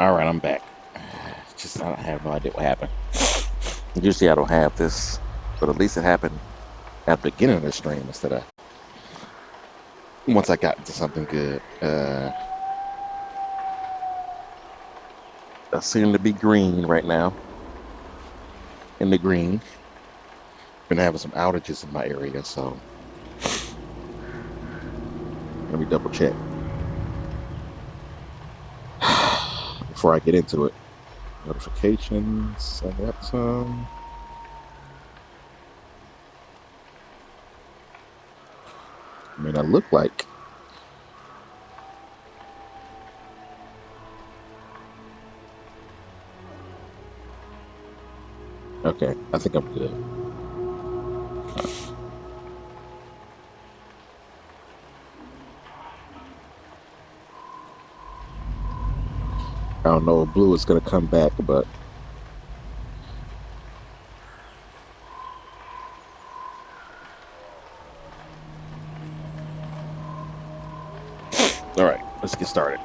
All right, I'm back. Just I have no idea what happened. Usually I don't have this, but at least it happened at the beginning of the stream instead of once I got into something good. I seem to be green right now. In the green. Been having some outages in my area, so let me double check before I get into it. Notifications, I got some. I mean, I look like okay, I think I'm good. I don't know if blue is going to come back, but all right, let's get started.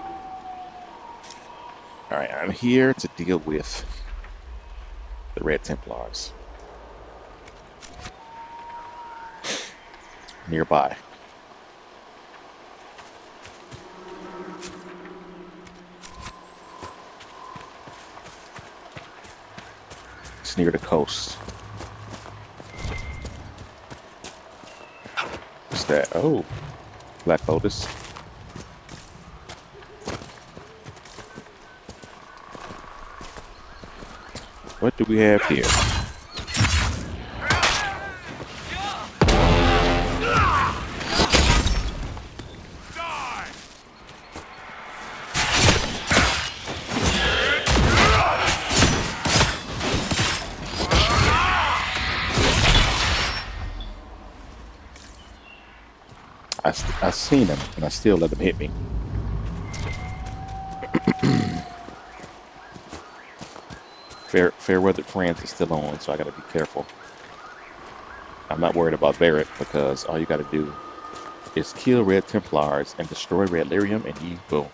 All right, I'm here to deal with the Red Templars nearby. It's near the coast. What's that? Oh, Black Lotus. What do we have here? I seen him, and I still let him hit me. Fairweather Friends is still on, so I gotta be careful. I'm not worried about Barrett because all you gotta do is kill Red Templars and destroy Red Lyrium, and he'll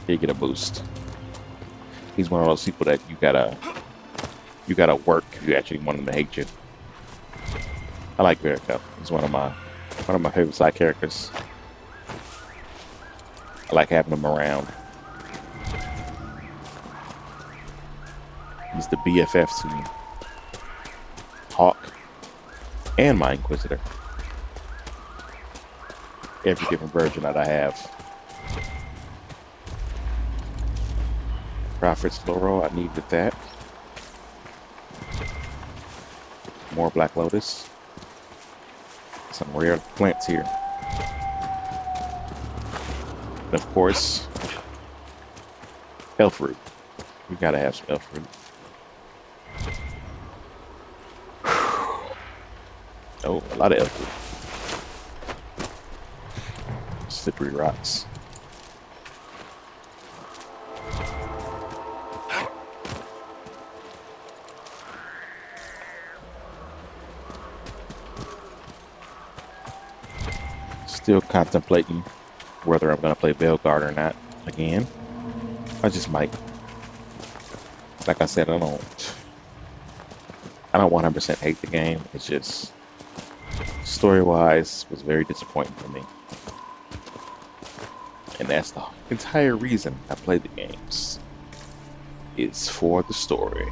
get a boost. He's one of those people that you gotta work if you actually want him to hate you. I like Barrett though. He's one of my favorite side characters. I like having him around. He's the BFF to Hawk and my Inquisitor. Every different version that I have. Prophet's Floral, I needed that. More Black Lotus. Some rare plants here. And of course, elf fruit. We gotta have some elf fruit. Oh, a lot of elf fruit. Slippery rocks. Still contemplating whether I'm going to play Belguard or not again. I just might. Like I said, I don't 100% hate the game. It's just story-wise was very disappointing for me. And that's the entire reason I play the games. It's for the story.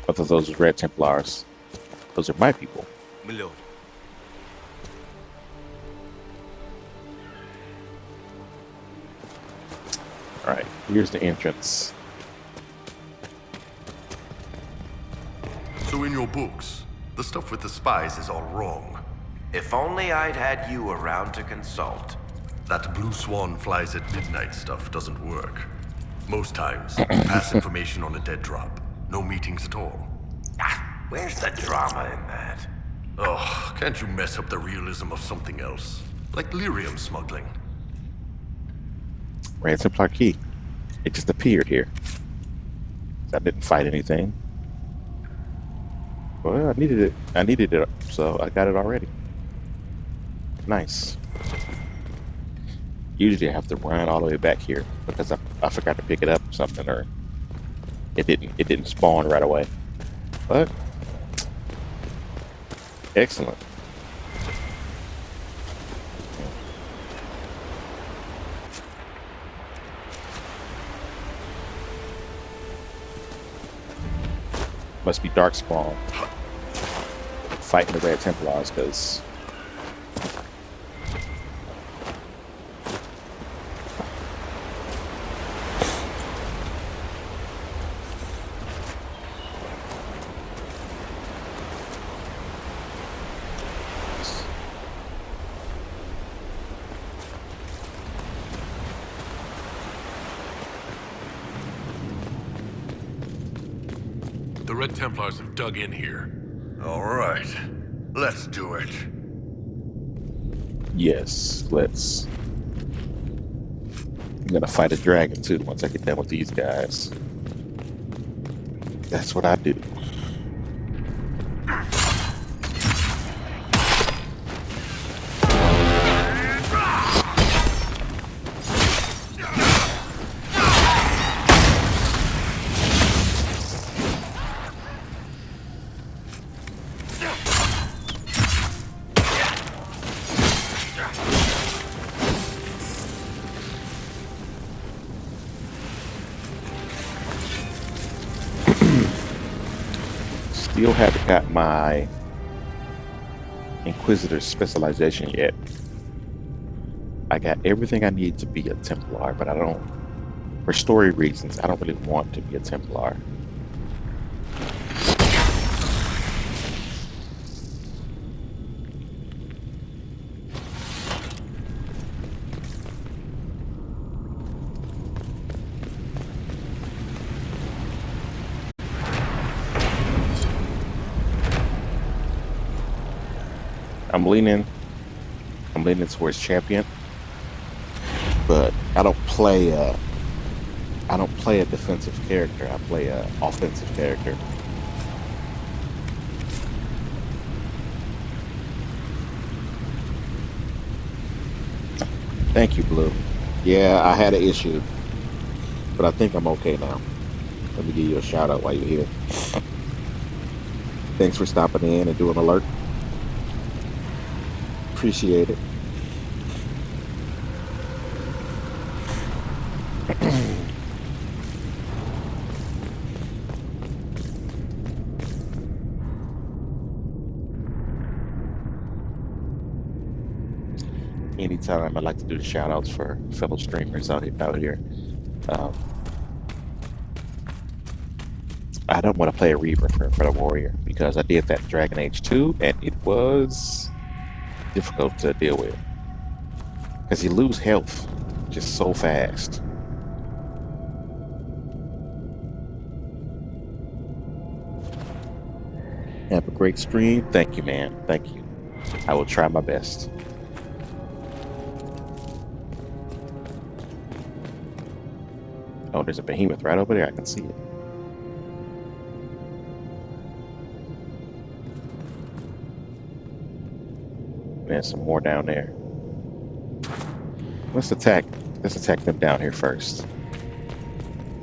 I thought those were Red Templars. Those are my people. Milord. Alright, here's the entrance. So in your books, the stuff with the spies is all wrong. If only I'd had you around to consult. That blue swan flies at midnight stuff doesn't work. Most times, you pass information on a dead drop. No meetings at all. Ah, where's the drama in that? Oh, can't you mess up the realism of something else? Like lyrium smuggling. Red Templar key. It just appeared here. I didn't fight anything. Well, I needed it. I needed it, so I got it already. Nice. Usually I have to run all the way back here because I forgot to pick it up or something, or it didn't spawn right away. But excellent. Must be dark spawn fighting the Red Templars because The Red Templars have dug in here. All right, let's do it. yes, let's. I'm gonna fight a dragon too once I get done with these guys. That's what I do. Still haven't got my Inquisitor specialization yet. I got everything I need to be a Templar, but I don't, for story reasons, I don't really want to be a Templar. I'm leaning towards champion, but I don't play a defensive character. I play a offensive character. Thank you, Blue. Yeah, I had an issue, but I think I'm okay now. Let me give you a shout out while you're here. Thanks for stopping in and doing alert. Appreciate it. Anytime I like to do the shout outs for fellow streamers out here. I don't want to play a Reaver for the Warrior because I did that in Dragon Age 2 and it was difficult to deal with because you lose health just so fast. Have a great stream. Thank you, man. Thank you. I will try my best. Oh, there's a behemoth right over there. I can see it. There's some more down there. Let's attack them down here first.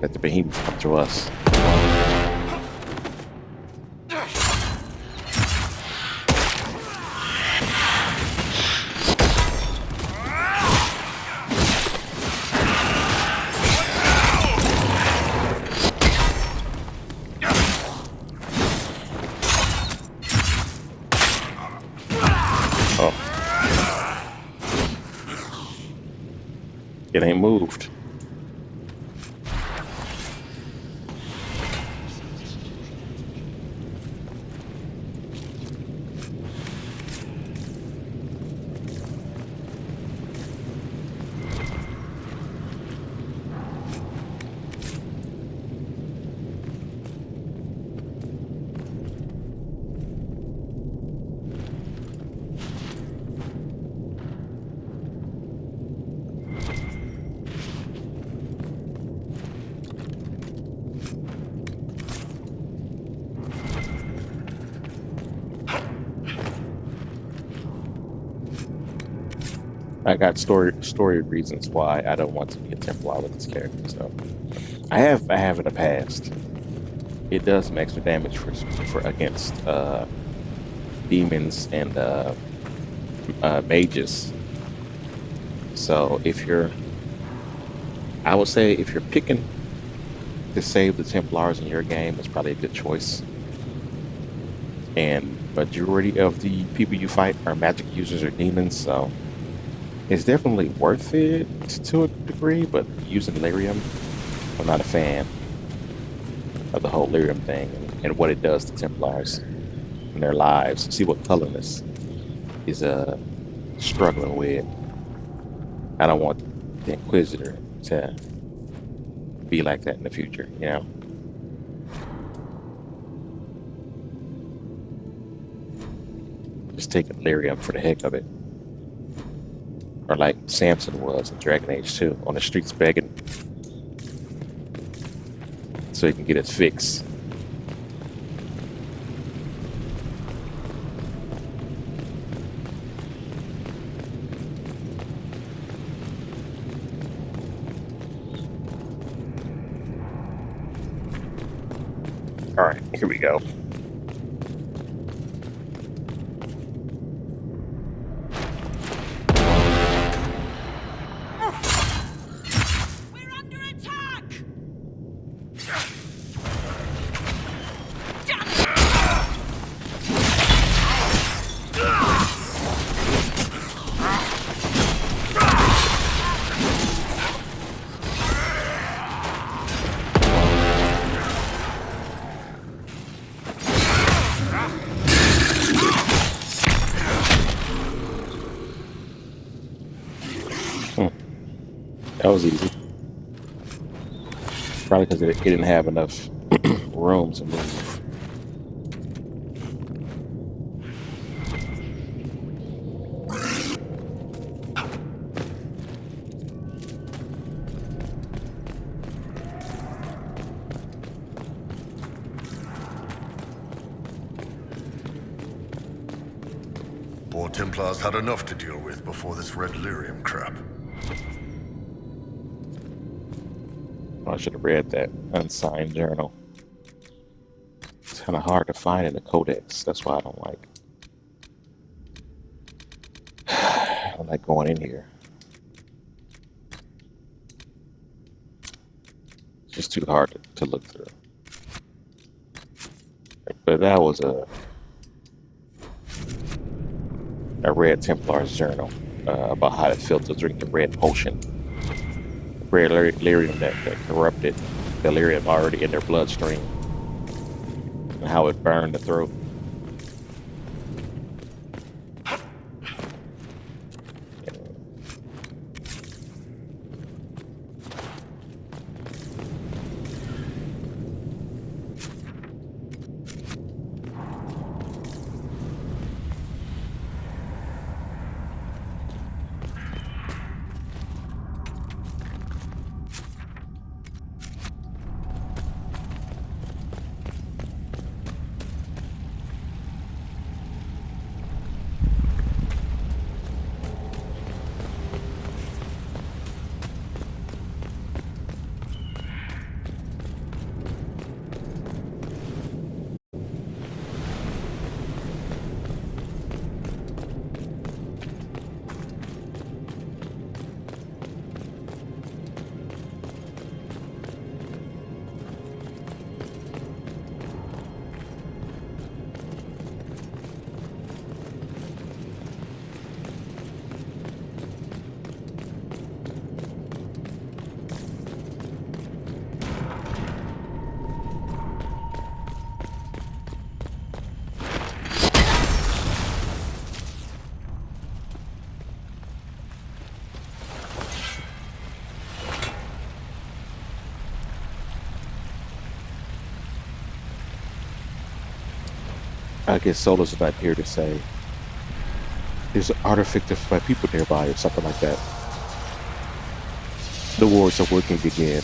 Let the behemoth come to us. It ain't moved. I got story reasons why I don't want to be a Templar with this character. So I have in the past. It does some extra damage for against demons and mages. So if you're, I would say if you're picking to save the Templars in your game, it's probably a good choice. And majority of the people you fight are magic users or demons, so it's definitely worth it to a degree. But using lyrium, I'm not a fan of the whole lyrium thing and what it does to Templars and their lives. See what colorless is struggling with. I don't want the Inquisitor to be like that in the future, you know. Just taking lyrium for the heck of it. Or like Samson was in Dragon Age 2, on the streets begging so he can get his fix. All right, here we go. That was easy. Probably because it didn't have enough room to move. Poor Templars had enough to deal with before this red lyrium crap. I should have read that unsigned journal. It's kind of hard to find in the codex. That's why I don't like. I don't like going in here. It's just too hard to look through. But that was a red Templar's journal about how it felt to drink the red potion. Red lyrium that corrupted the lyrium already in their bloodstream, and how it burned the throat. I guess Solus is not here to say there's an artifact of my people nearby or something like that. The wars are working again.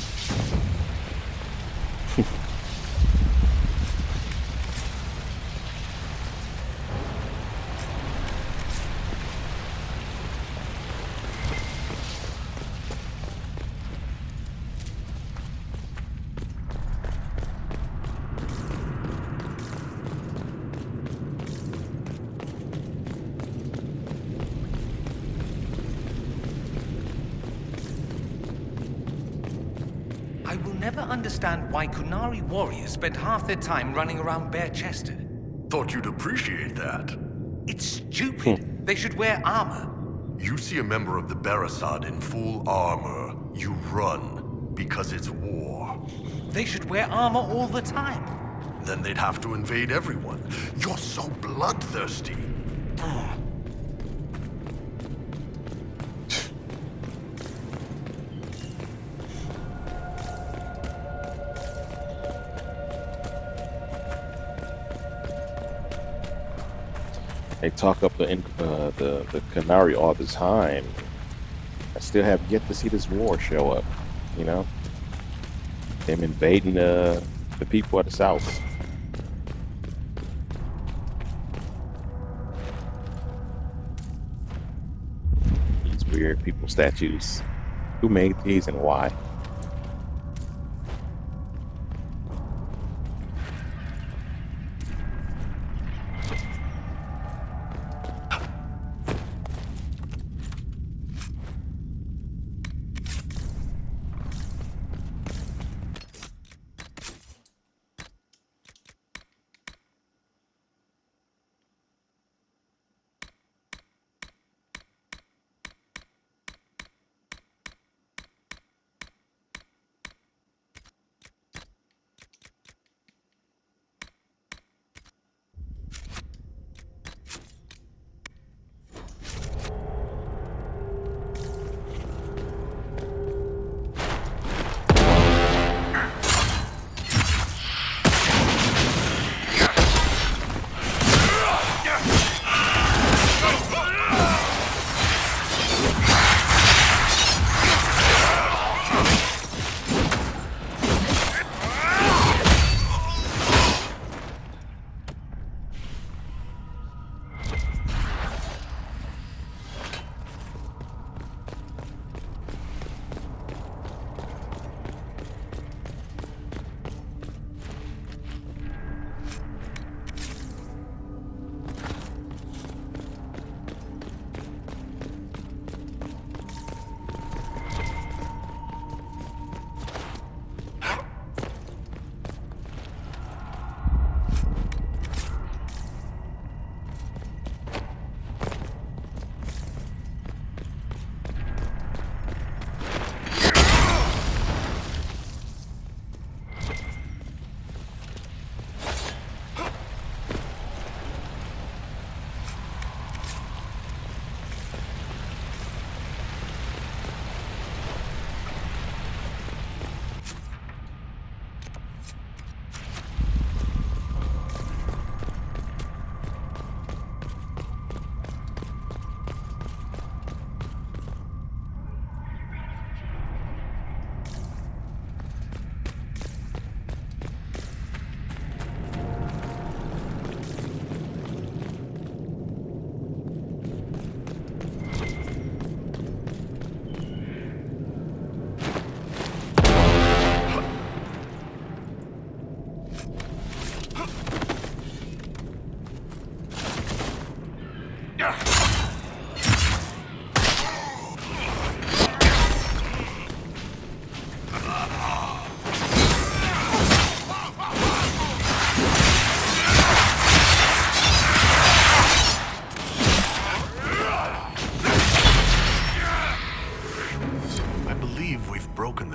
I will never understand why Kunari warriors spend half their time running around bare-chested. Thought you'd appreciate that. It's stupid. They should wear armor. You see a member of the Barasad in full armor, you run, because it's war. They should wear armor all the time. Then they'd have to invade everyone. You're so bloodthirsty. They talk up the Canary all the time. I still have yet to see this war show up. You know, them invading the people of the South. These weird people statues. Who made these and why?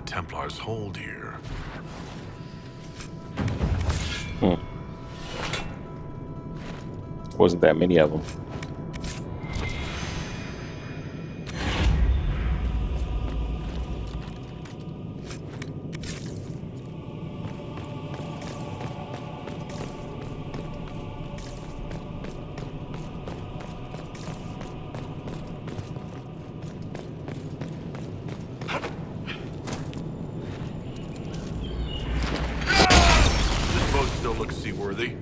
Templar's hold here. Wasn't that many of them. Still looks seaworthy.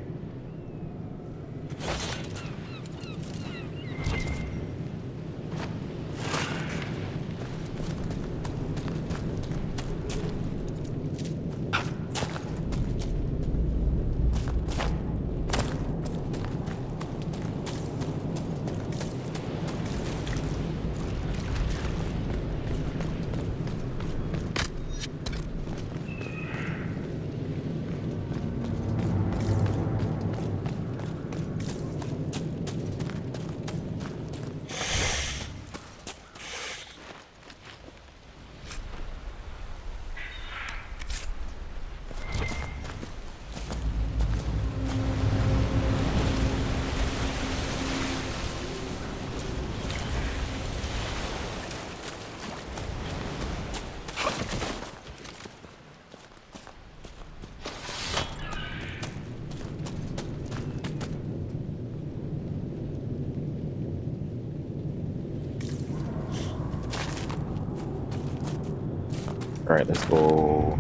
Alright, let's go.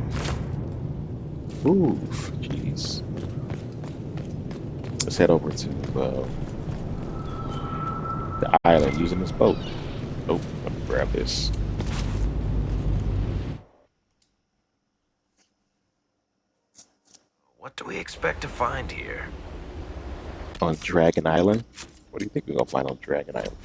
Ooh, jeez. Let's head over to the island using this boat. Oh, let me grab this. What do we expect to find here? On Dragon Island? What do you think we're gonna find on Dragon Island?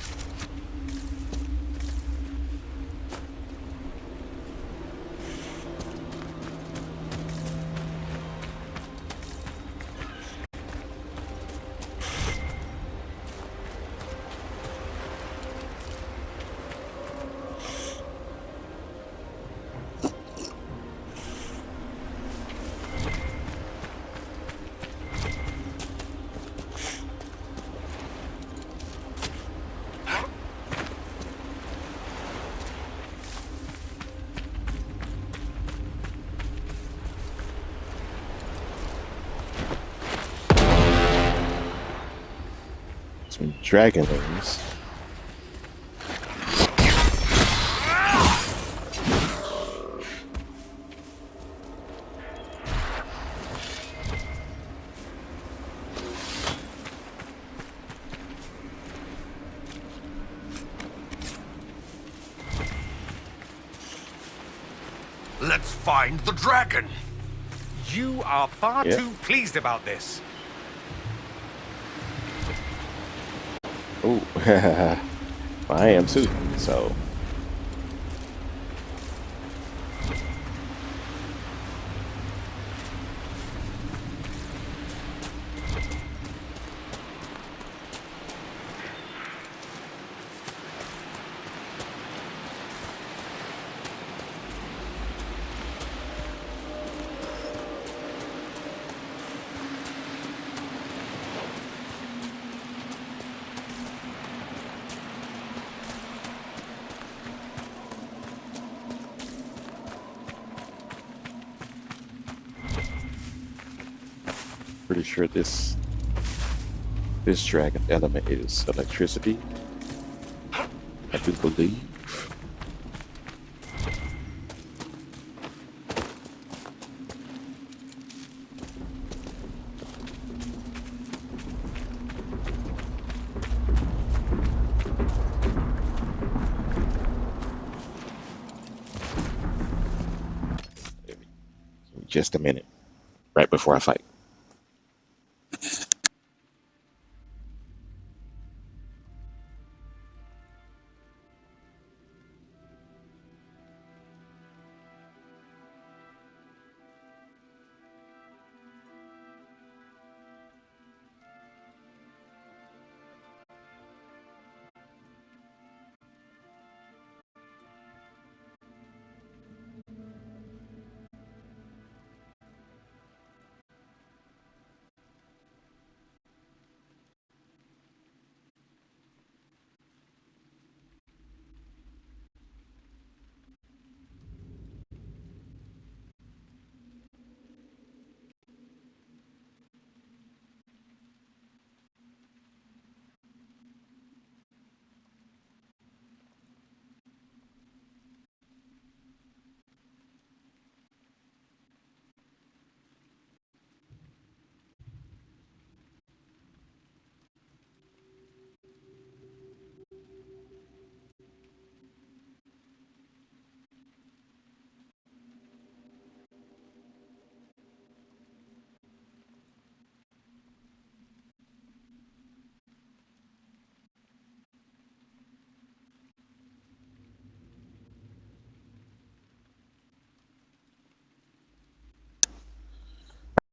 Some dragonlings. Let's find the dragon. You are far Yeah. too pleased about this. Oh, I am too. So, pretty sure this dragon element is electricity. I do believe. Give me just a minute, right before I fight.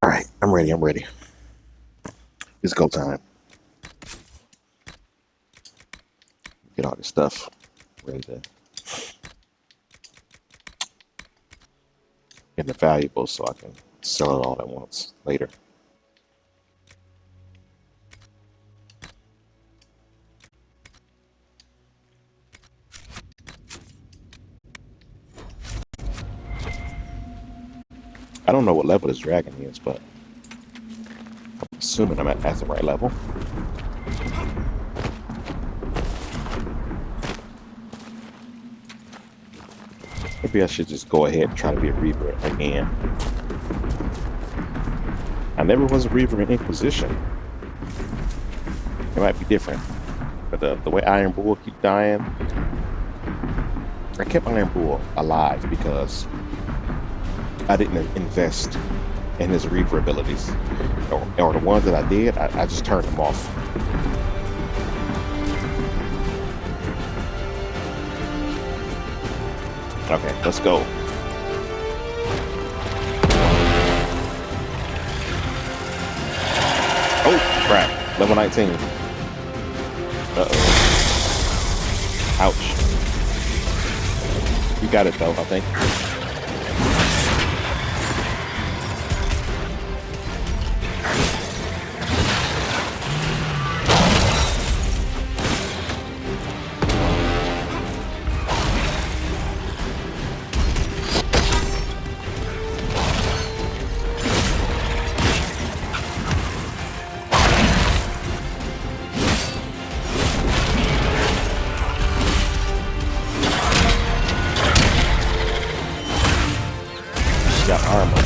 All right, I'm ready. I'm ready. It's go time. Get all this stuff ready to get the valuables so I can sell it all at once later. I don't know what level this dragon is, but I'm assuming I'm at the right level. maybe I should just go ahead and try to be a Reaver again. I never was a Reaver in Inquisition. It might be different. But the way Iron Bull keep dying, I kept Iron Bull alive because I didn't invest in his Reaver abilities. Or the ones that I did, I just turned them off. Okay, let's go. Oh, crap. Level 19. Uh-oh. Ouch. You got it, though, I think. Got armor.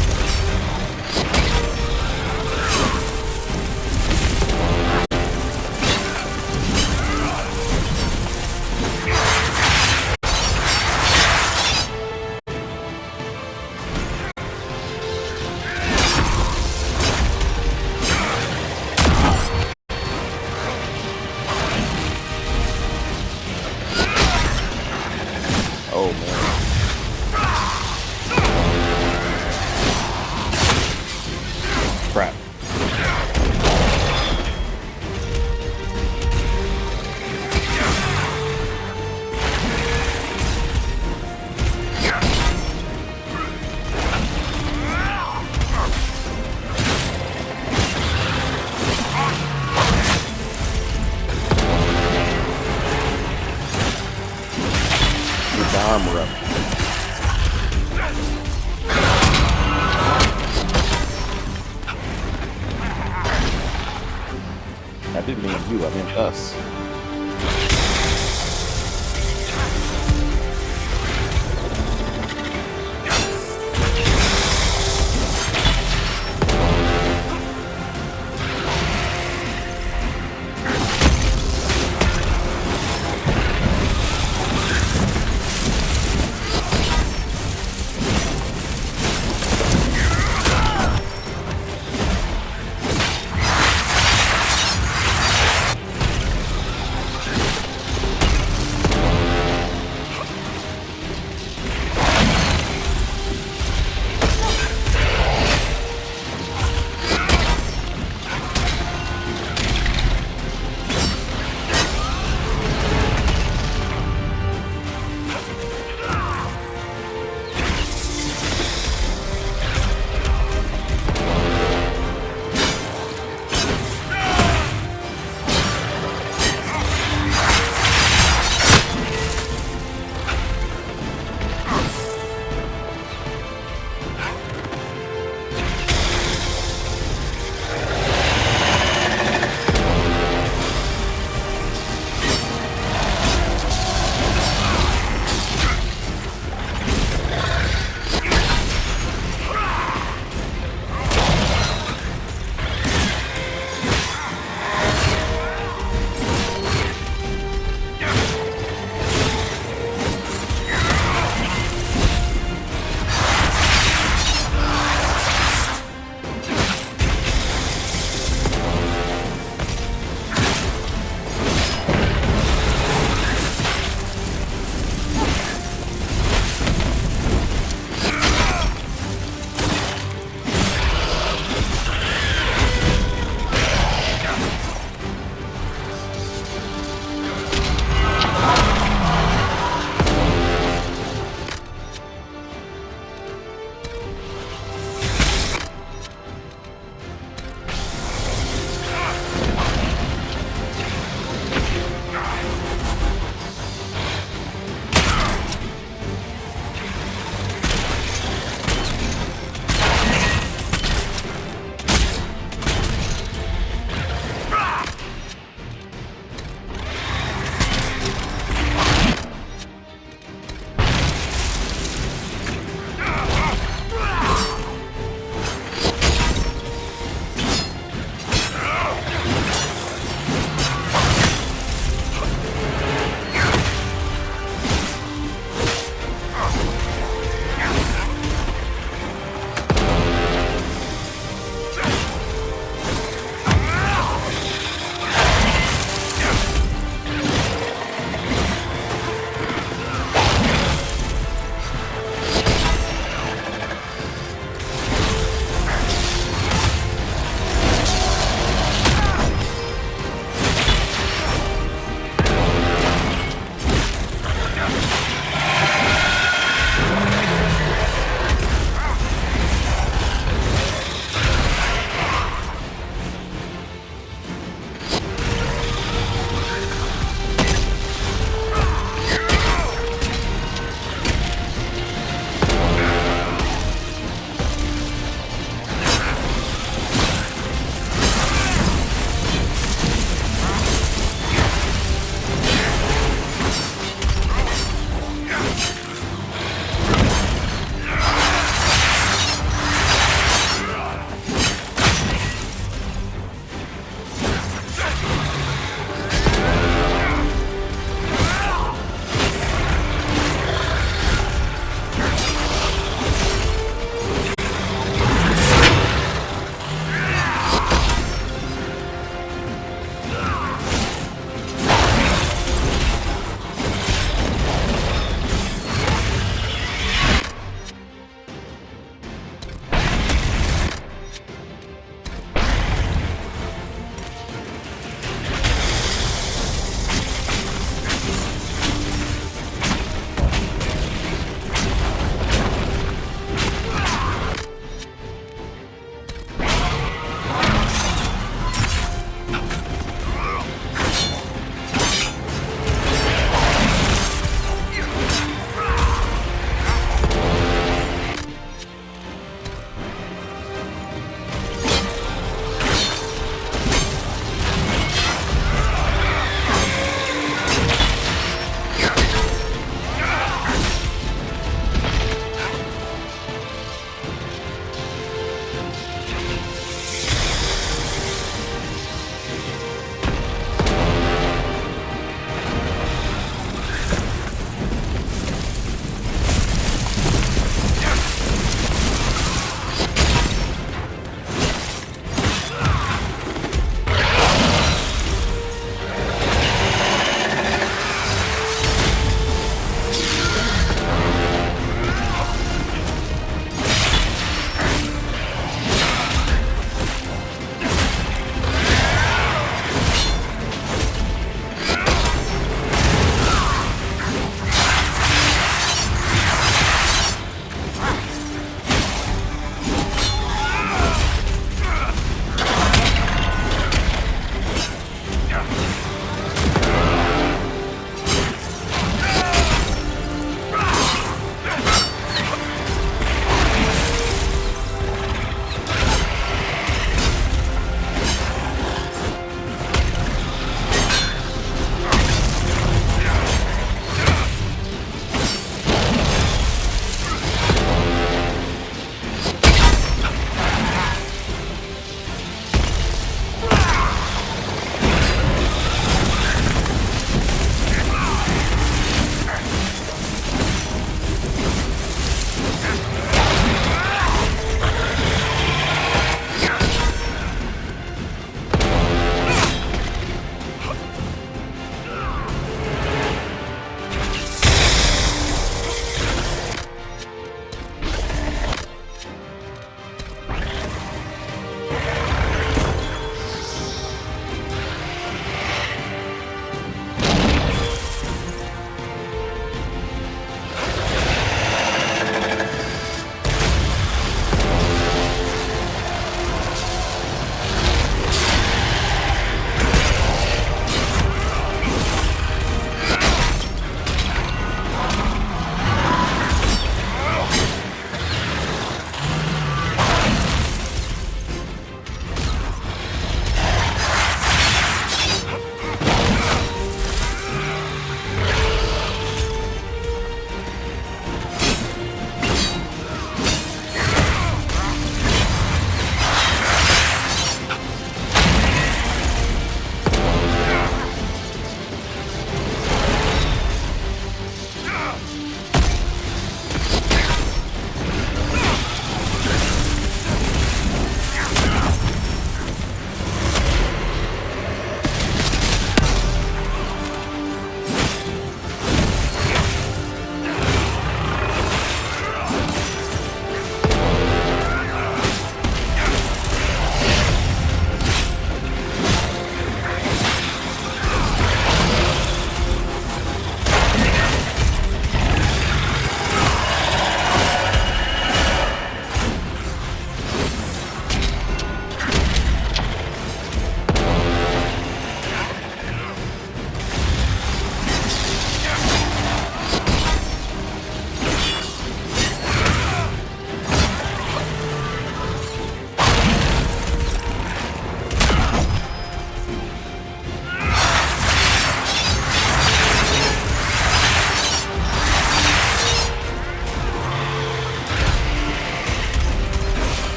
Oh man. Crap. Get the armor up. I didn't mean you, I meant us.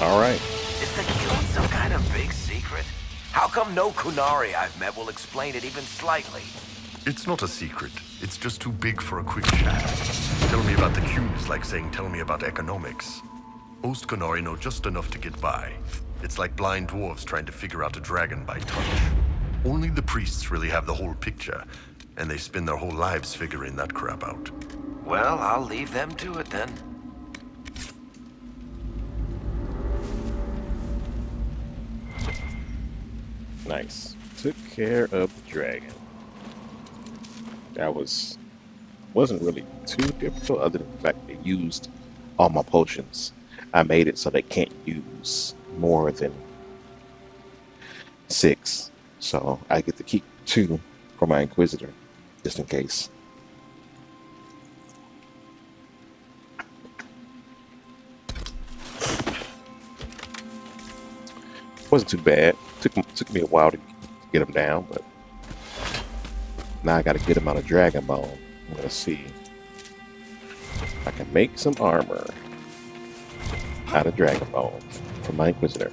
All right. Is the guild some kind of big secret? How come no Kunari I've met will explain it even slightly? It's not a secret. It's just too big for a quick chat. Tell me about the Q is like saying tell me about economics. Most Kunari know just enough to get by. It's like blind dwarves trying to figure out a dragon by touch. Only the priests really have the whole picture, and they spend their whole lives figuring that crap out. Well, I'll leave them to it then. Nice. Took care of the dragon. That wasn't really too difficult, other than the fact they used all my potions. I made it so they can't use more than 6. So I get to keep 2 for my Inquisitor, just in case. Wasn't too bad. Took me a while to get him down, but now I got to get him out of Dragon Bone. Let's see. I can make some armor out of Dragon Bone for my Inquisitor.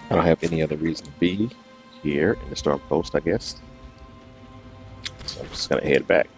I don't have any other reason to be here in the Storm Coast, I guess. So I'm just gonna head back.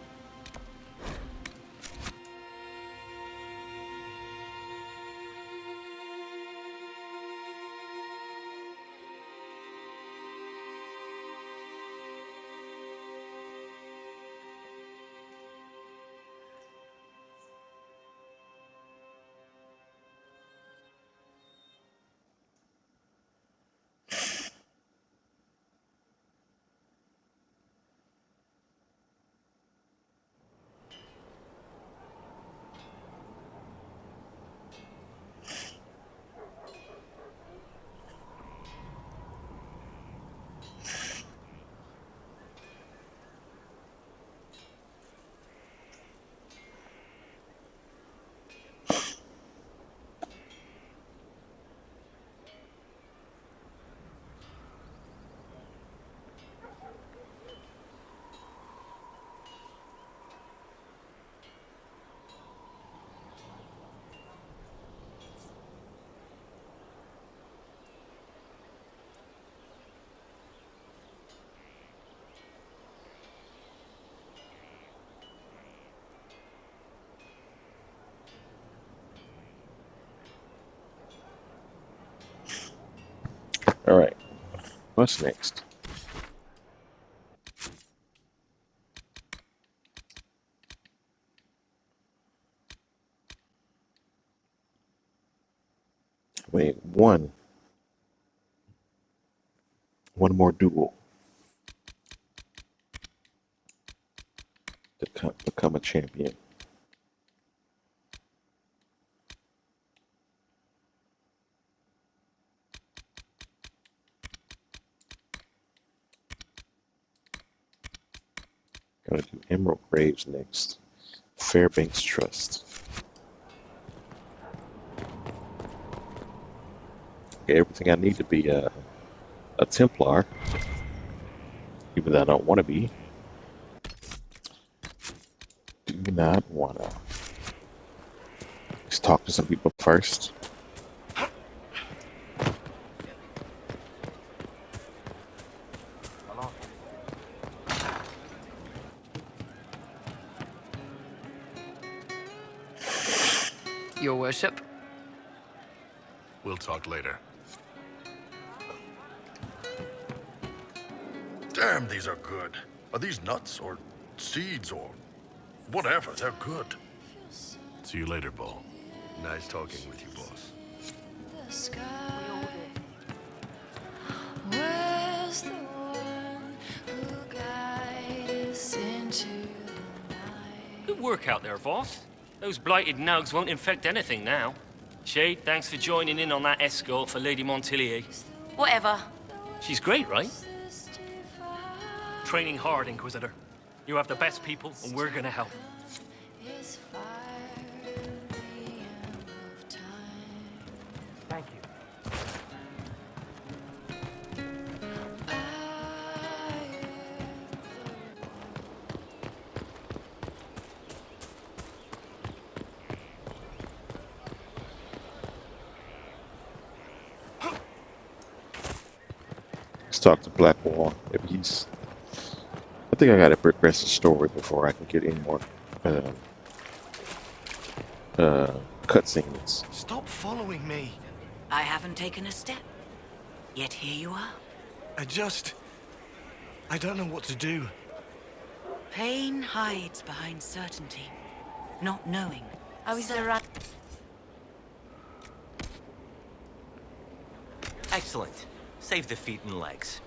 All right, what's next? Wait, one more duel to become a champion. Gonna do Emerald Graves next. Fairbanks Trust. Okay, everything I need to be a Templar, even though I don't want to be. Do not want to. Let's talk to some people first. Your worship? We'll talk later. Damn, these are good. Are these nuts or seeds or whatever? They're good. See you later, Bull. Nice talking with you, boss. The sky. Where's the one who guides us into the night? Good work out there, boss. Those blighted nugs won't infect anything now. Shade, thanks for joining in on that escort for Lady Montilier. Whatever. She's great, right? training hard, Inquisitor. You have the best people, and we're gonna help. Is fire the end of time? Thank you. Let's talk to Blackwall. If he's, I think I gotta progress the story before I can get any more uh, cutscenes. Stop following me. I haven't taken a step. Yet here you are. I don't know what to do. Pain hides behind certainty. Not knowing. How is the run? Excellent. Save the feet and legs.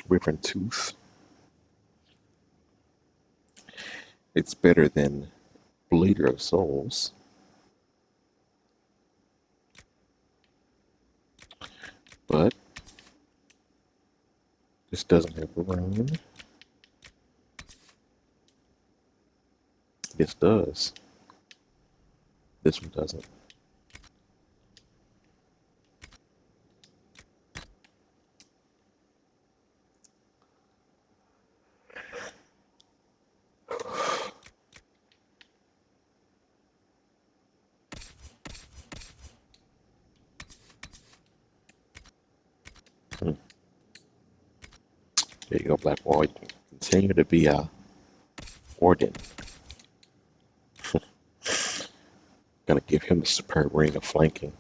Wyvern Tooth. It's better than Bleeder of Souls. But this doesn't have a rune. This does. This one doesn't. There you go, Blackwall. You can continue to be a Warden. Gonna give him the superb ring of flanking.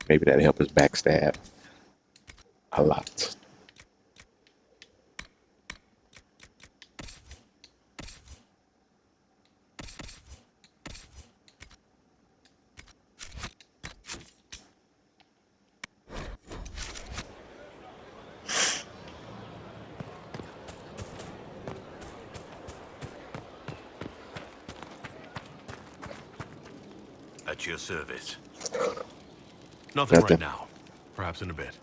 Maybe that'll help his backstab a lot. At your service. Nothing right now. Perhaps in a bit.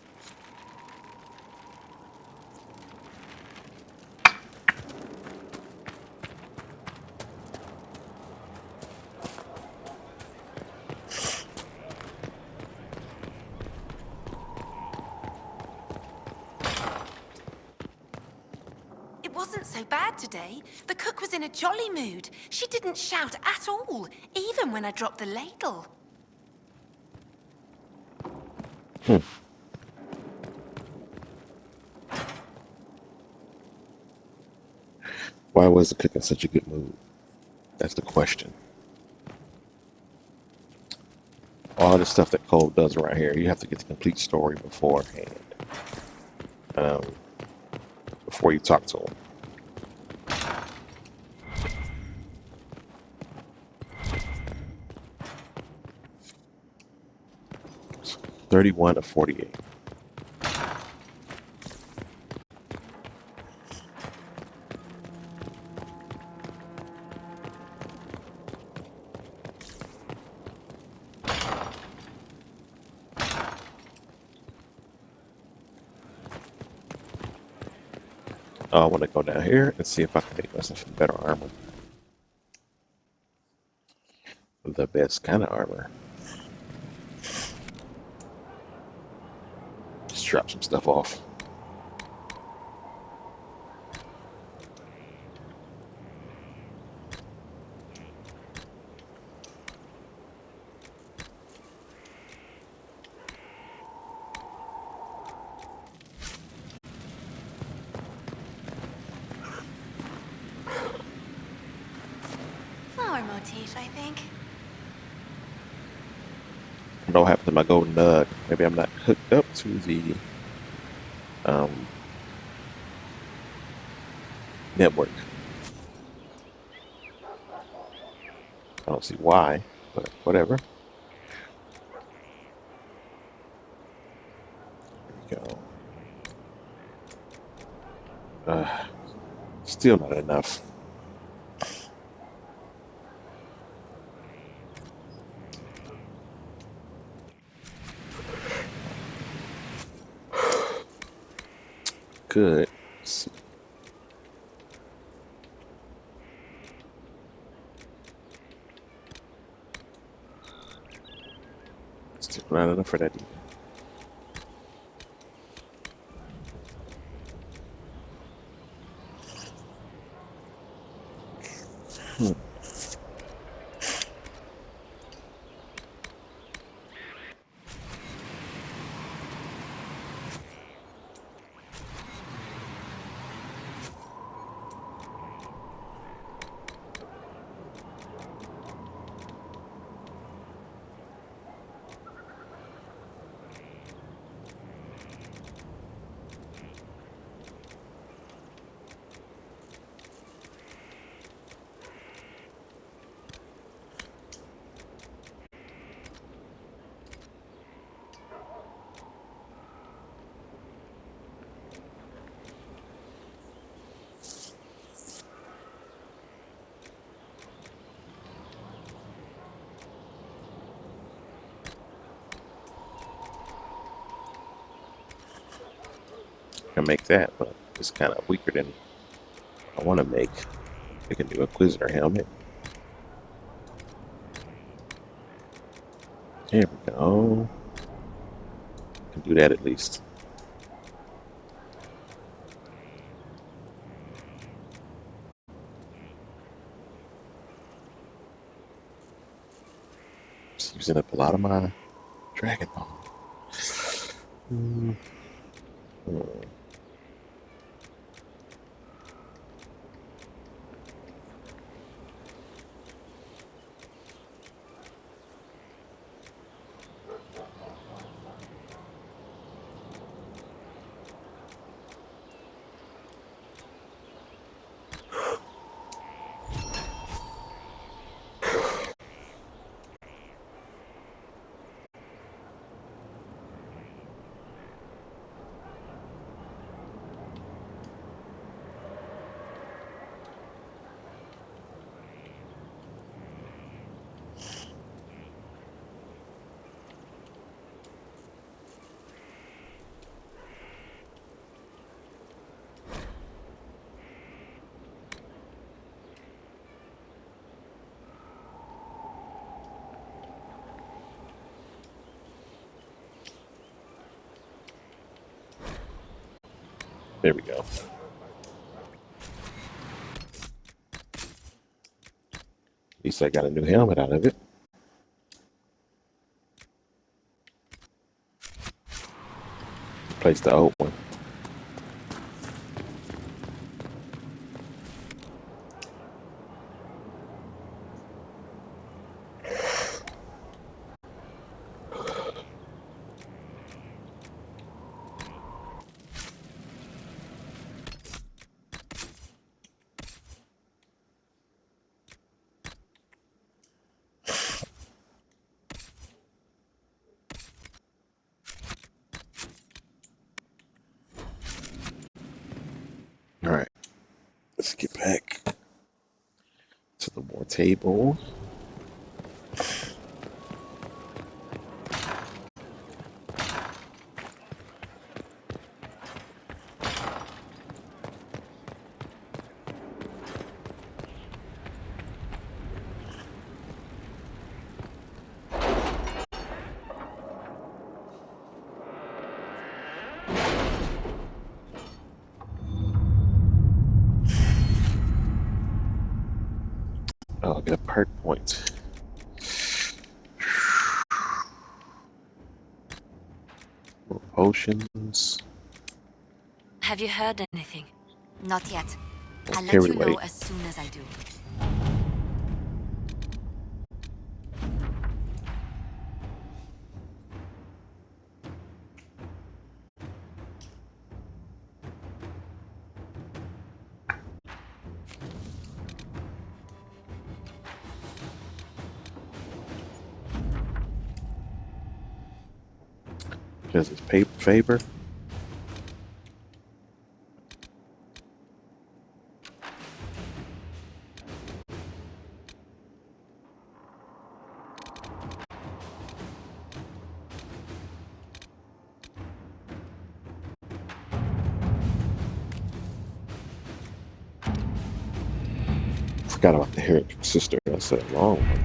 It wasn't so bad today. The cook was in a jolly mood. She didn't shout at all, even when I dropped the ladle. Why was the cook in such a good mood? That's the question. All the stuff that Cole does right here, you have to get the complete story beforehand. Before you talk to him. 31 of 48. I want to go down here and see if I can make myself some better armor. The best kind of armor. Just drop some stuff off. Flower motif, I think. I don't know what happened to my golden nug. Maybe I'm not hooked up to the network. I don't see why, but whatever. There we go. Still not enough. Good. Still not enough for that either. Can make that, but it's kind of weaker than I want to make. We can do a Inquisitor helmet. There we go. Can do that at least. Just using up a lot of my Dragon Ball. There we go. At least I got a new helmet out of it. Replace the old one. All right, let's get back to the war table. Oh, I'll get a perk point. More potions. Have you heard anything? Not yet. I'll let Carry you know weight. as soon as I do. Does his favor? Forgot about the Heritage Sister. That's a long one.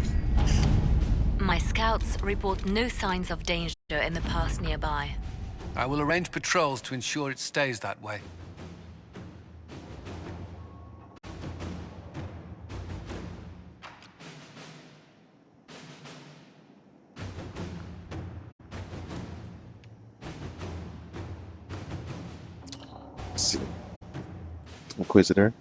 My scouts report no signs of danger in the pass nearby. I will arrange patrols to ensure it stays that way. Let's see. Inquisitor,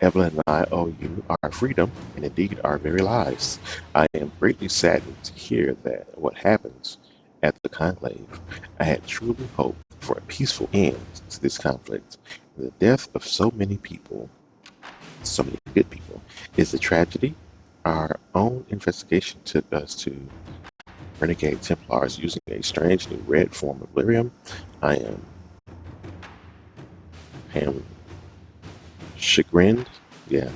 Evelyn and I owe you our freedom and indeed our very lives. I am greatly saddened to hear that what happens at the Conclave. I had truly hoped for a peaceful end to this conflict. The death of so many people, so many good people, is a tragedy. Our own investigation took us to renegade Templars using a strange new red form of lyrium. I am chagrined. Yeah.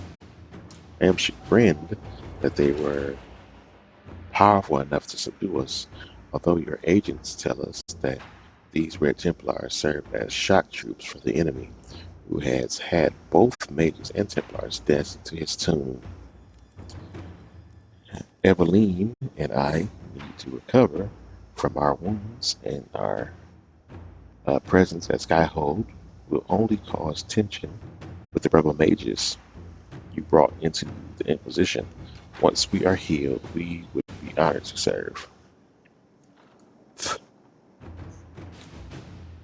I am chagrined that they were powerful enough to subdue us, although your agents tell us that these Red Templars serve as shock troops for the enemy, who has had both mages and Templars destined to his tomb. Eveline and I need to recover from our wounds, and our presence at Skyhold will only cause tension with the rebel mages you brought into the Inquisition. Once we are healed, we would be honored to serve.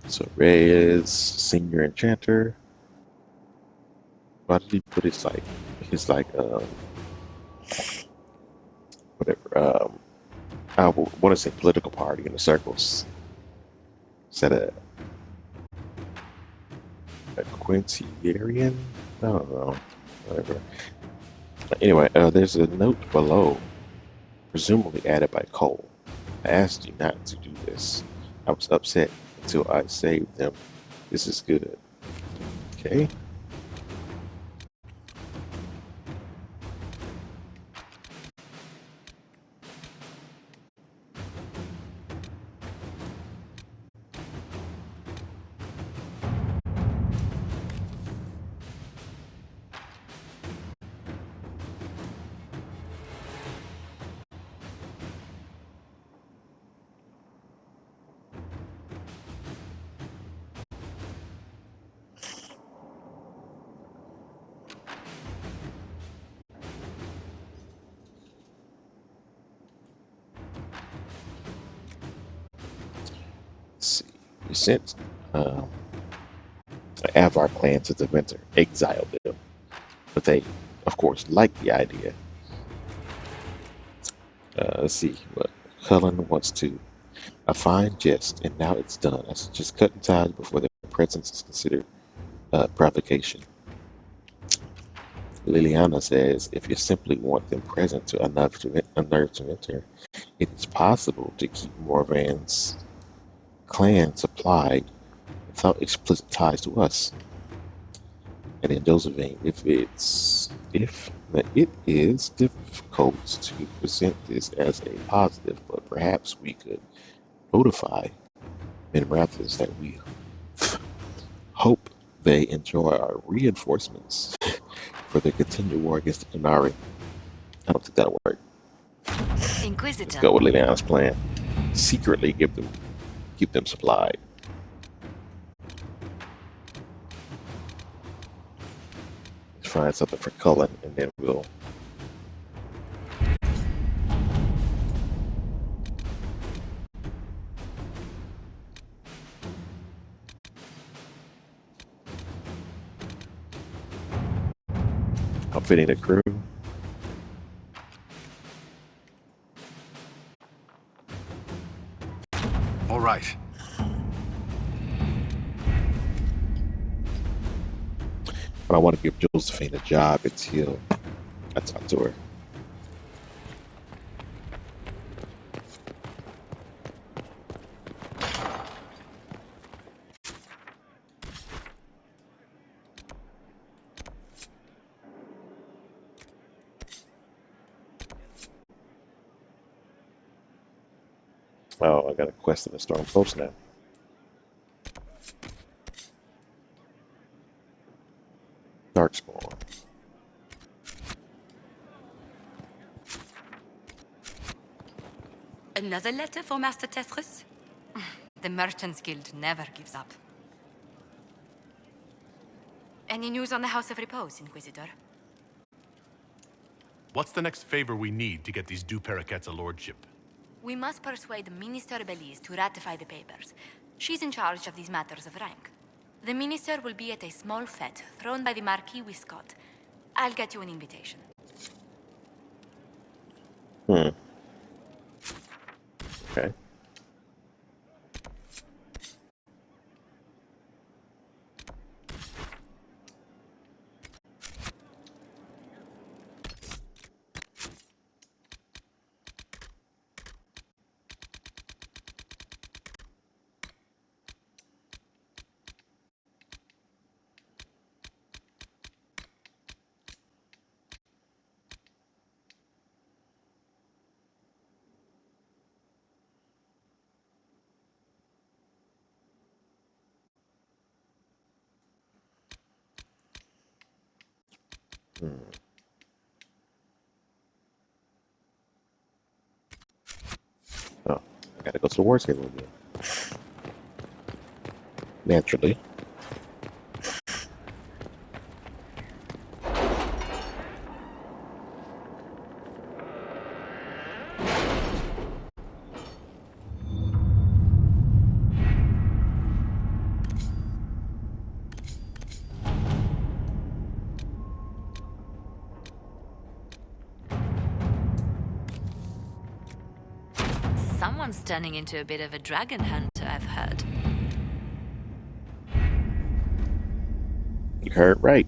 So Reyes, Senior Enchanter. Why did he put his whatever, I want to say political party in the circles. Is that a Quintiarian? I don't know. Whatever. Anyway, there's a note below, presumably added by Cole. I asked you not to do this. I was upset until I saved them. This is good. Okay. We sent the Avar clan to the winter, exiled them, but they, of course, liked the idea. Let's see what Cullen wants to. A fine jest, and now it's done. I suggest cutting ties before their presence is considered provocation. Liliana says, if you simply want them present to unnerve to enter, it is possible to keep Morvan's clan supplied without explicit ties to us. And then Josephine, it is difficult to present this as a positive, but perhaps we could notify Minrathas that we hope they enjoy our reinforcements for their continued war against the Qunari. I don't think that'll work. Inquisitor. Let's go with Liliana's plan. Secretly keep them supplied. Let's find something for Cullen, and then we'll outfitting the crew. All right. But I want to give Josephine a job until I talk to her. Oh, I got a quest in the Storm Coast now. Darkspawn. Another letter for Master Tethrus? The Merchants Guild never gives up. Any news on the House of Repose, Inquisitor? What's the next favor we need to get these Du Paraquets a lordship? We must persuade Minister Belize to ratify the papers. She's in charge of these matters of rank. The minister will be at a small fete thrown by the Marquis Wiscott. I'll get you an invitation. Okay. Oh, I gotta go to the war table again. Naturally. Someone's turning into a bit of a dragon hunter, I've heard. You heard right.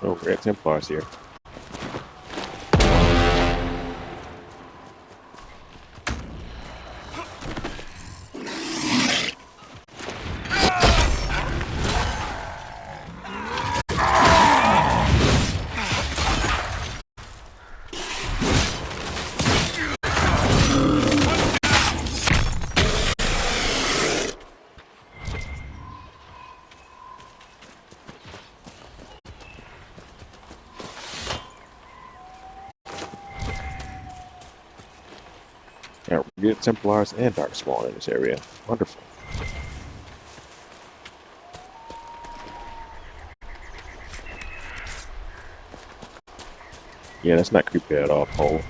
Oh, Red Templars here. Yeah, we get Templars and Darkspawn in this area. Wonderful. Yeah, that's not creepy at all, Cole.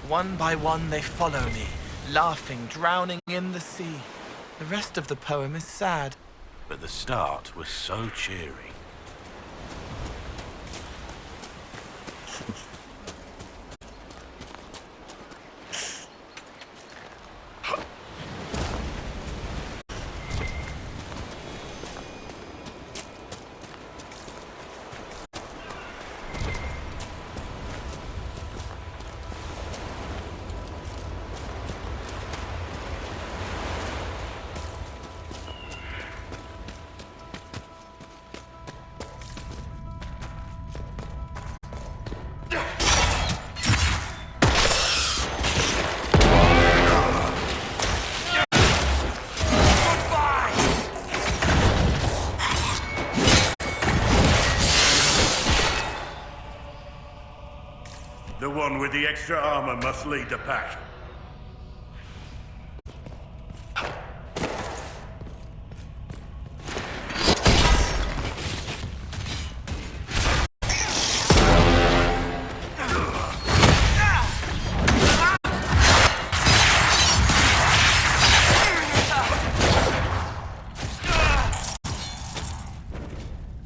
One by one they follow me, laughing, drowning in the sea. The rest of the poem is sad. But the start was so cheery. The one with the extra armor must lead the pack.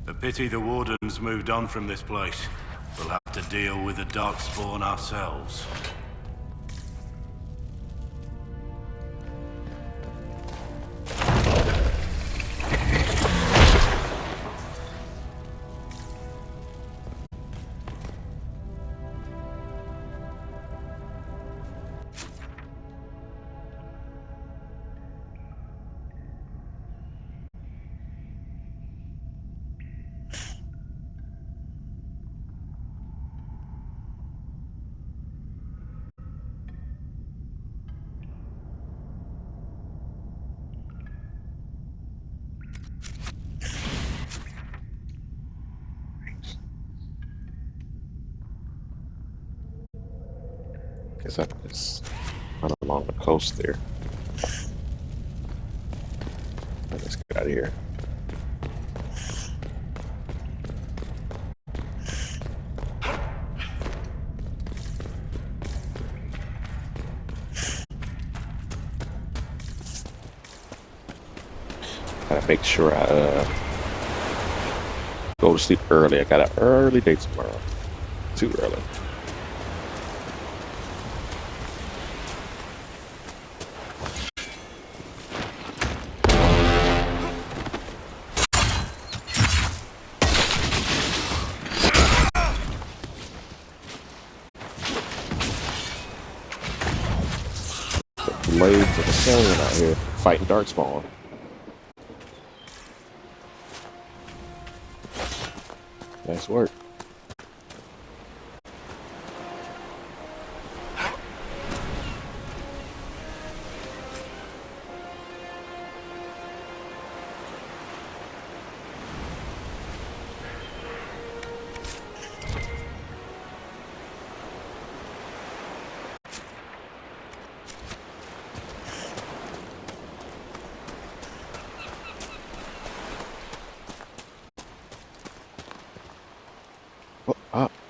A pity the Wardens moved on from this place. We'll have to deal with the Darkspawn ourselves. Guess I can just run along the coast there. Let's get out of here. Gotta make sure I go to sleep early. I got an early day tomorrow. Too early. Blades of the Stallion out here fighting Darkspawn. Nice work.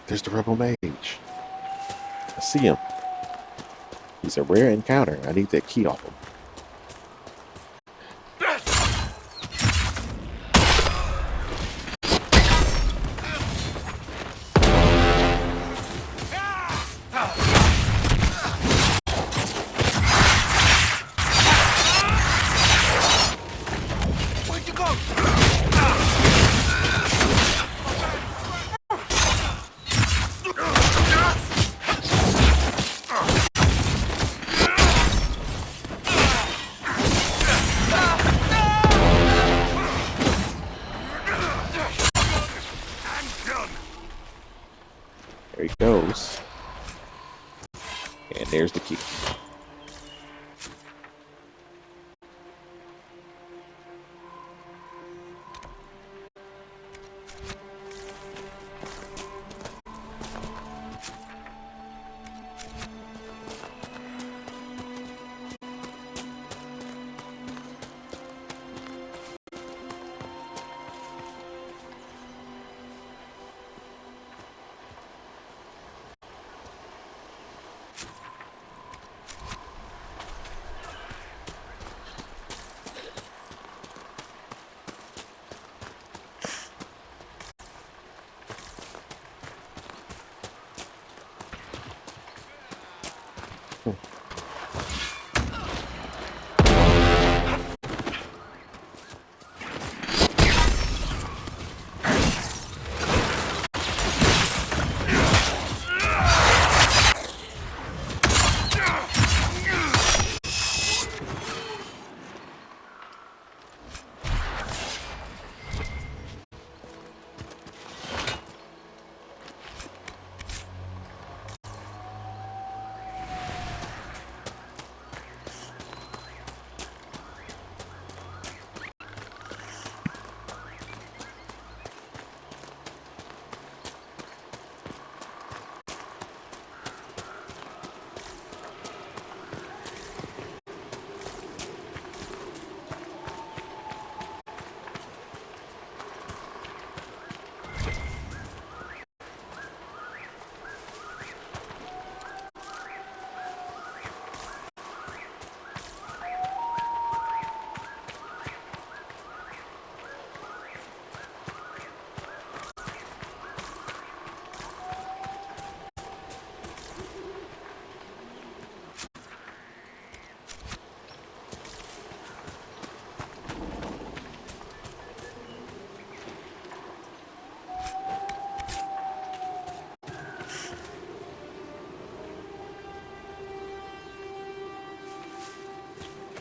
There's the Rebel Mage. I see him. He's a rare encounter. I need that key off him. Where'd you go? There he goes. And there's the key.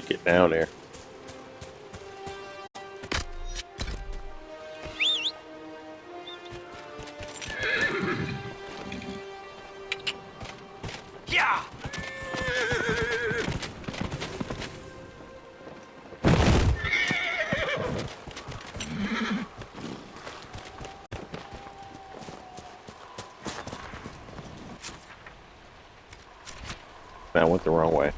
Get down there. Yeah! I went the wrong way.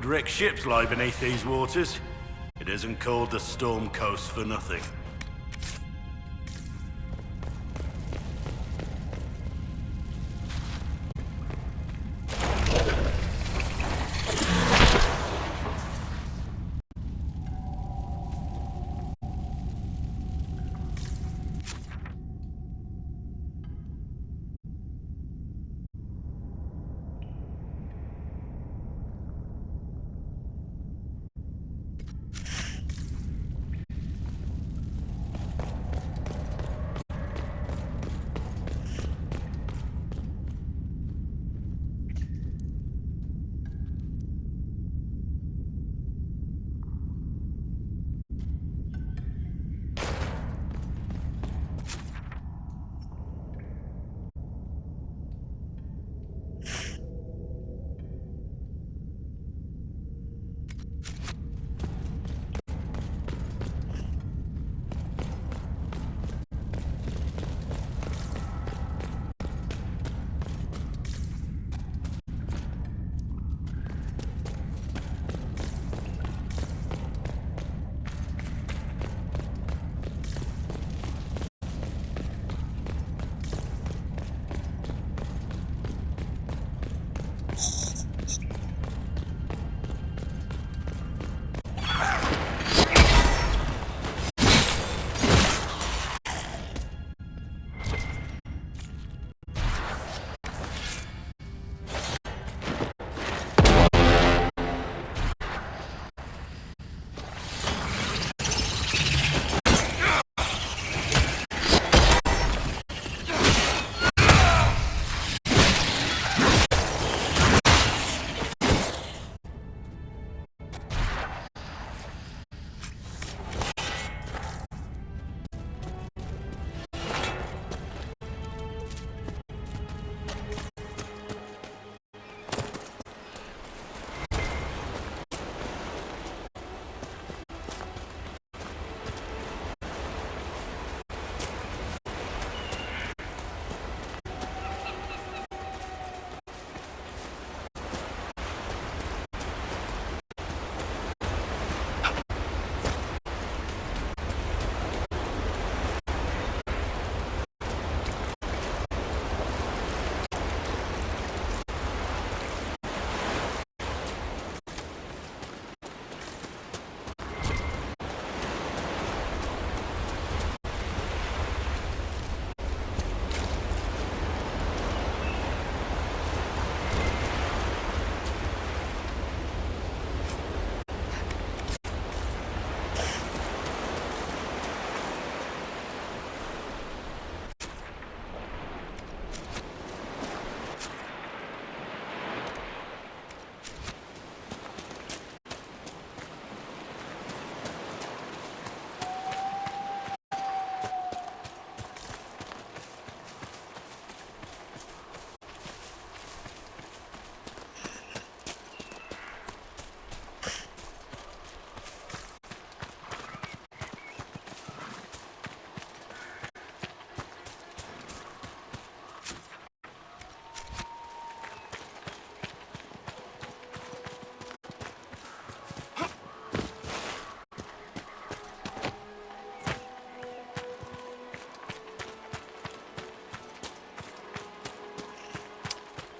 Wrecked ships lie beneath these waters. It isn't called the Storm Coast for nothing.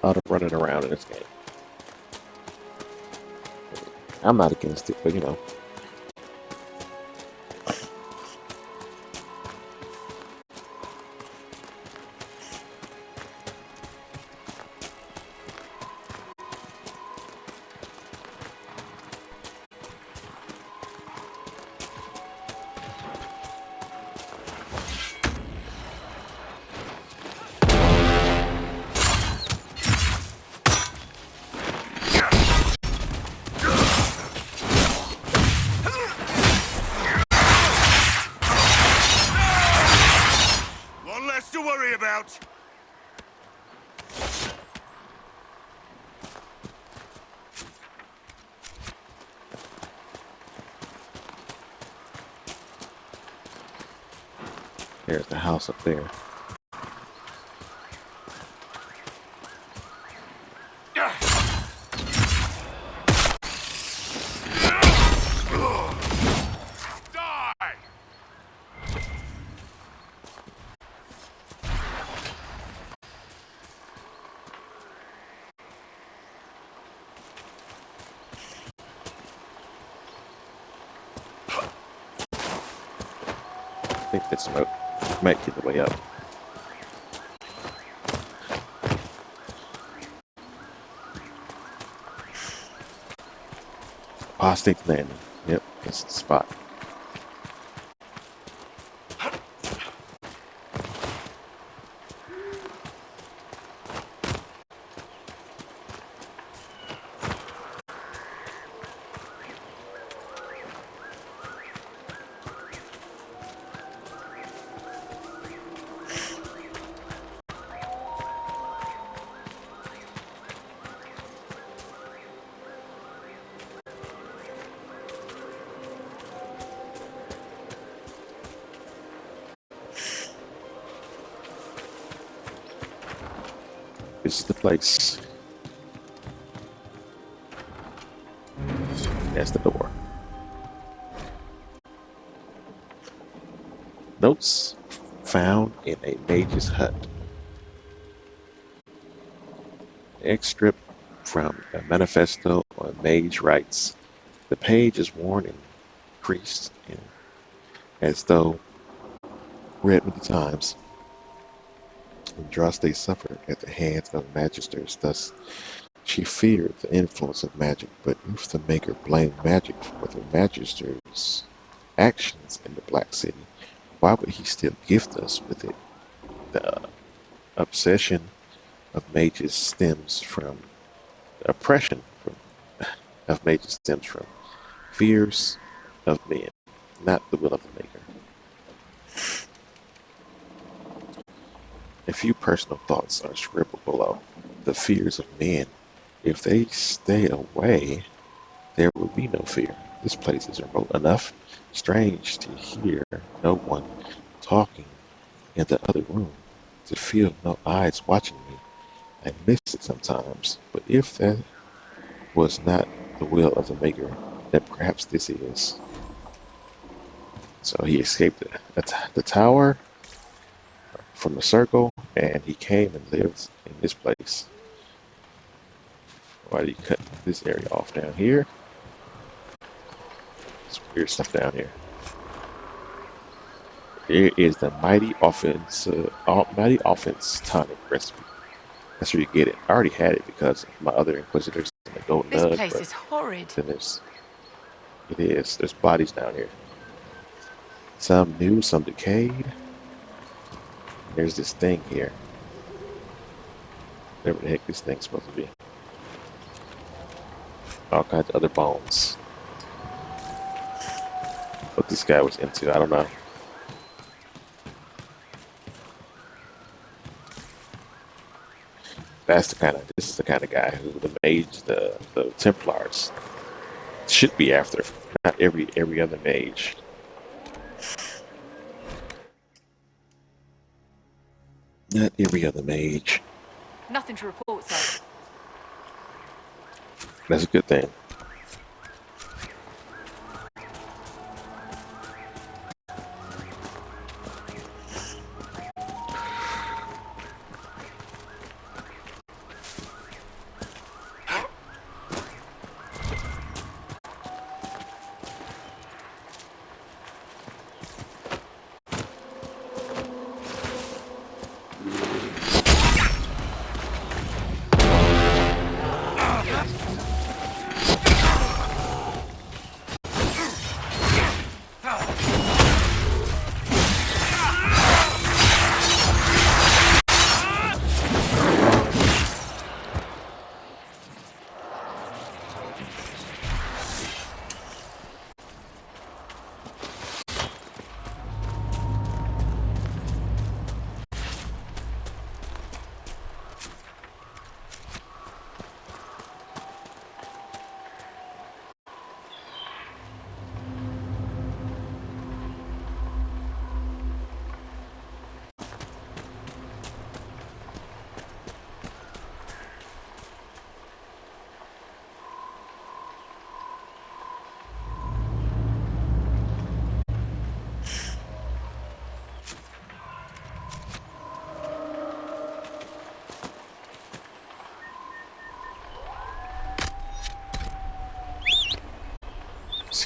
lot of running around in this game. I'm not against it, but you know. One less to worry about. There's the house up there. I think this might get the way up. Apostate landing. Yep, that's the spot. This is the place. That's the door. Notes found in a mage's hut. Excerpt from a manifesto on mage rights. The page is worn and creased, and as though read many times. Andraste suffered at the hands of magisters, thus she feared the influence of magic, but if the Maker blamed magic for the magisters' actions in the Black City, why would he still gift us with it? The obsession of mages stems from the oppression of mages stems from fears of men, not the will of the Maker. A few personal thoughts are scribbled below. The fears of men. If they stay away, there will be no fear. This place is remote enough. Strange to hear no one talking in the other room, to feel no eyes watching me. I miss it sometimes, but if that was not the will of the Maker, then perhaps this is. So he escaped the tower from the circle, and he came and lived in this place. Why did he cut this area off down here? Some weird stuff down here. Here is the mighty offense tonic recipe. That's where you get it. I already had it because of my other Inquisitors and the Golden This Nug, place but is horrid. then there's bodies down here. Some new, some decayed. There's this thing here. Whatever the heck this thing's supposed to be. All kinds of other bones. What this guy was into, I don't know. This is the kind of guy who the mage, the Templars should be after. Not every other mage. Not every other mage. Nothing to report, sir. That's a good thing.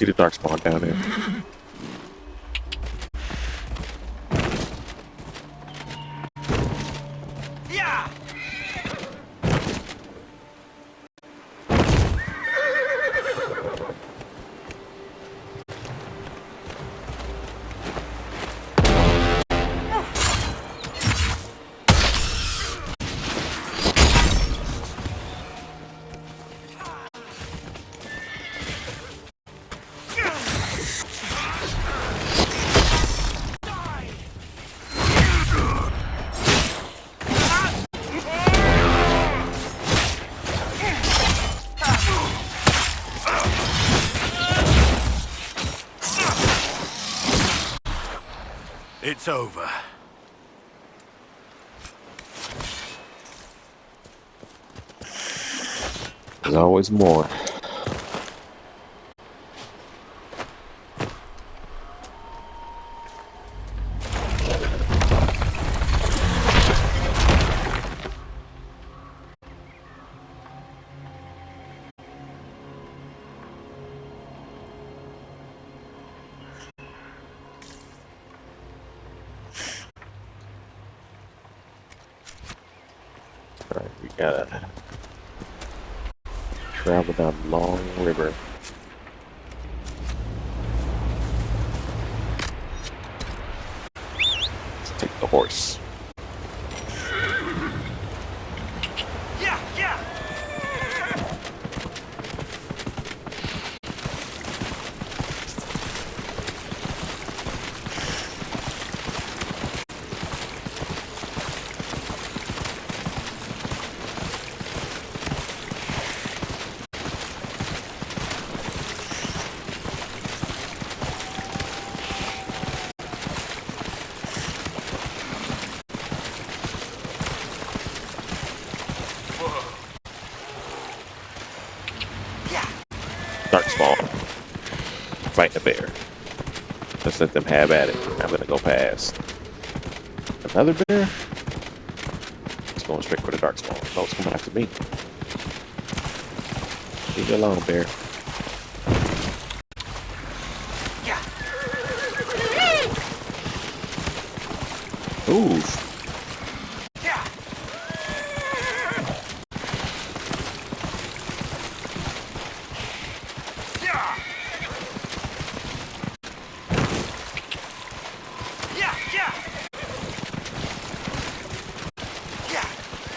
see the darkspawn down there. It's over. There's always more. Alright, we gotta travel down the long river. Let's take the horse. Darkspawn. Fight the bear. Let's let them have at it. I'm gonna go past. Another bear? It's going straight for the darkspawn. No, it's coming after me. Leave me alone, bear. Ooh.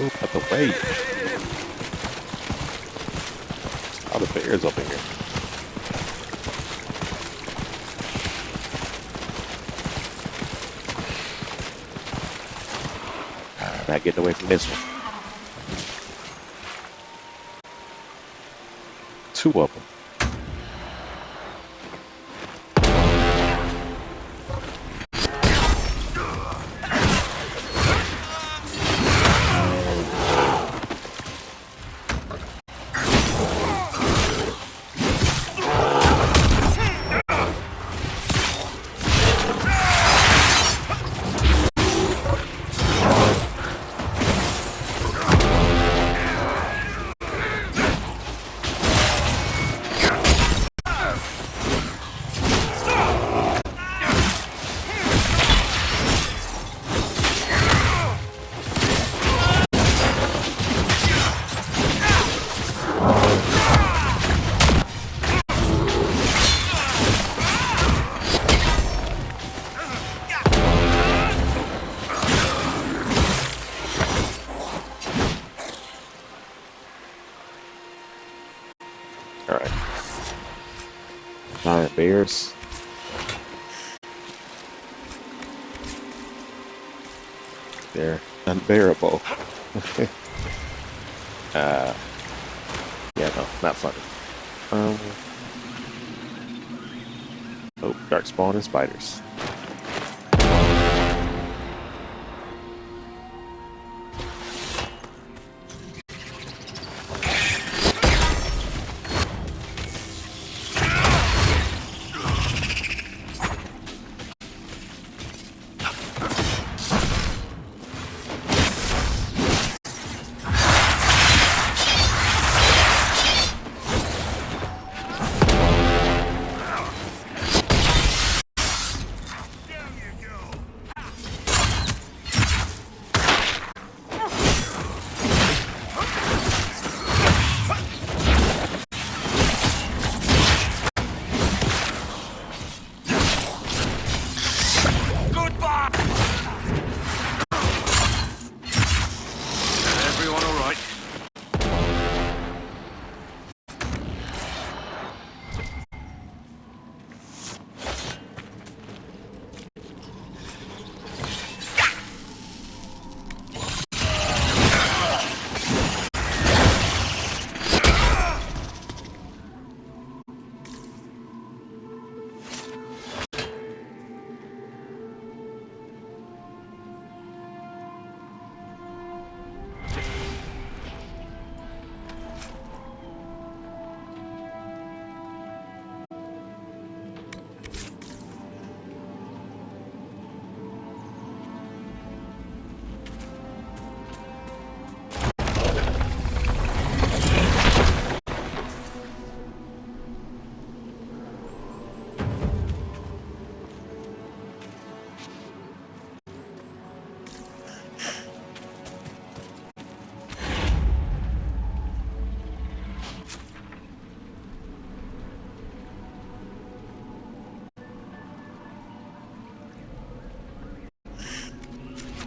Ooh, out the way. All the bears up in here. Not getting away from this one. Two of them. Alright. Giant bears. They're unbearable. Yeah, no, not funny. Oh, darkspawn and spiders.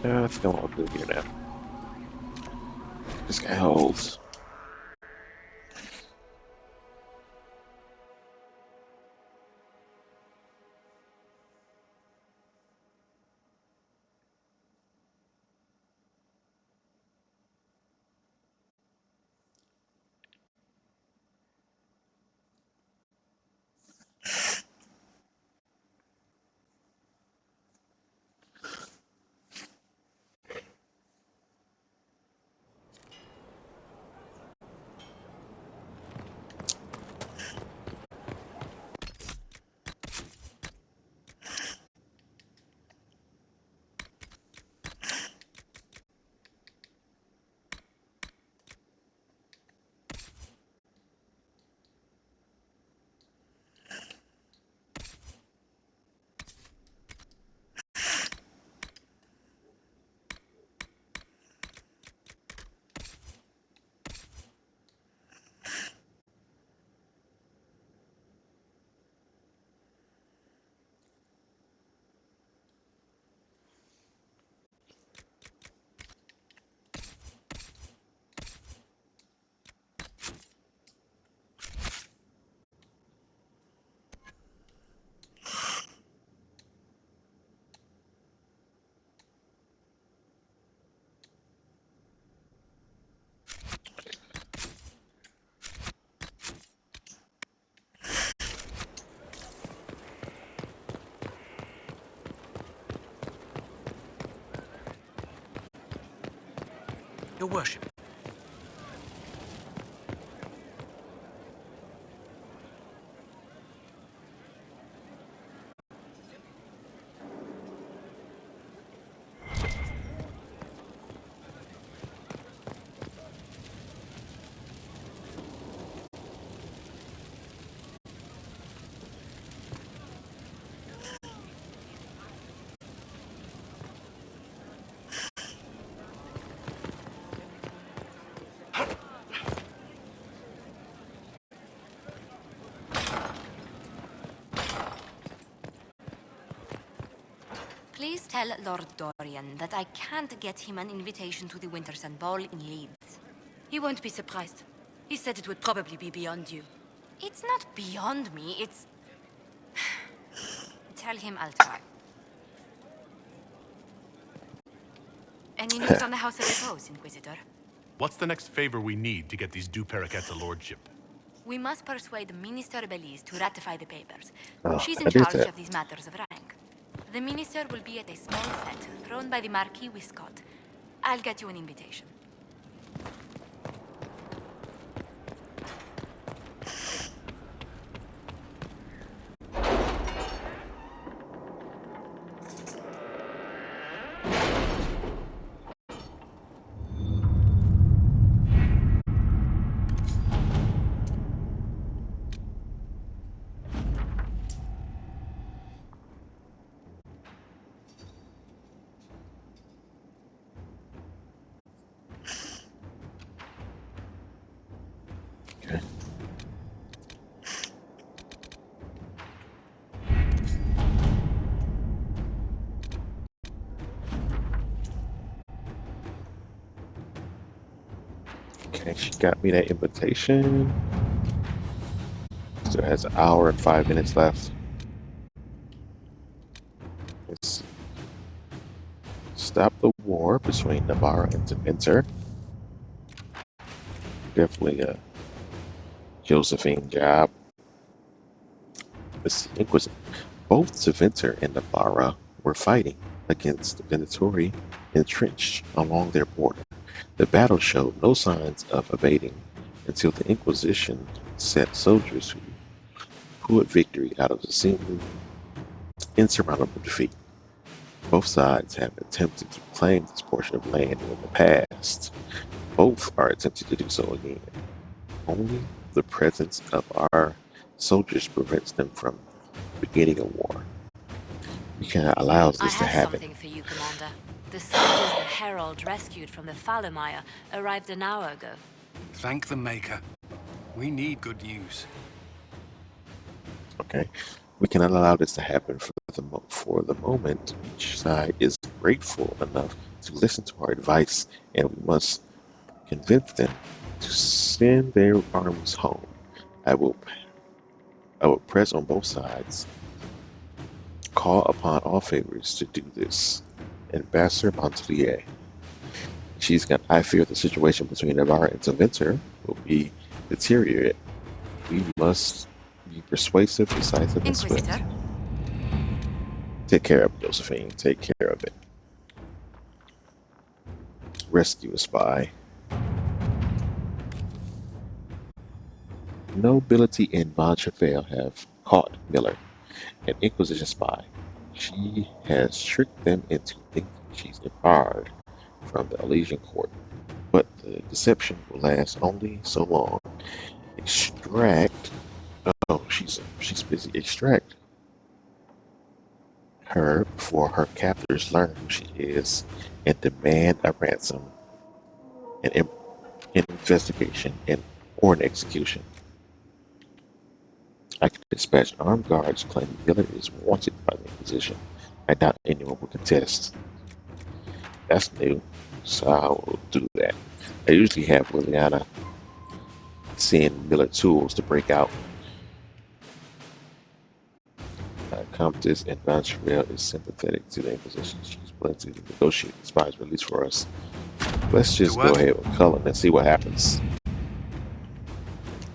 I think I want to do here now. This guy holds. Your worship. Please tell Lord Dorian that I can't get him an invitation to the Wintersun Ball in Leeds. He won't be surprised. He said it would probably be beyond you. It's not beyond me, it's... Tell him I'll try. Any news on the House of Repose, Inquisitor? What's the next favor we need to get these Du Periquets a lordship? We must persuade Minister Belize to ratify the papers. Oh, She's I in did charge that. of these matters of rank. The minister will be at a small fete thrown by the Marquis Wiscott. I'll get you an invitation. Okay. Okay, she got me that invitation. Still has an hour and 5 minutes left. Let's stop the war between Navarra and Tevinter. Definitely a Josephine job. This Inquisition. Both Tevinter and Navarra were fighting against the Venatori entrenched along their border. The battle showed no signs of abating until the Inquisition sent soldiers who pulled victory out of a seemingly insurmountable defeat. Both sides have attempted to claim this portion of land in the past. Both are attempting to do so again. Only the presence of our soldiers prevents them from beginning a war. We cannot allow this to I have happen. something for you, Commander. The soldiers the Herald rescued from the Fallermire arrived an hour ago. Thank the Maker. We need good news. Okay, we cannot allow this to happen for the moment. Each side is grateful enough to listen to our advice, and we must convince them to send their armies home. I will press on both sides, call upon all favors to do this. Ambassador Montelier. I fear the situation between Navarre and Zaventer will be deteriorate. We must be persuasive, decisive, and swift. Inquisitor. Take care of it, Josephine. Take care of it. Rescue a spy. Nobility and Von Chevelle have caught Miller, an Inquisition spy. She has tricked them into thinking she's debarred from the Elysian court. But the deception will last only so long. Extract. Oh, she's busy. Extract her before her captors learn who she is and demand a ransom, an investigation, or an execution. I can dispatch armed guards claiming Miller is wanted by the Inquisition. I doubt anyone will contest. That's new, so I will do that. I usually have Liliana send Miller tools to break out. Comtesse and Von Chevelle is sympathetic to the Inquisition. She's willing to negotiate the spy's release for us. Let's just go ahead with Cullen and see what happens.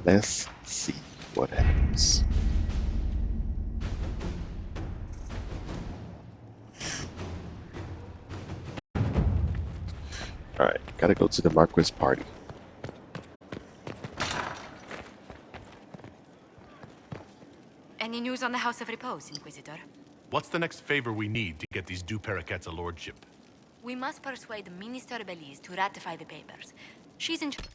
Let's see what happens. Alright, gotta go to the Marquis party. Any news on the House of Repose, Inquisitor? What's the next favor we need to get these Duperriquets a lordship? We must persuade the Minister Belize to ratify the papers. She's in charge.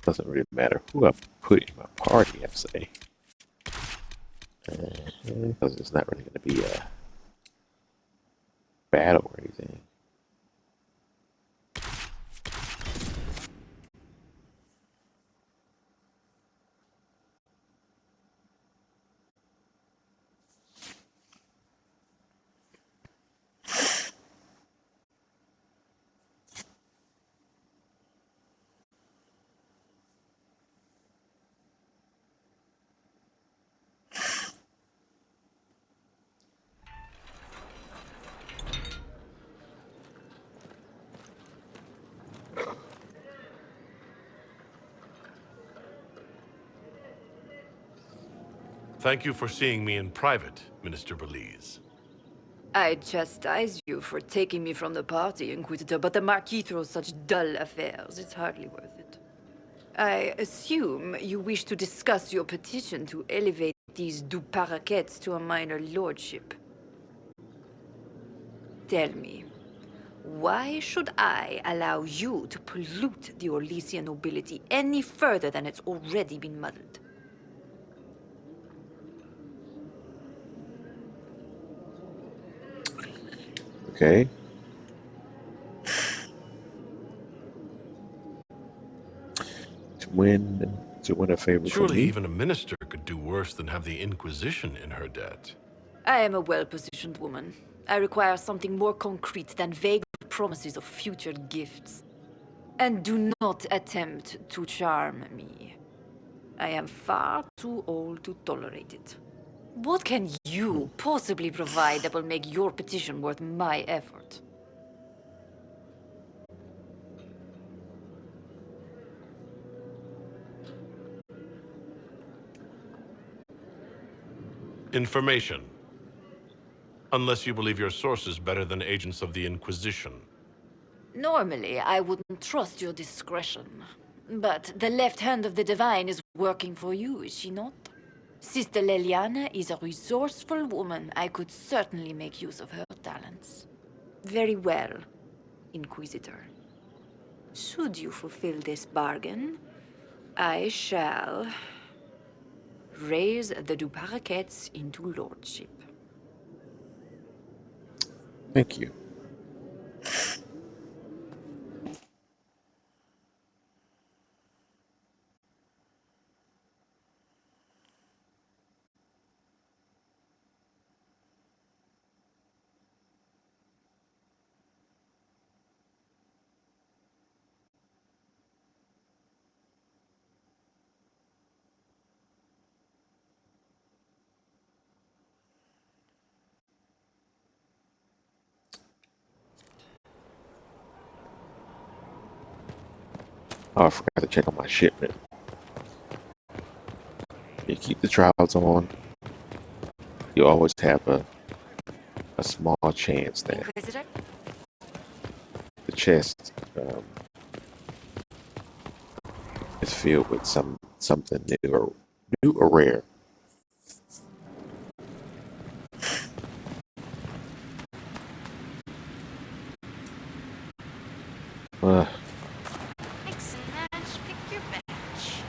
Doesn't really matter who I put in my party, I say. Because it's not really going to be a battle or anything. Thank you for seeing me in private, Minister Belize. I chastise you for taking me from the party, Inquisitor, but the Marquis throws such dull affairs, it's hardly worth it. I assume you wish to discuss your petition to elevate these Duperriquets to a minor lordship. Tell me, why should I allow you to pollute the Orlesian nobility any further than it's already been muddled? Okay. To win a favor from Surely me. even a minister could do worse than have the Inquisition in her debt. I am a well-positioned woman. I require something more concrete than vague promises of future gifts. And do not attempt to charm me. I am far too old to tolerate it. What can you possibly provide that will make your petition worth my effort? Information. Unless you believe your sources better than agents of the Inquisition. Normally, I wouldn't trust your discretion. But the left hand of the Divine is working for you, is she not? Sister Leliana is a resourceful woman. I could certainly make use of her talents. Very well, Inquisitor. Should you fulfill this bargain, I shall raise the Duparakets into lordship. Thank you. Oh, I forgot to check on my shipment. You keep the trials on. You always have a small chance that Inquisitor? the chest is filled with something new or rare. Mix and match, pick your batch.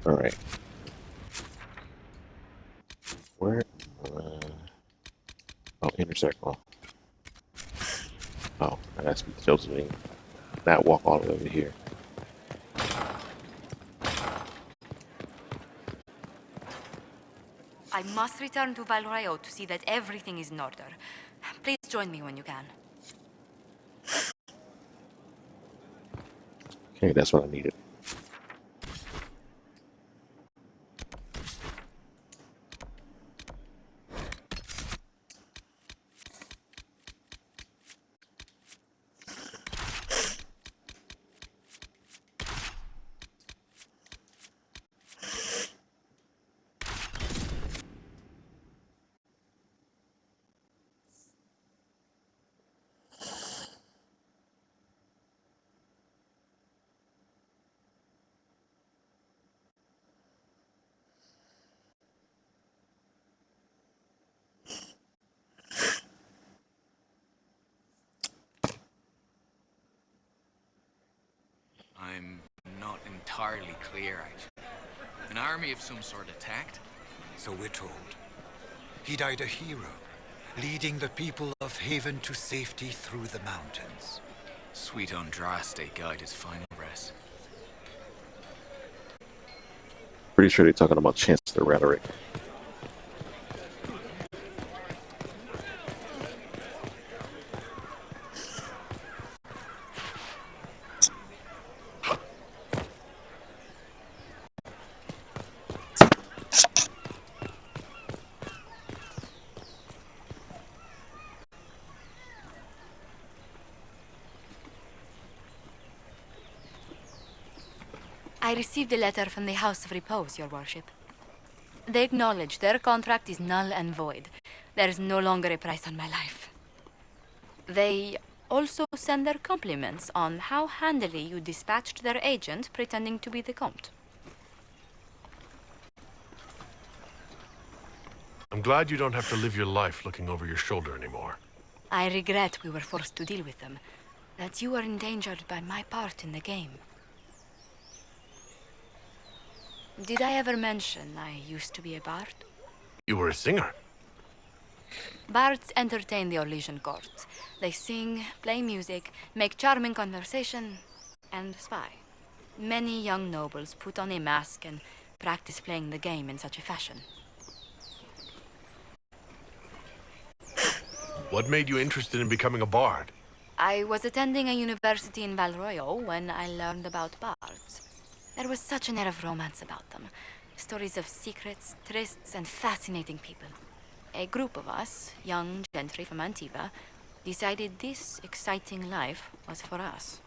All right. Where? Oh, inner circle. Oh, that's Josephine. Not walk all the way over here. I must return to Valrayo to see that everything is in order. Please join me when you can. Okay, that's what I needed. I'm not entirely clear, actually. An army of some sort attacked? So we're told. He died a hero, leading the people of Haven to safety through the mountains. Sweet Andraste guide his final rest. Pretty sure they're talking about Chancellor rhetoric. I received a letter from the House of Repose, Your Worship. They acknowledge their contract is null and void. There is no longer a price on my life. They also send their compliments on how handily you dispatched their agent pretending to be the Comte. I'm glad you don't have to live your life looking over your shoulder anymore. I regret we were forced to deal with them, that you were endangered by my part in the game. Did I ever mention I used to be a bard? You were a singer? Bards entertain the Orlesian court. They sing, play music, make charming conversation, and spy. Many young nobles put on a mask and practice playing the game in such a fashion. What made you interested in becoming a bard? I was attending a university in Valroyo when I learned about bards. There was such an air of romance about them. Stories of secrets, trysts, and fascinating people. A group of us, young gentry from Antiva, decided this exciting life was for us.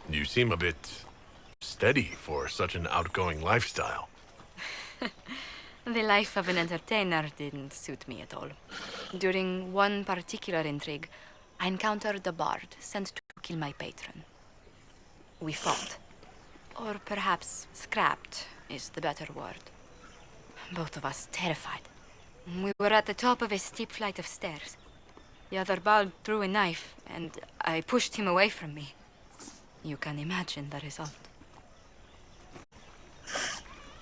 You seem a bit steady for such an outgoing lifestyle. The life of an entertainer didn't suit me at all. During one particular intrigue, I encountered a bard sent to kill my patron. We fought. Or perhaps scrapped is the better word. Both of us terrified. We were at the top of a steep flight of stairs. The other bard drew a knife, and I pushed him away from me. You can imagine the result.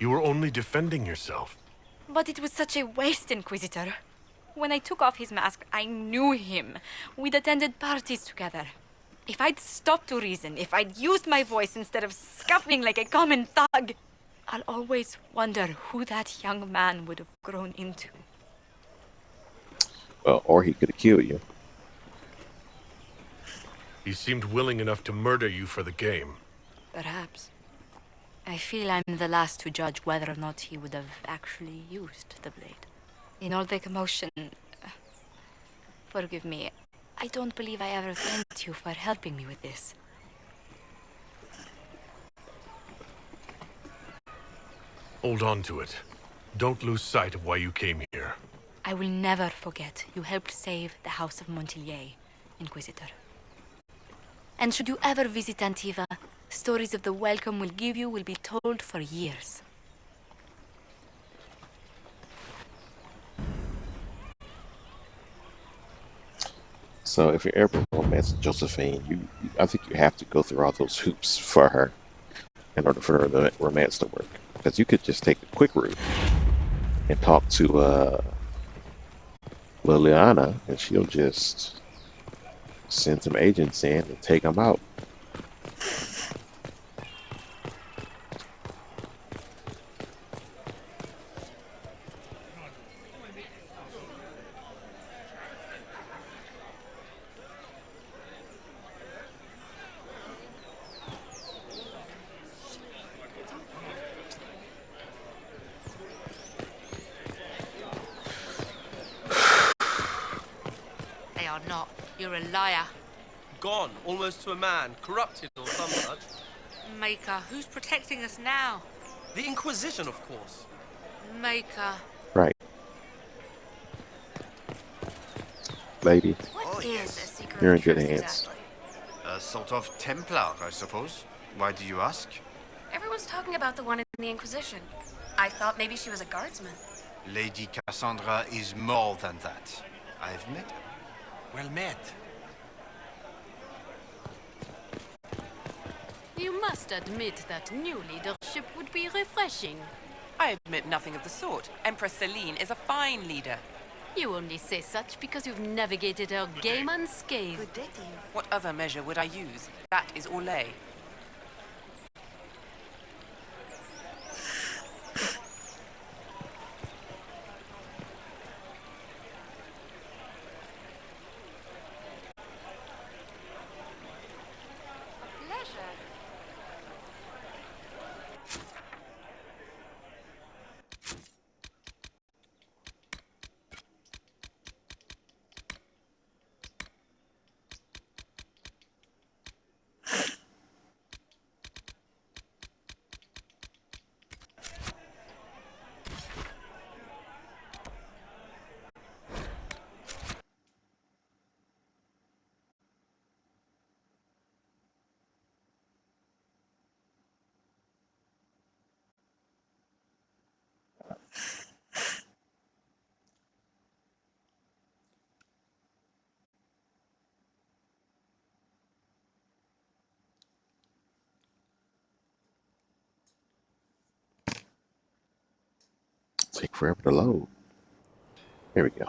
You were only defending yourself. But it was such a waste, Inquisitor. When I took off his mask, I knew him. We'd attended parties together. If I'd stopped to reason, if I'd used my voice instead of scuffling like a common thug, I'll always wonder who that young man would have grown into. Well, or he could have killed you. He seemed willing enough to murder you for the game. Perhaps. I feel I'm the last to judge whether or not he would have actually used the blade. In all the commotion... Forgive me. I don't believe I ever thanked you for helping me with this. Hold on to it. Don't lose sight of why you came here. I will never forget you helped save the House of Montillier, Inquisitor. And should you ever visit Antiva, stories of the welcome we'll give you will be told for years. So if you're ever romancing Josephine, I think you have to go through all those hoops for her in order for the romance to work. Because you could just take the quick route and talk to Liliana, and she'll just send some agents in and take them out. They are not. You're a liar. Gone, almost to a man, corrupted or some such. Maker, who's protecting us now? The Inquisition, of course. Maker. Right. Lady, What is a secret you're in of good truth hands. exactly? A sort of Templar, I suppose. Why do you ask? Everyone's talking about the one in the Inquisition. I thought maybe she was a guardsman. Lady Cassandra is more than that. I've met her. Well met. You must admit that new leadership would be refreshing. I admit nothing of the sort. Empress Celine is a fine leader. You only say such because you've navigated her game unscathed. Good day to you. What other measure would I use? That is Orlais. Take forever to load. Here we go.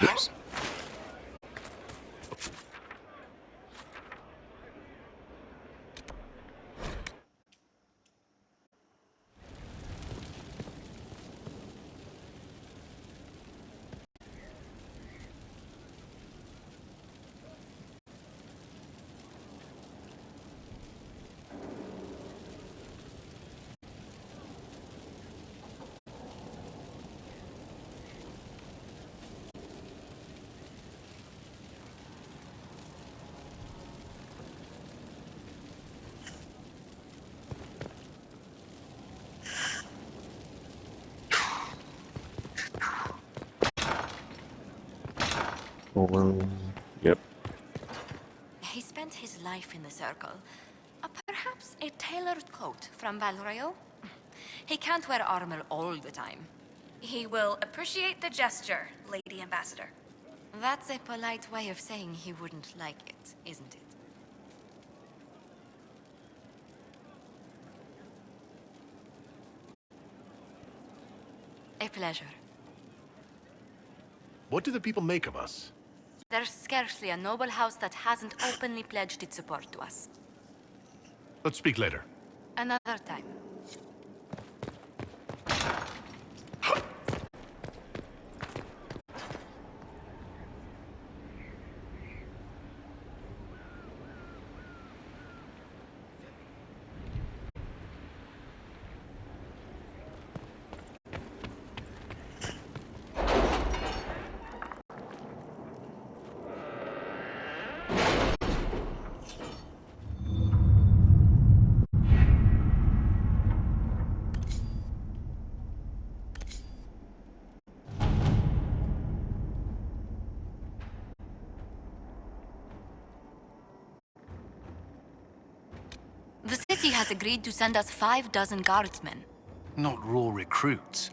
Oops. Yep. He spent his life in the circle. Perhaps a tailored coat from Valroyo? He can't wear armor all the time. He will appreciate the gesture, Lady Ambassador. That's a polite way of saying he wouldn't like it, isn't it? A pleasure. What do the people make of us? There's scarcely a noble house that hasn't openly pledged its support to us. Let's speak later. Another time. The city has agreed to send us 5 dozen guardsmen. Not raw recruits.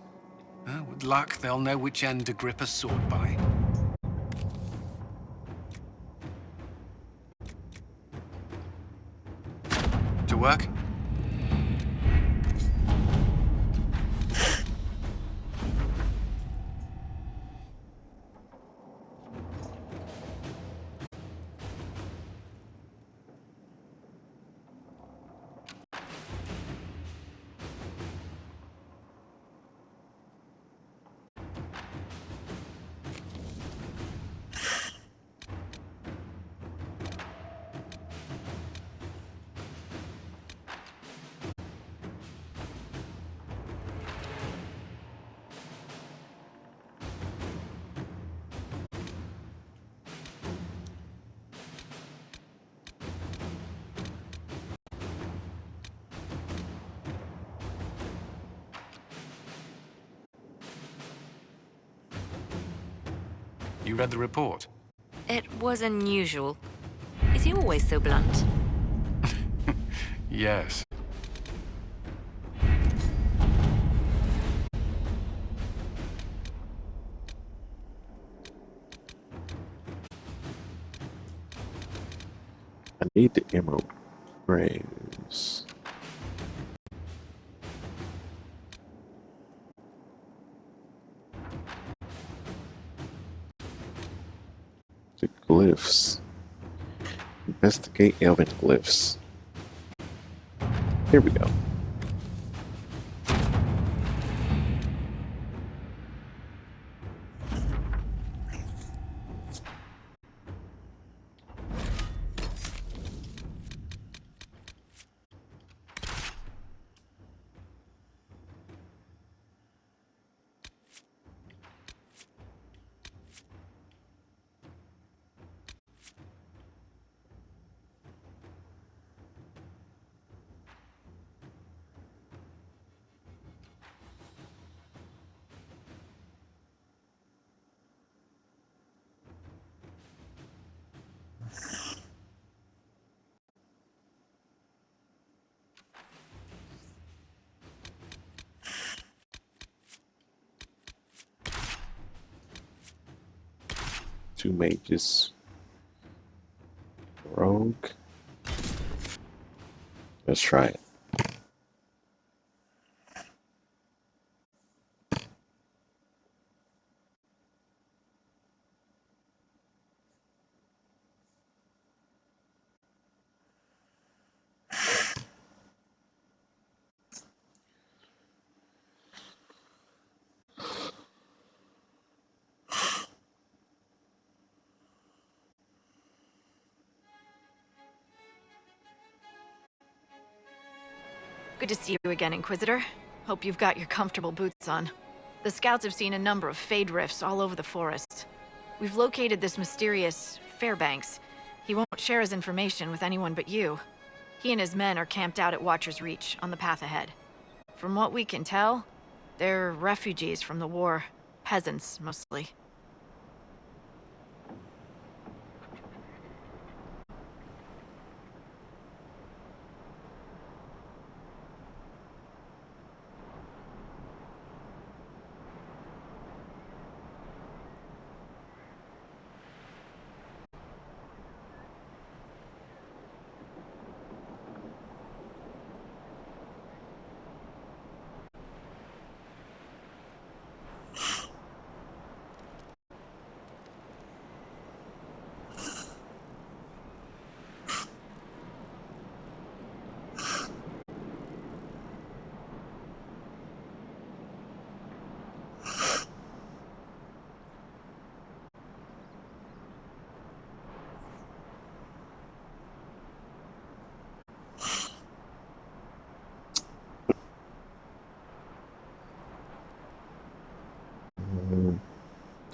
With luck, they'll know which end to grip a sword by. To work? You read the report? It was unusual. Is he always so blunt? Yes. I need the emerald graves. The glyphs. Investigate elven glyphs. Here we go. 2 mages. Rogue. Let's try it. Good to see you again, Inquisitor. Hope you've got your comfortable boots on. The scouts have seen a number of Fade rifts all over the forest. We've located this mysterious Fairbanks. He won't share his information with anyone but you. He and his men are camped out at Watcher's Reach, on the path ahead. From what we can tell, they're refugees from the war. Peasants, mostly.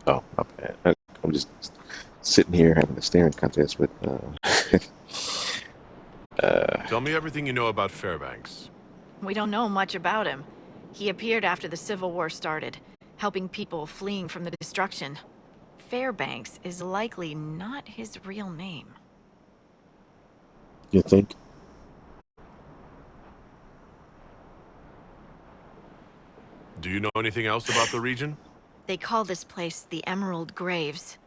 Oh, my bad. I'm just sitting here having a staring contest with. Tell me everything you know about Fairbanks. We don't know much about him. He appeared after the Civil War started, helping people fleeing from the destruction. Fairbanks is likely not his real name. You think? Do you know anything else about the region? They call this place the Emerald Graves.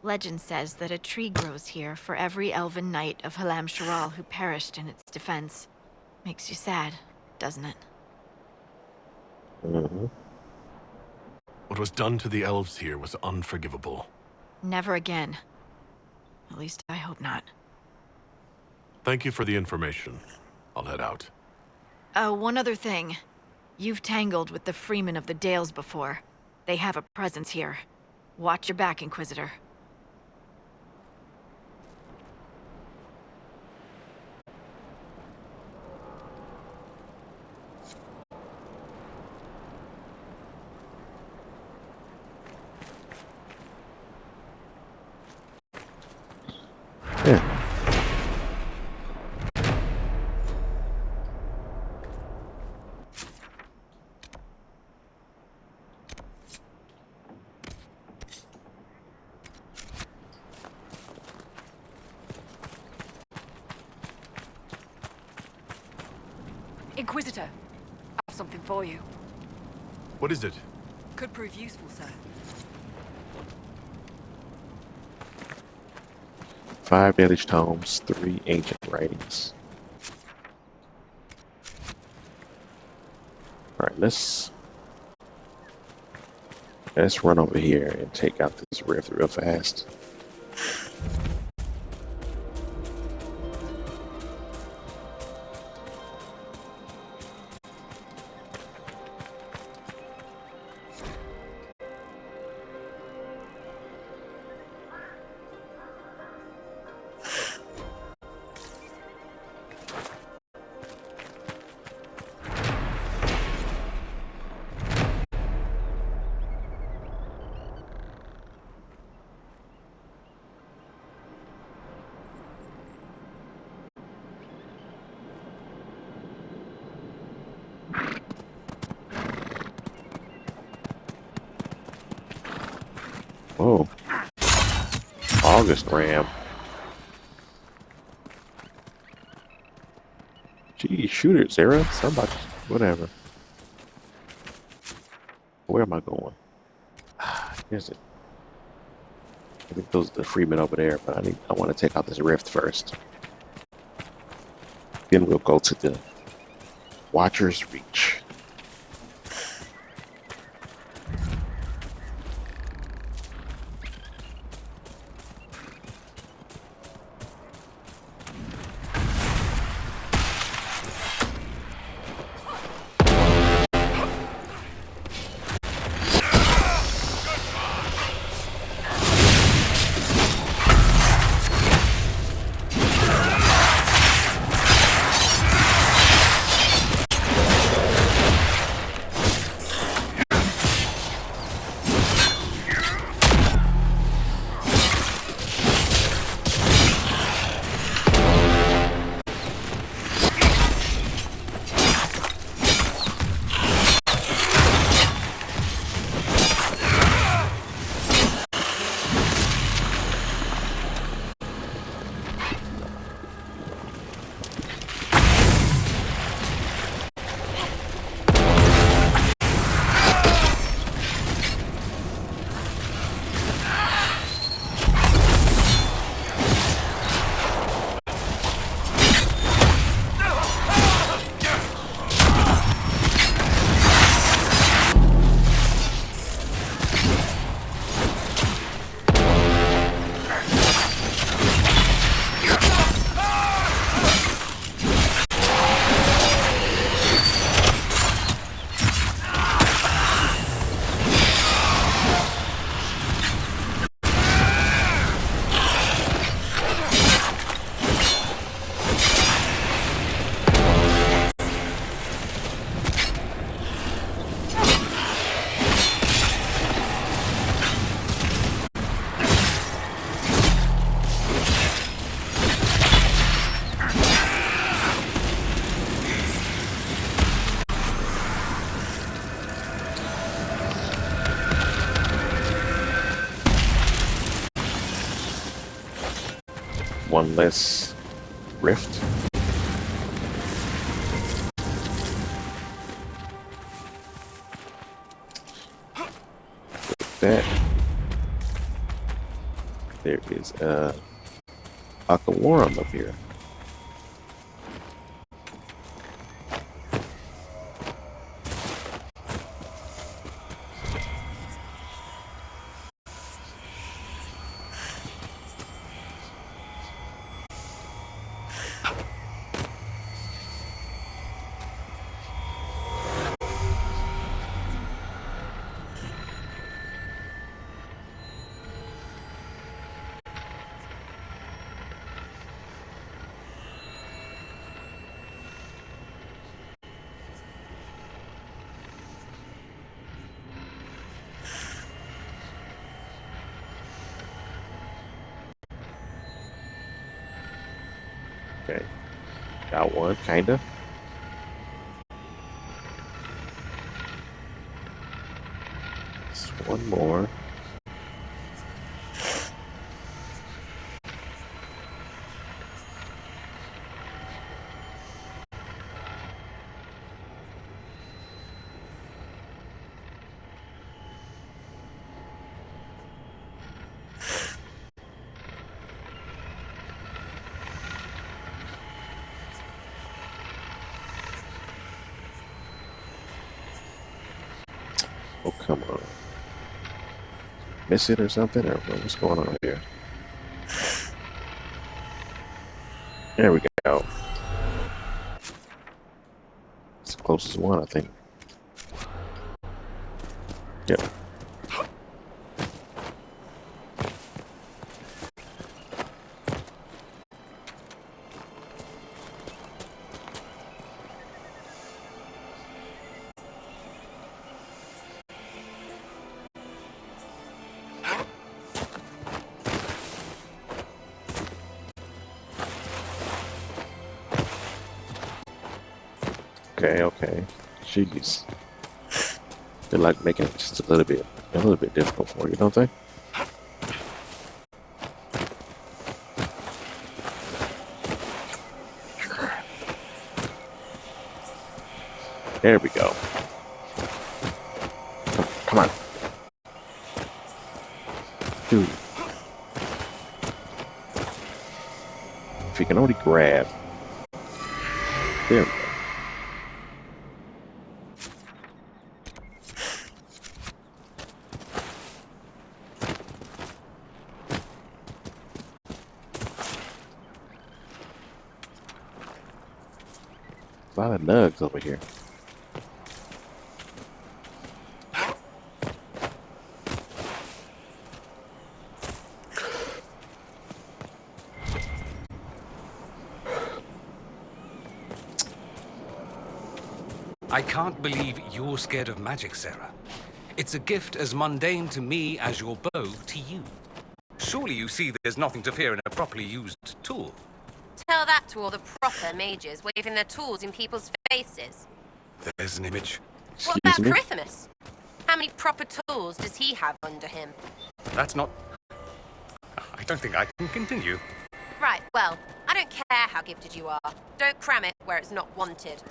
Legend says that a tree grows here for every elven knight of Halam Sharal who perished in its defense. Makes you sad, doesn't it? Mm-hmm. What was done to the elves here was unforgivable. Never again. At least I hope not. Thank you for the information. I'll head out. One other thing. You've tangled with the Freemen of the Dales before. They have a presence here. Watch your back, Inquisitor. Yeah. Inquisitor, I have something for you. What is it? Could prove useful, sir. 5 Dalish tomes, 3 ancient writings. Alright, let's run over here and take out this rift real fast. Whoa. August Ram. Gee, shoot it, Sarah. Somebody, whatever. Where am I going? Is it? I think those are the freemen over there, but I want to take out this rift first. Then we'll go to the Watcher's Reach. One less rift. With that, there is a Akawaram up here. Okay, got one, kinda. Just one more. Oh, come on. Miss it or something? Or what's going on here? There we go. It's the closest one, I think. Yep. Okay, okay. Jeez. They're like making it just a little bit difficult for you, don't they? There we go. Come on. Dude. Priority grab. There we go. A lot of nugs over here. I can't believe you're scared of magic, Sarah. It's a gift as mundane to me as your bow to you. Surely you see there's nothing to fear in a properly used tool. Tell that to all the proper mages waving their tools in people's faces. There's an image. What about Chrythimus? How many proper tools does he have under him? That's not... I don't think I can continue. Right, well, I don't care how gifted you are. Don't cram it where it's not wanted.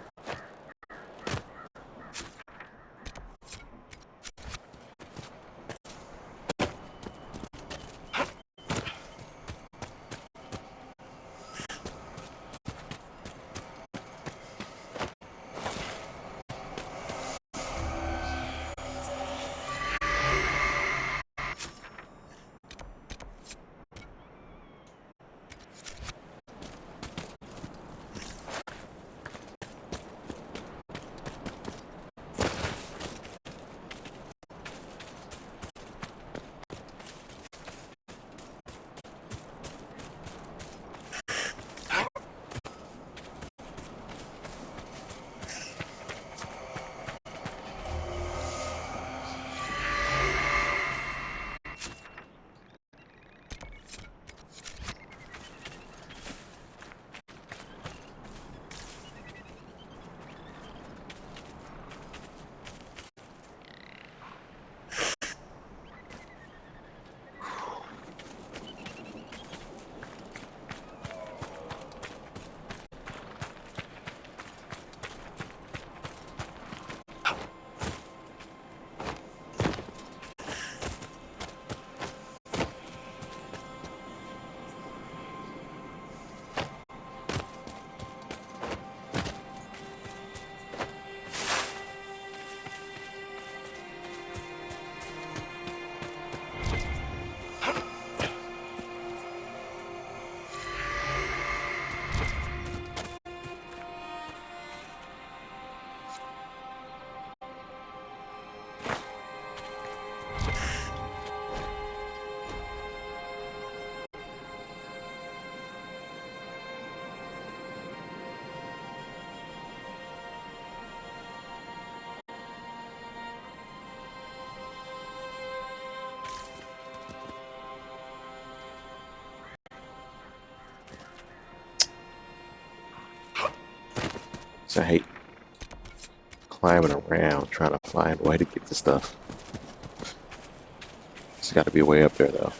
I hate climbing around trying to find a way to get the stuff. It's got to be a way up there though.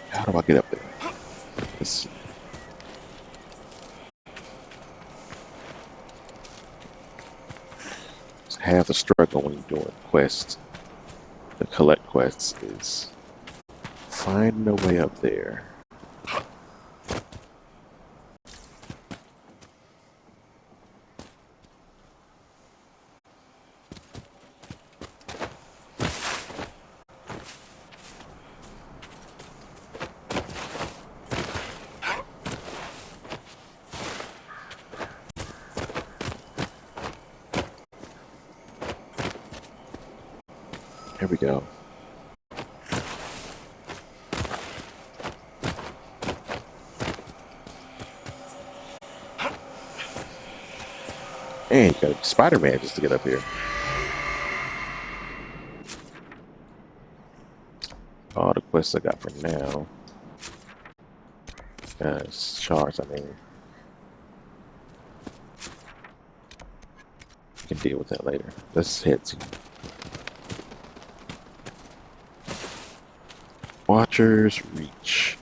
How do I get up there? It's half the struggle when you're doing quests, the collect quests, is finding a way up there. Here we go. And you got Spider-Man just to get up here. All the quests I got for now. Shards, I mean. We can deal with that later. Let's head to Watcher's Reach.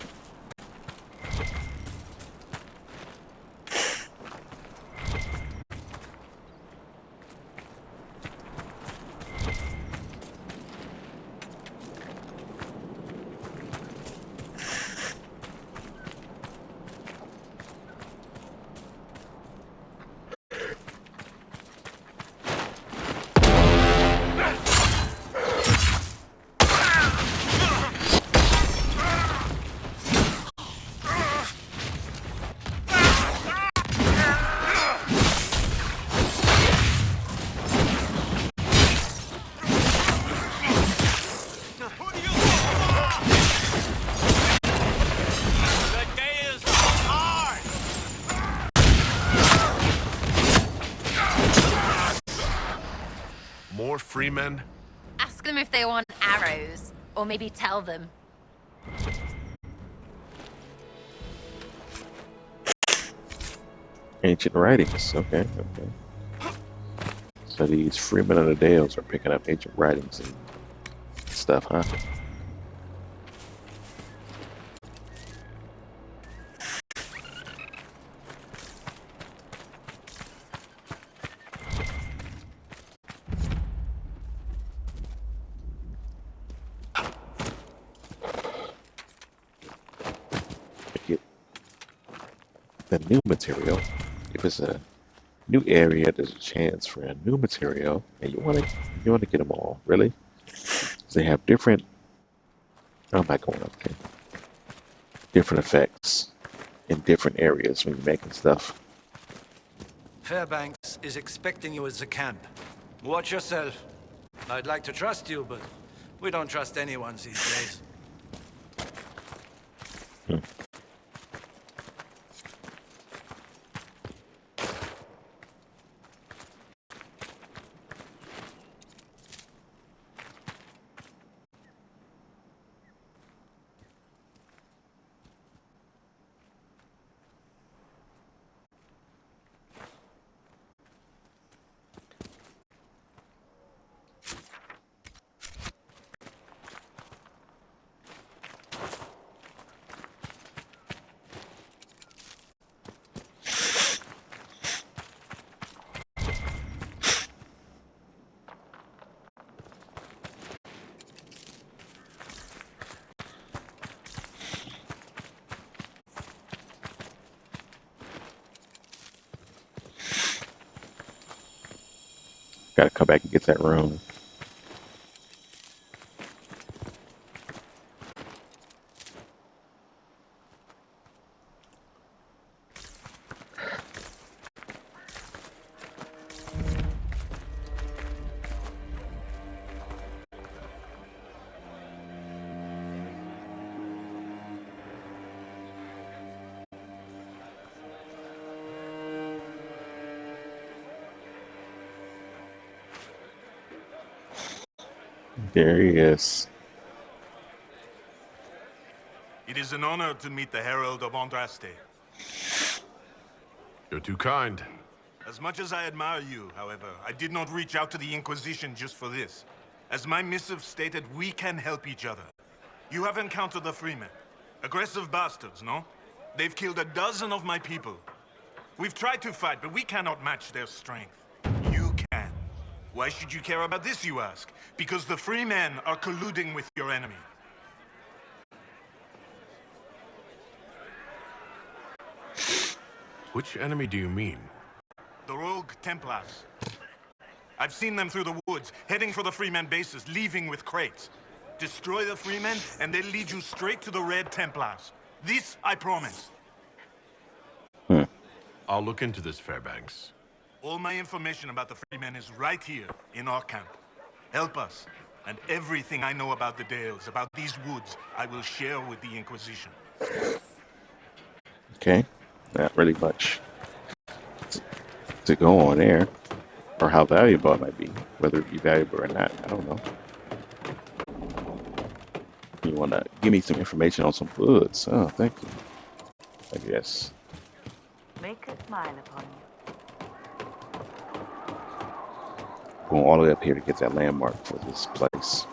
More freemen? Ask them if they want arrows, or maybe tell them. Ancient writings. Okay, okay. So these freemen of the Dales are picking up ancient writings and stuff, huh? Get the new material. If it's a new area, there's a chance for a new material, and you want to get them all, really. They have different. Oh, am I going up? Okay. Different effects in different areas when you're making stuff. Fairbanks is expecting you at the camp. Watch yourself. I'd like to trust you, but we don't trust anyone these days. Gotta come back and get that room. There he is. It is an honor to meet the Herald of Andraste. You're too kind. As much as I admire you, however, I did not reach out to the Inquisition just for this. As my missive stated, we can help each other. You have encountered the Freemen. Aggressive bastards, no? They've killed a dozen of my people. We've tried to fight, but we cannot match their strength. You can. Why should you care about this, you ask? Because the Freemen are colluding with your enemy. Which enemy do you mean? The rogue Templars. I've seen them through the woods, heading for the Freemen bases, leaving with crates. Destroy the Freemen, and they'll lead you straight to the Red Templars. This I promise. I'll look into this, Fairbanks. All my information about the Freemen is right here, in our camp. Help us, and everything I know about the Dales, about these woods, I will share with the Inquisition. Okay, not really much to go on there, or how valuable it might be. Whether it be valuable or not, I don't know. You want to give me some information on some woods? Oh, thank you. I guess. Make a smile upon you. Going all the way up here to get that landmark for this place.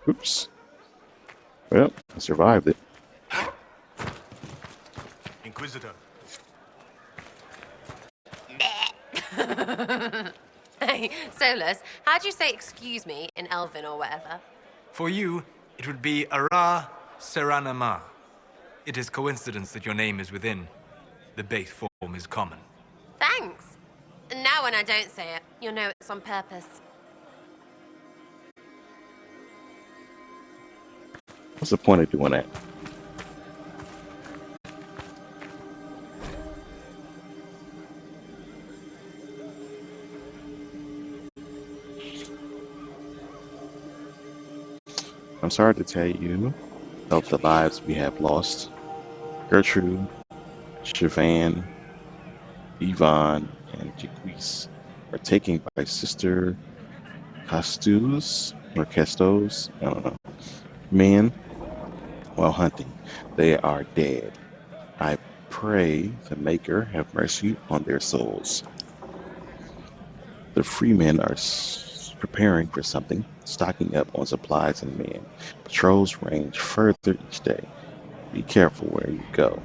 Oops. Well, I survived it. Inquisitor. Hey, Solus, how'd you say excuse me in Elven or whatever? For you, it would be Ara Seranama. It is coincidence that your name is within. The base form is common. Thanks. Now when I don't say it, you'll know it's on purpose. What's the point of doing that? I'm sorry to tell you of the lives we have lost. Gertrude, Siobhan, Yvonne, and Jaquise are taken by Sister Castus or Castos, I don't know, men while hunting. They are dead. I pray the Maker have mercy on their souls. The freemen are preparing for something, stocking up on supplies and men. Patrols range further each day. Be careful where you go.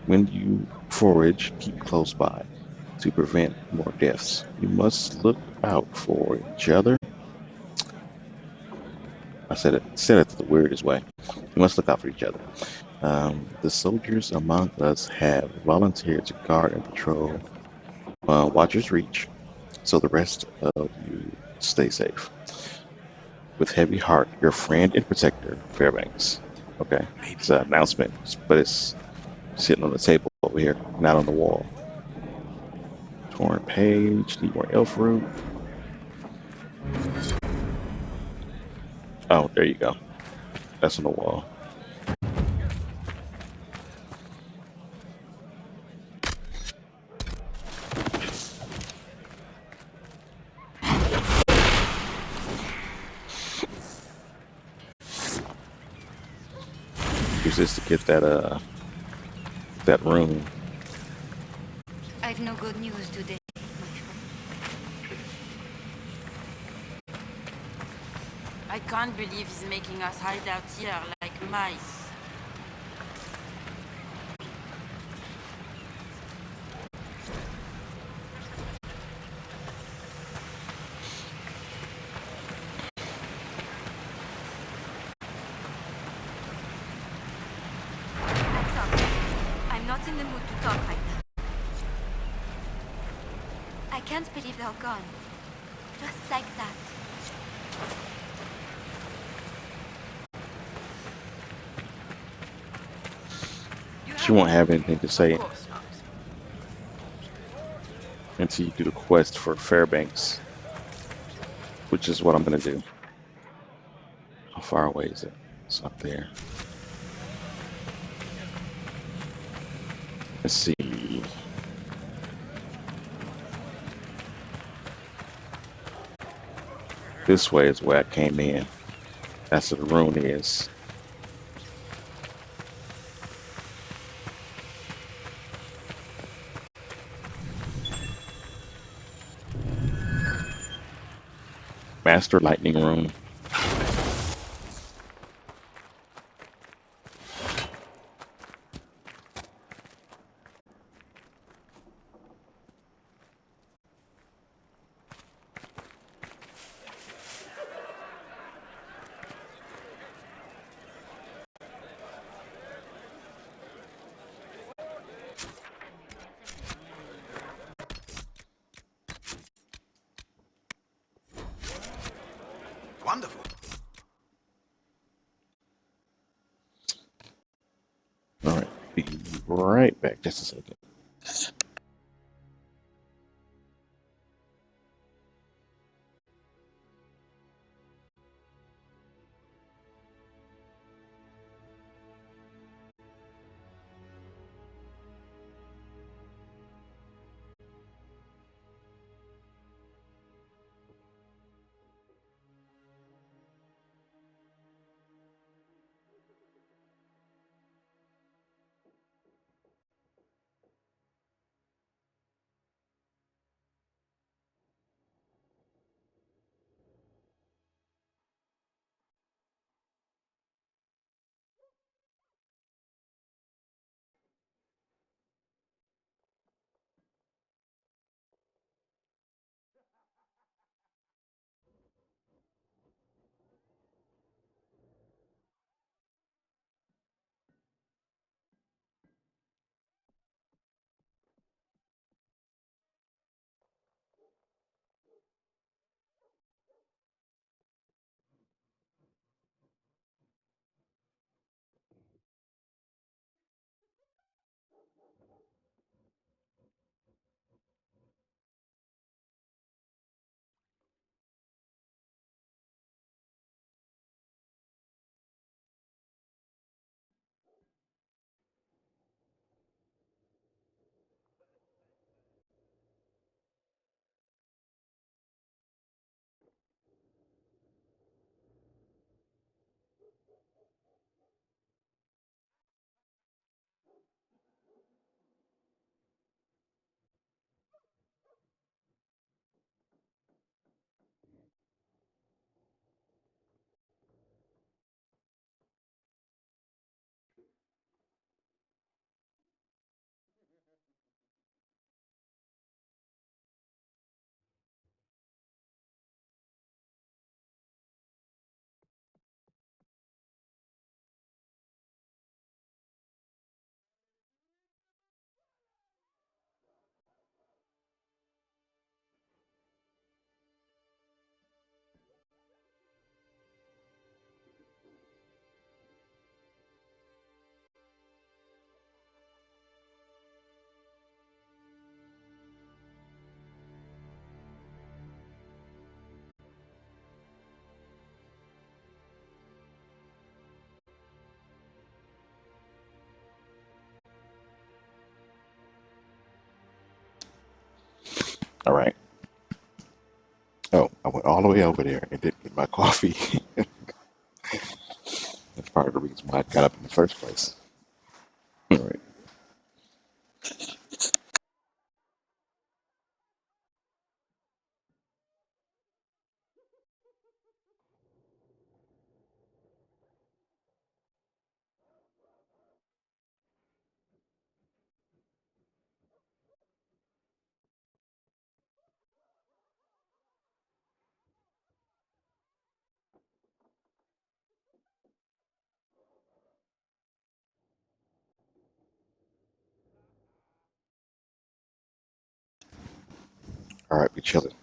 When you forage, keep close by to prevent more deaths. You must look out for each other. I said it the weirdest way. You must look out for each other. The soldiers among us have volunteered to guard and patrol Watcher's Reach, so the rest of you stay safe. With heavy heart, your friend and protector, Fairbanks. Okay, it's an announcement, but it's sitting on the table over here, not on the wall. Torn page, need more elf root. Oh, there you go. That's on the wall. Use this to get that room. I've no good news today. I can't believe he's making us hide out here like mice. I'm not in the mood to talk right now. I can't believe they're gone. Just like that. She won't have anything to say until you do the quest for Fairbanks, which is what I'm going to do. How far away is it? It's up there. Let's see. This way is where I came in. That's where the rune is. Master Lightning Rune. Wonderful. All right, be right back. Just a second. all the way over there and didn't get my coffee. That's part of the reason why I got up in the first place. All right. All right, we chilling.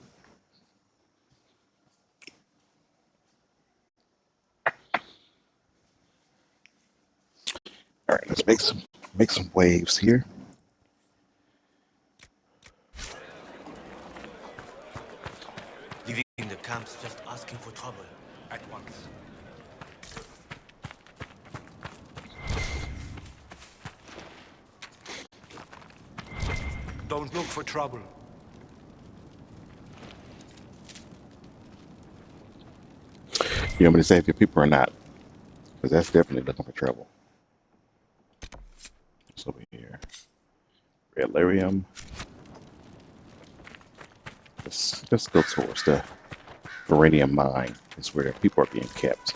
All right, let's make some waves here. Leaving the camps just asking for trouble. At once. Don't look for trouble. You want me to save your people or not? Because that's definitely looking for trouble. It's over here. Red lyrium. Let's go towards the Viridian mine. It's where people are being kept.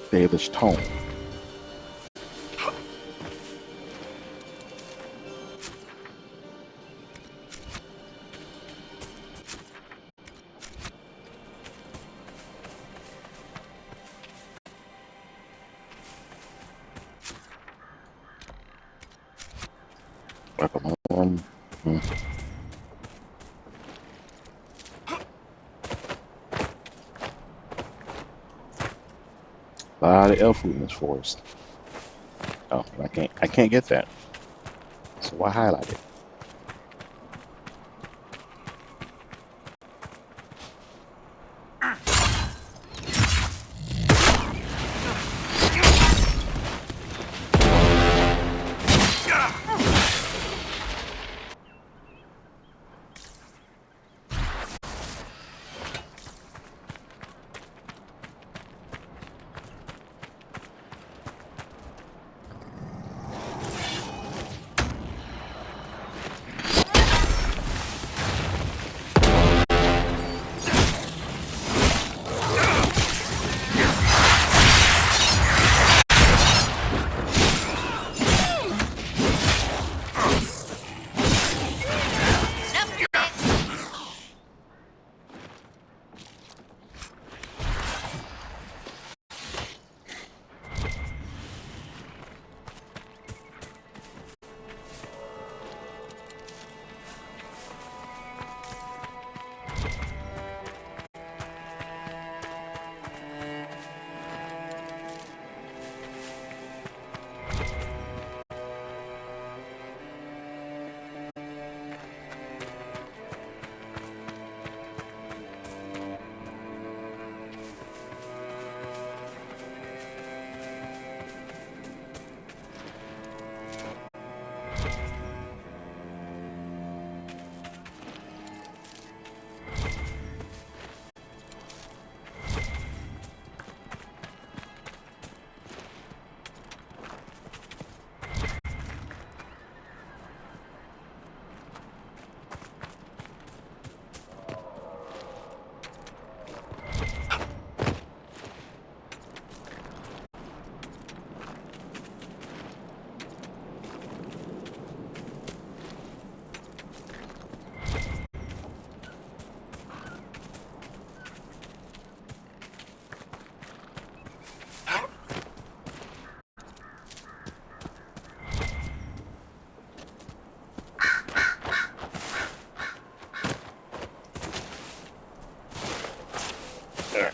Dalish tone. Welcome home. A lot of elf food in this forest. Oh, I can't get that. So why highlight it?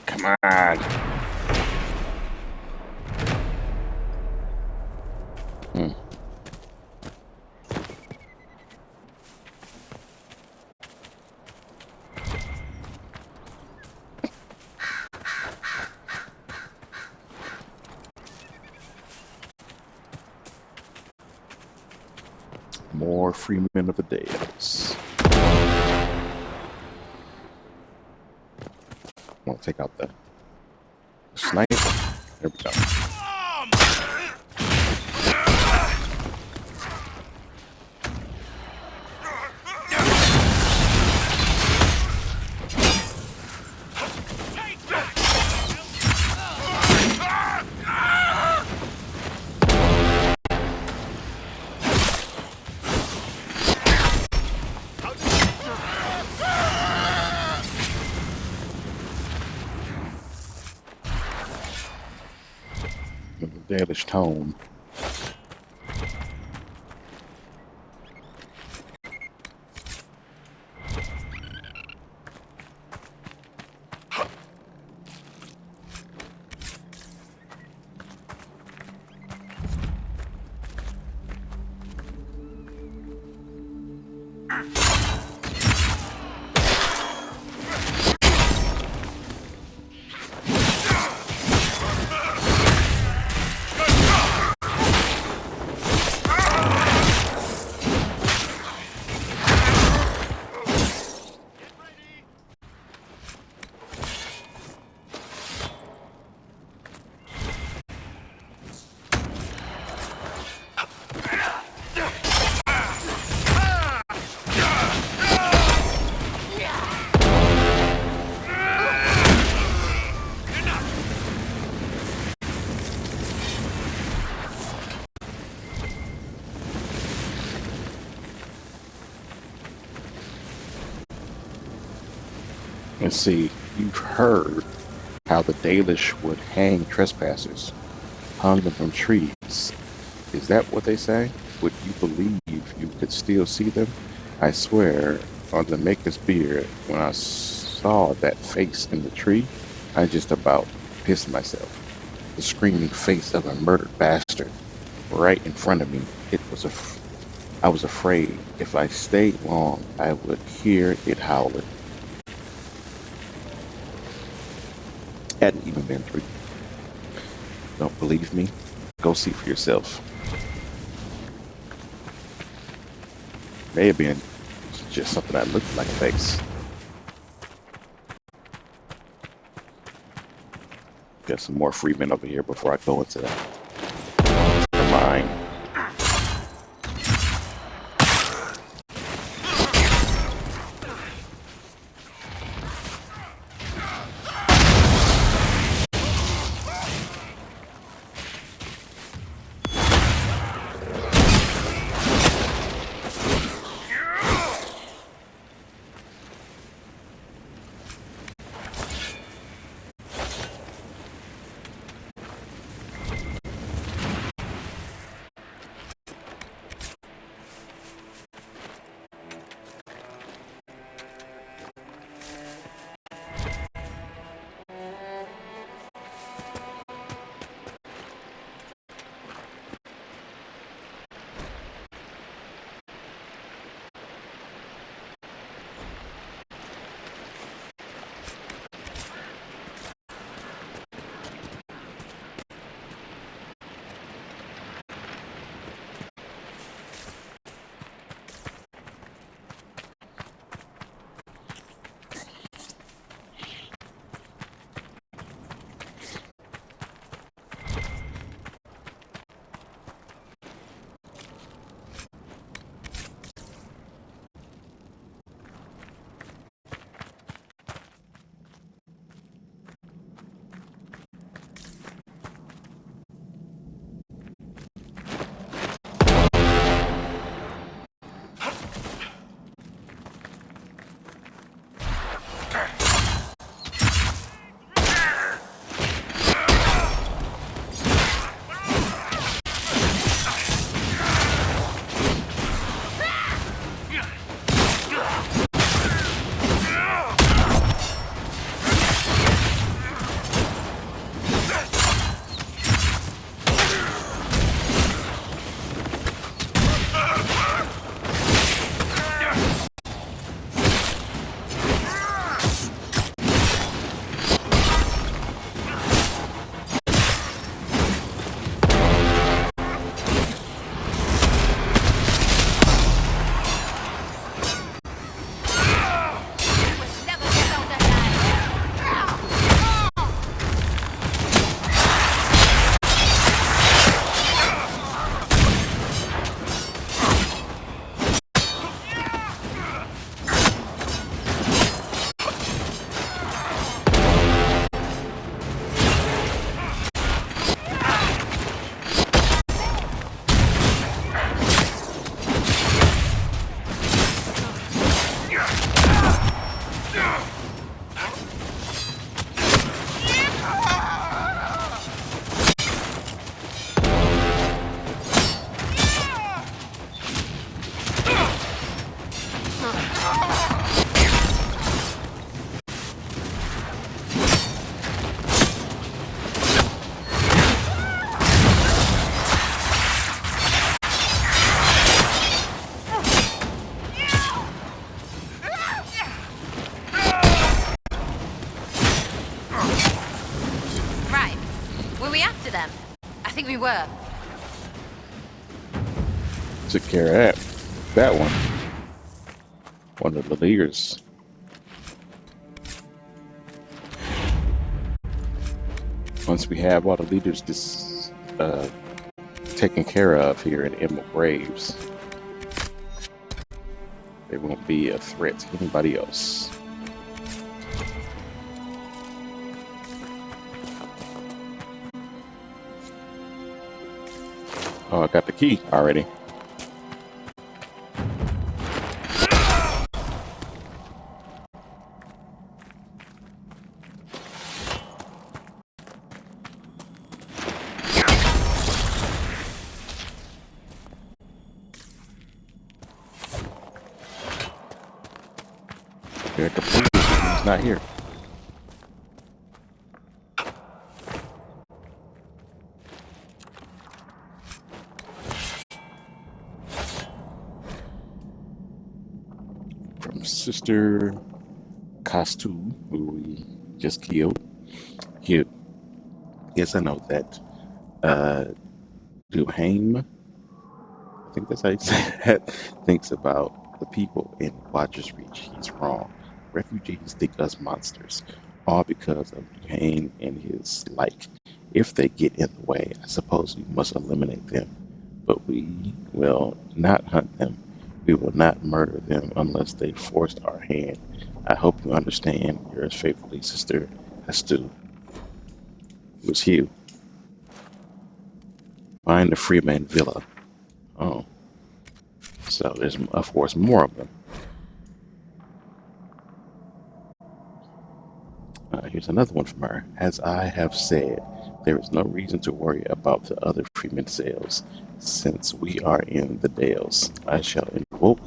Come on. More Freemen of the Dead. I want to take out the sniper. There we go. The Dalish tone. Let's see, you've heard how the Dalish would hang trespassers, hung them from trees. Is that what they say? Would you believe you could still see them? I swear, on the Maker's beard, when I saw that face in the tree, I just about pissed myself. The screaming face of a murdered bastard, right in front of me. I was afraid if I stayed long, I would hear it howling. Hadn't even been 3. Don't believe me? Go see for yourself. May have been just something that looked like a face. Got some more Freemen over here before I go into the mine. Right. Were we after them? I think we were. Took care of that one. One of the leaders. Once we have all the leaders taken care of here in Emerald Graves, they won't be a threat to anybody else. Oh, I got the key already. They're completely, he's not here. From Sister Costu, who we just killed. Here, yes, I know that Duhaime, I think that's how you say that, thinks about the people in Watcher's Reach. He's wrong. Refugees think us monsters, all because of Duhaime and his like. If they get in the way, I suppose we must eliminate them. But we will not hunt them. We will not murder them unless they forced our hand. I hope you understand. Yours faithfully, Sister Costu. It was Hugh. Find the Freeman Villa. Oh. So there's, of course, more of them. Here's another one from her. As I have said, there is no reason to worry about the other Freeman cells. Since we are in the Dales, I shall invoke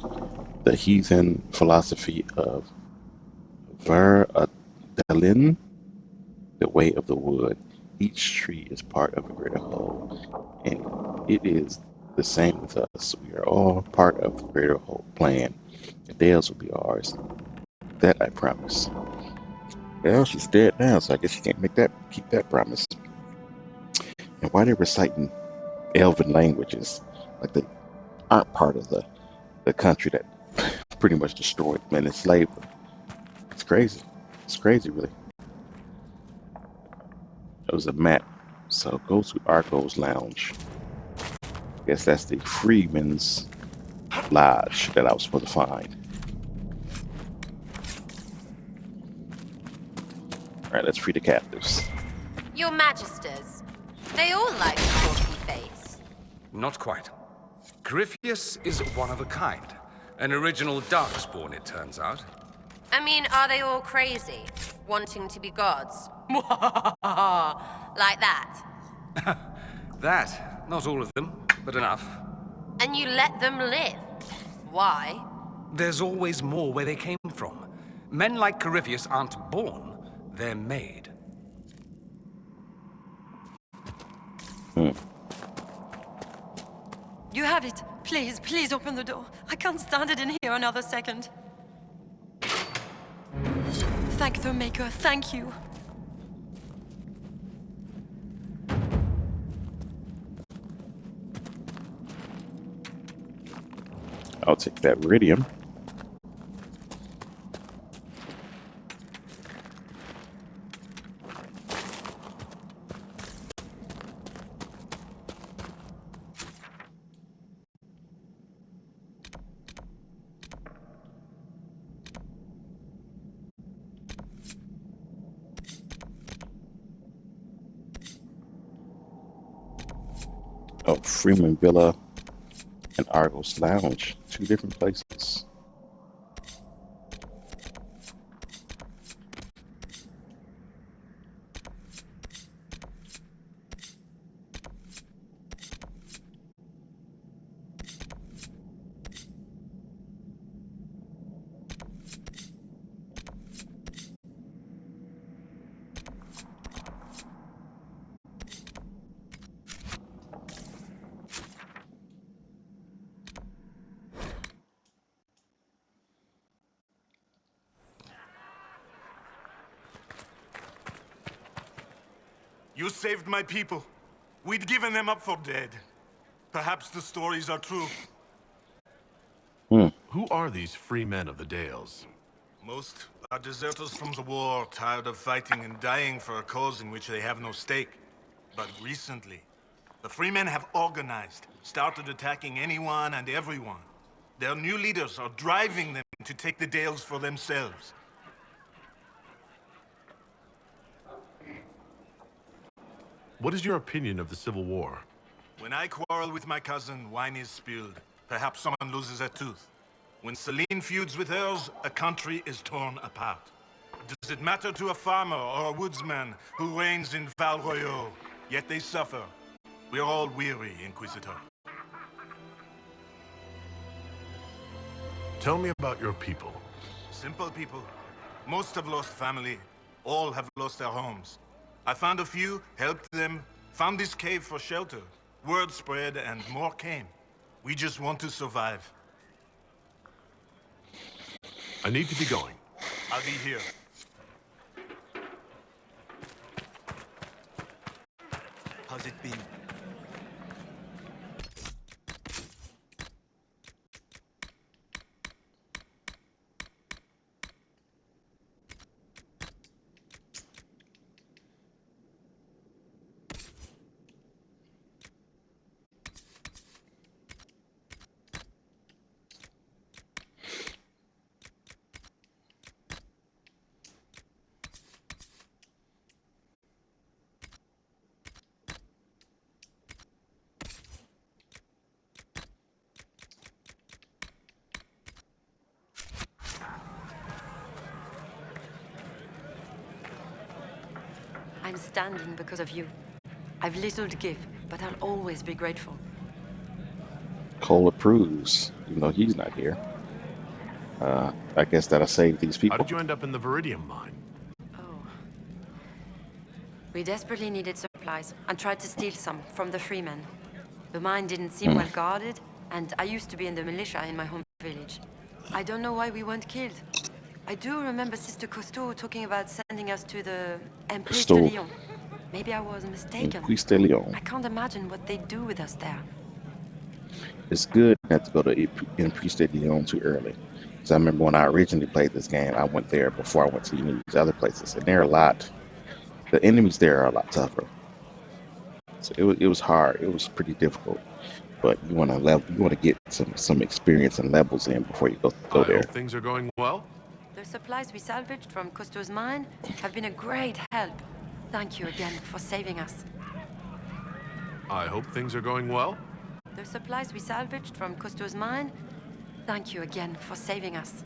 the heathen philosophy of Ver Adalin, the way of the wood. Each tree is part of a greater whole, and it is the same with us. We are all part of the greater whole plan. The Dales will be ours. That I promise. Well, she's dead now, so I guess she can't keep that promise. And why they're reciting Elven languages like they aren't part of the country that pretty much destroyed them and enslaved them. It's crazy. It's crazy, really. It was a map. So go to Argo's Lounge. Guess that's the Freeman's Lodge that I was supposed to find. Alright, let's free the captives. Your Magisters. They all like a talky face. Not quite. Corypheus is one of a kind. An original Darkspawn, it turns out. I mean, are they all crazy? Wanting to be gods? Like that? That. Not all of them, but enough. And you let them live? Why? There's always more where they came from. Men like Corypheus aren't born, they're made. You have it. Please, please open the door. I can't stand it in here another second. Thank the Maker, thank you. I'll take that Iridium. Oh, Freeman Villa and Argos Lounge. Two different places. You saved my people. We'd given them up for dead. Perhaps the stories are true. Who are these free men of the Dales? Most are deserters from the war, tired of fighting and dying for a cause in which they have no stake. But recently, the free men have organized, started attacking anyone and everyone. Their new leaders are driving them to take the Dales for themselves. What is your opinion of the Civil War? When I quarrel with my cousin, wine is spilled. Perhaps someone loses a tooth. When Celine feuds with hers, a country is torn apart. Does it matter to a farmer or a woodsman who reigns in Val Royaux? Yet they suffer. We're all weary, Inquisitor. Tell me about your people. Simple people. Most have lost family. All have lost their homes. I found a few, helped them, found this cave for shelter. Word spread and more came. We just want to survive. I need to be going. I'll be here. How's it been? I'm standing because of you. I've little to give, but I'll always be grateful. Cole approves, even though he's not here. I guess that'll save these people. How did you end up in the Viridium mine? We desperately needed supplies and tried to steal some from the freemen. The mine didn't seem well guarded, and I used to be in the militia in my home village. I don't know why we weren't killed. I do remember Sister Cousteau talking about sending us to the Emprise de Lyon. Maybe I was mistaken. Emprise de Lyon. I can't imagine what they'd do with us there. It's good not to go to Emprise de Lyon too early. Because I remember when I originally played this game, I went there before I went to any of these other places. And the enemies there are a lot tougher. So it was hard. It was pretty difficult. But you want to get some experience and levels in before you go there. I hope things are going well. The supplies we salvaged from Cousteau's mine have been a great help. Thank you again for saving us. I hope things are going well. The supplies we salvaged from Cousteau's mine, thank you again for saving us.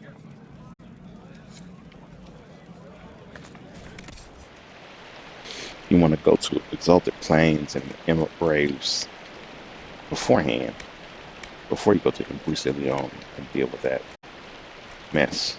You want to go to Exalted Plains and Emerald Graves beforehand, before you go to Emprise de Lyon and deal with that mess.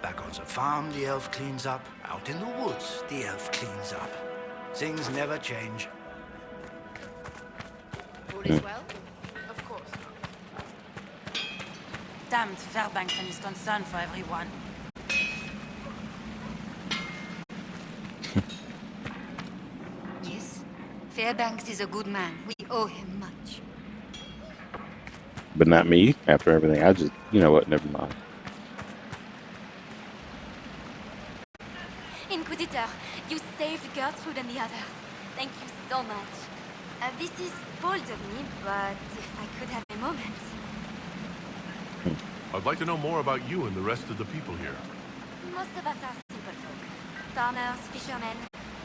Back on the farm, the elf cleans up. Out in the woods, the elf cleans up. Things never change. All is well? Of course. Damned Fairbanks and his concern for everyone. Yes, Fairbanks is a good man. We owe him much. But not me, after everything. I just, you know what, never mind. Inquisitor, you saved Gertrude and the others. Thank you so much. This is bold of me, but if I could have a moment. I'd like to know more about you and the rest of the people here. Most of us are simple folk. Farmers, fishermen.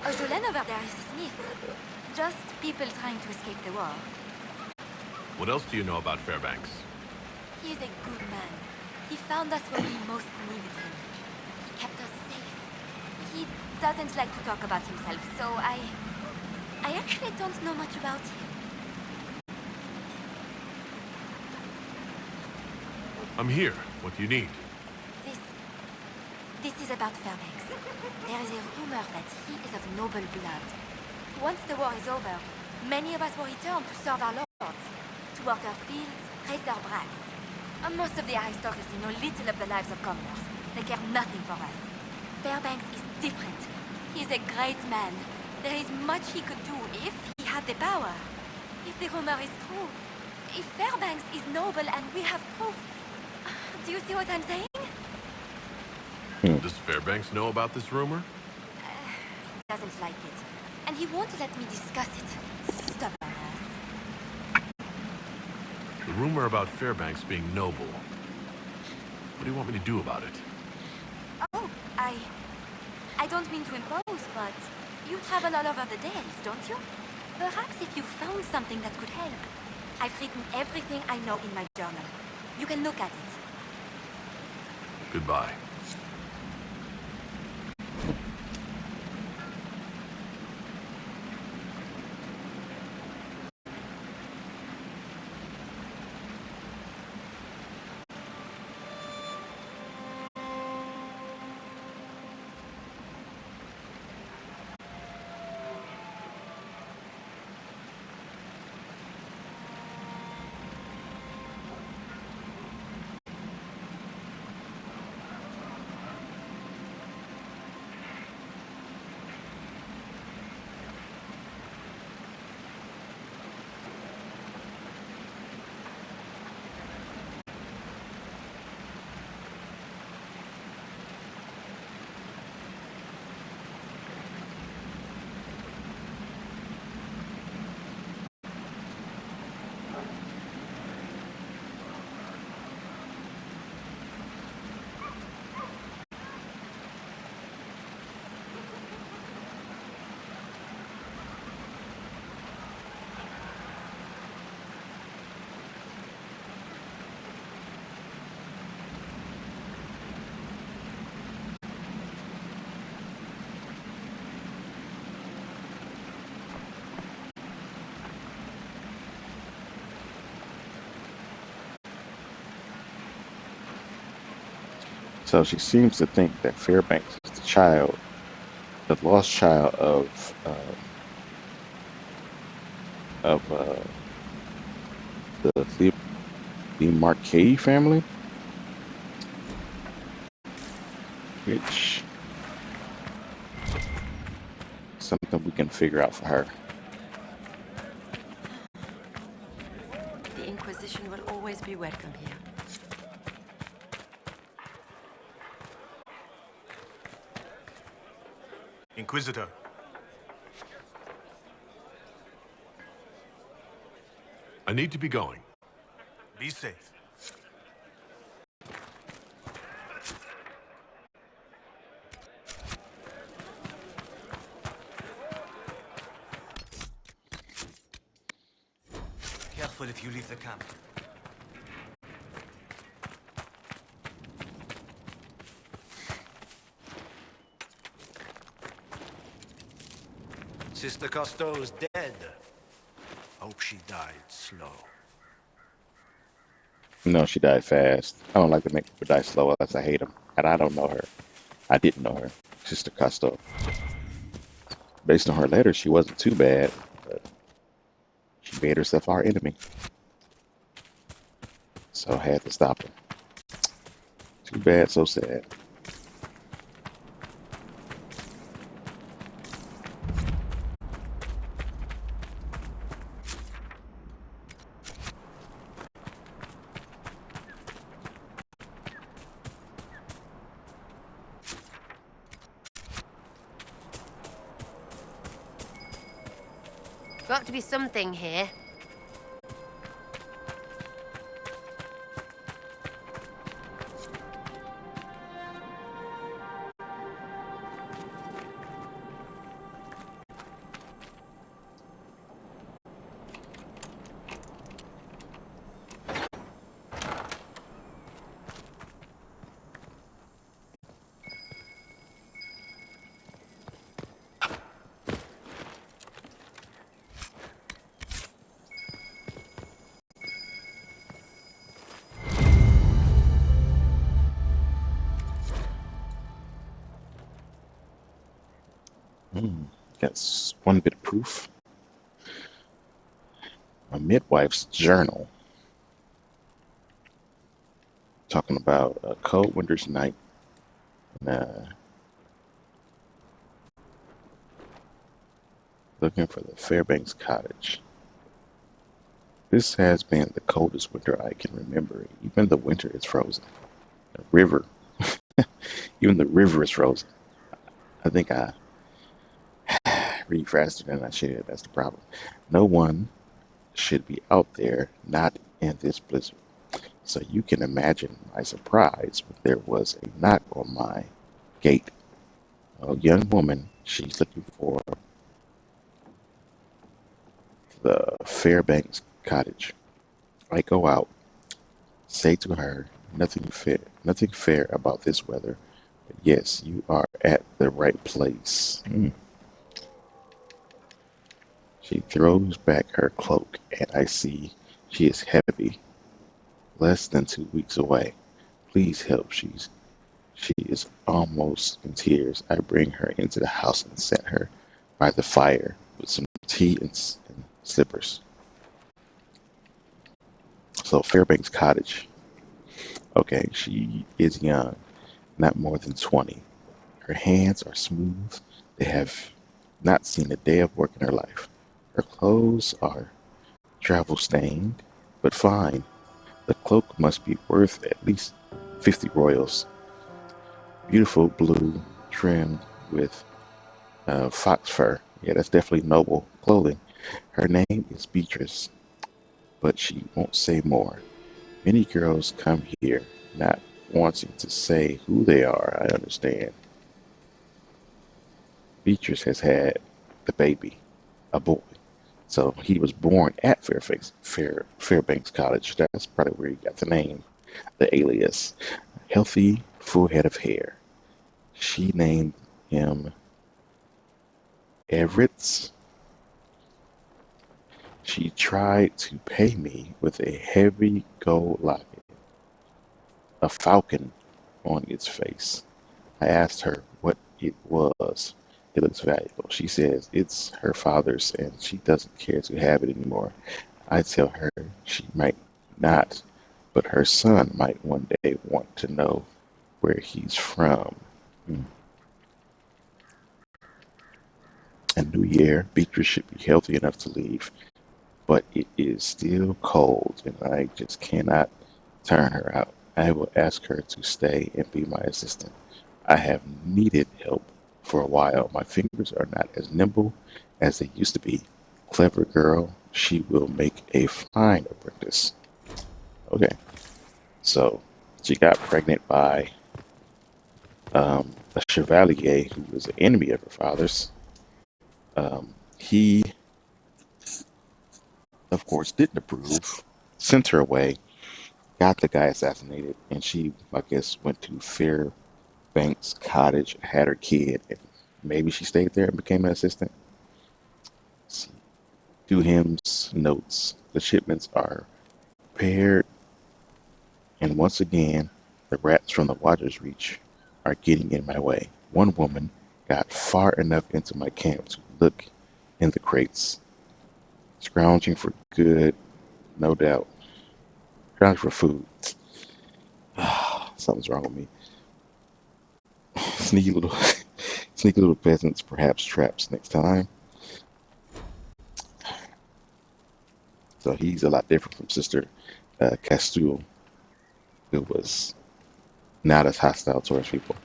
Jolene over there is a smith. Just people trying to escape the war. What else do you know about Fairbanks? He is a good man. He found us when we most needed him. He kept us safe. He doesn't like to talk about himself, so I actually don't know much about him. I'm here. What do you need? This is about Fairbanks. There is a rumor that he is of noble blood. Once the war is over, many of us will return to serve our lords, to work our fields, raise their brats. Most of the aristocracy know little of the lives of commoners. They care nothing for us. Fairbanks is different. He is a great man. There is much he could do if he had the power. If the rumor is true, if Fairbanks is noble and we have proof, do you see what I'm saying? Does Fairbanks know about this rumor? He doesn't like it, and he won't let me discuss it. Stubborn ass. The rumor about Fairbanks being noble. What do you want me to do about it? Oh, I don't mean to impose, but you travel all over the Dales, don't you? Perhaps if you found something that could help. I've written everything I know in my journal. You can look at it. Goodbye. So she seems to think that Fairbanks is the lost child of the Marquet family, which something we can figure out for her. The Inquisition will always be welcome here. Inquisitor. I need to be going. Be safe. Careful if you leave the camp. Sister Cousteau's dead. Hope she died slow. No, she died fast. I don't like to make people die slow unless I hate them. And I don't know her. I didn't know her. Sister Costello. Based on her letter, she wasn't too bad, but she made herself our enemy. So I had to stop her. Too bad, so sad. Got to be something here. That's one bit of proof. A midwife's journal. Talking about a cold winter's night. And, looking for the Fairbanks cottage. This has been the coldest winter I can remember. Even the winter is frozen. The river, even the river is frozen. I think I read faster than I should. That's the problem. No one should be out there, not in this blizzard. So you can imagine my surprise when there was a knock on my gate. A young woman, she's looking for the Fairbanks cottage. I go out, say to her, nothing fair about this weather. But yes, you are at the right place. She throws back her cloak, and I see she is heavy, less than 2 weeks away. Please help. She is almost in tears. I bring her into the house and set her by the fire with some tea and slippers. So Fairbanks Cottage. Okay, she is young, not more than 20. Her hands are smooth. They have not seen a day of work in her life. Her clothes are travel stained, but fine. The cloak must be worth at least 50 royals. Beautiful blue, trimmed with fox fur. Yeah, that's definitely noble clothing. Her name is Beatrice, but she won't say more. Many girls come here not wanting to say who they are, I understand. Beatrice has had the baby, a boy. So he was born at Fairbanks College. That's probably where he got the name, the alias. Healthy, full head of hair. She named him Everett. She tried to pay me with a heavy gold locket, a falcon on its face. I asked her what it was. It looks valuable. She says it's her father's and she doesn't care to have it anymore. I tell her she might not, but her son might one day want to know where he's from. A new year, Beatrice should be healthy enough to leave, but it is still cold and I just cannot turn her out. I will ask her to stay and be my assistant. I have needed help for a while. My fingers are not as nimble as they used to be. Clever girl, she will make a fine apprentice. Okay, so she got pregnant by a chevalier who was an enemy of her father's. He, of course, didn't approve, sent her away, got the guy assassinated, and she, I guess, went to Fairbanks Cottage, had her kid, and maybe she stayed there and became an assistant. Let's see. Do hymns, notes. The shipments are prepared, and once again, the rats from the Waters Reach are getting in my way. One woman got far enough into my camp to look in the crates, scrounging for good, no doubt. Scrounging for food. Something's wrong with me. Sneaky little peasants, perhaps traps next time. So he's a lot different from Sister Castule, who was not as hostile towards people.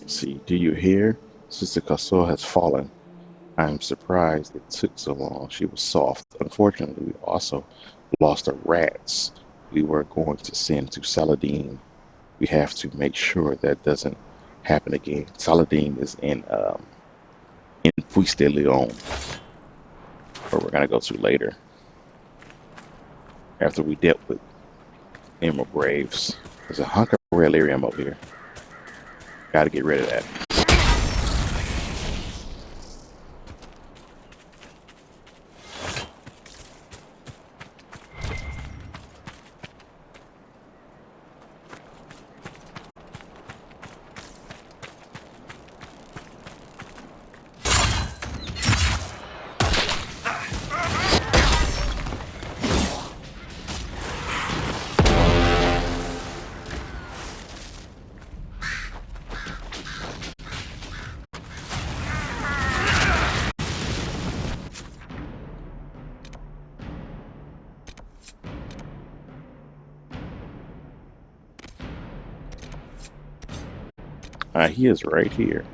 See, do you hear? Sister Castule has fallen. I am surprised it took so long. She was soft. Unfortunately, we also lost the rats we were going to send to Saladin. We have to make sure that doesn't happen again. Saladin is in Puiste de Leon, where we're gonna go to later. After we dealt with Emerald Graves. There's a hunk of relirium over here. Gotta get rid of that. He is right here.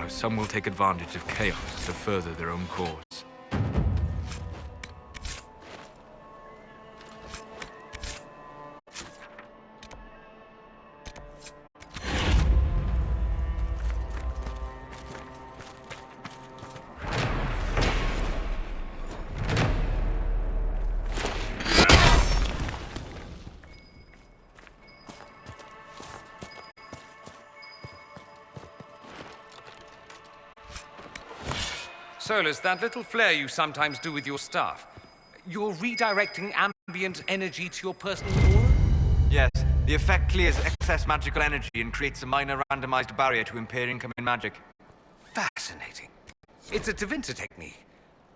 Some will take advantage of chaos to further their own cause. Solus, that little flare you sometimes do with your staff, you're redirecting ambient energy to your personal aura? Yes, the effect clears excess magical energy and creates a minor randomized barrier to impair incoming magic. Fascinating. It's a Tevinter technique.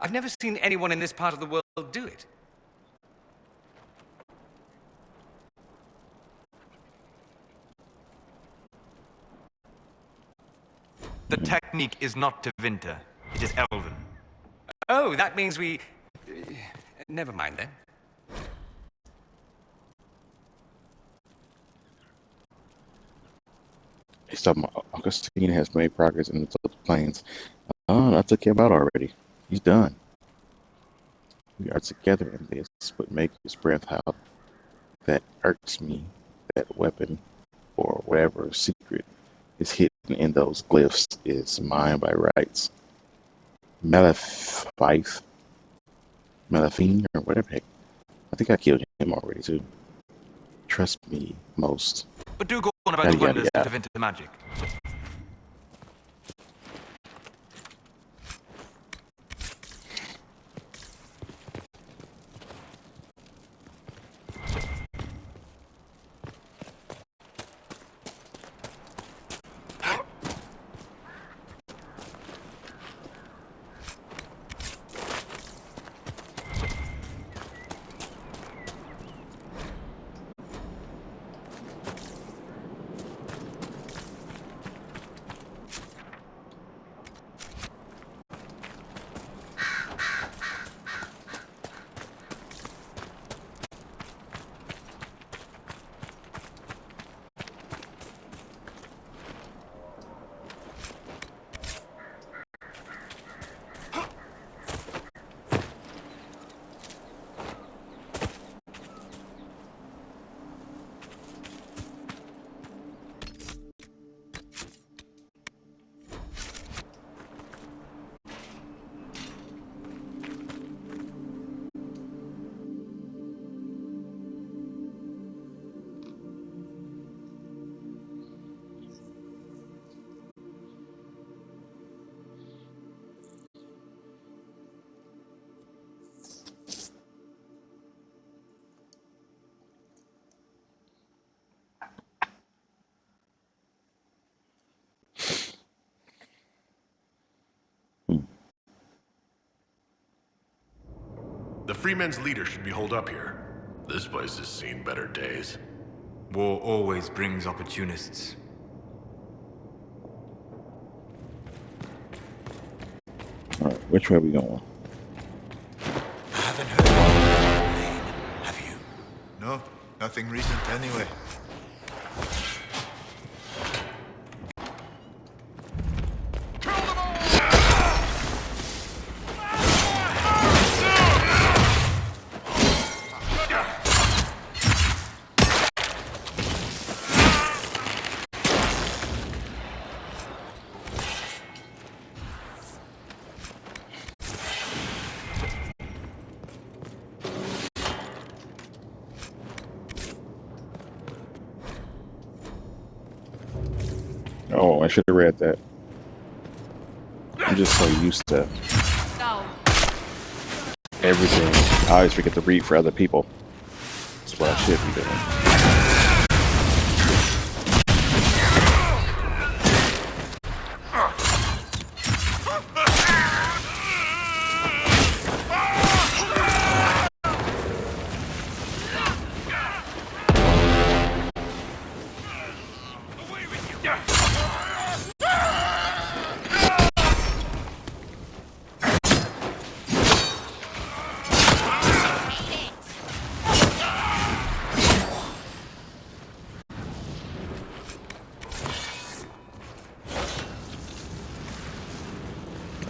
I've never seen anyone in this part of the world do it. The technique is not Tevinter. It is Elven. Oh, that means we... never mind then. He's talking about Augustine has made progress in the plains. Oh, I took him out already. He's done. We are together in this, but make his breath out. That irks me. That weapon, or whatever secret is hidden in those glyphs, is mine by rights. Malefine, or whatever heck. I think I killed him already too. Trust me most. But do go on about the wonders of Tevinter magic. The Freemen's leader should be holed up here. This place has seen better days. War always brings opportunists. Alright, which way are we going? Haven't heard of the name, have you? No, nothing recent anyway. Oh, I should have read that. I'm just so used to everything. I always forget to read for other people. That's what I should be doing.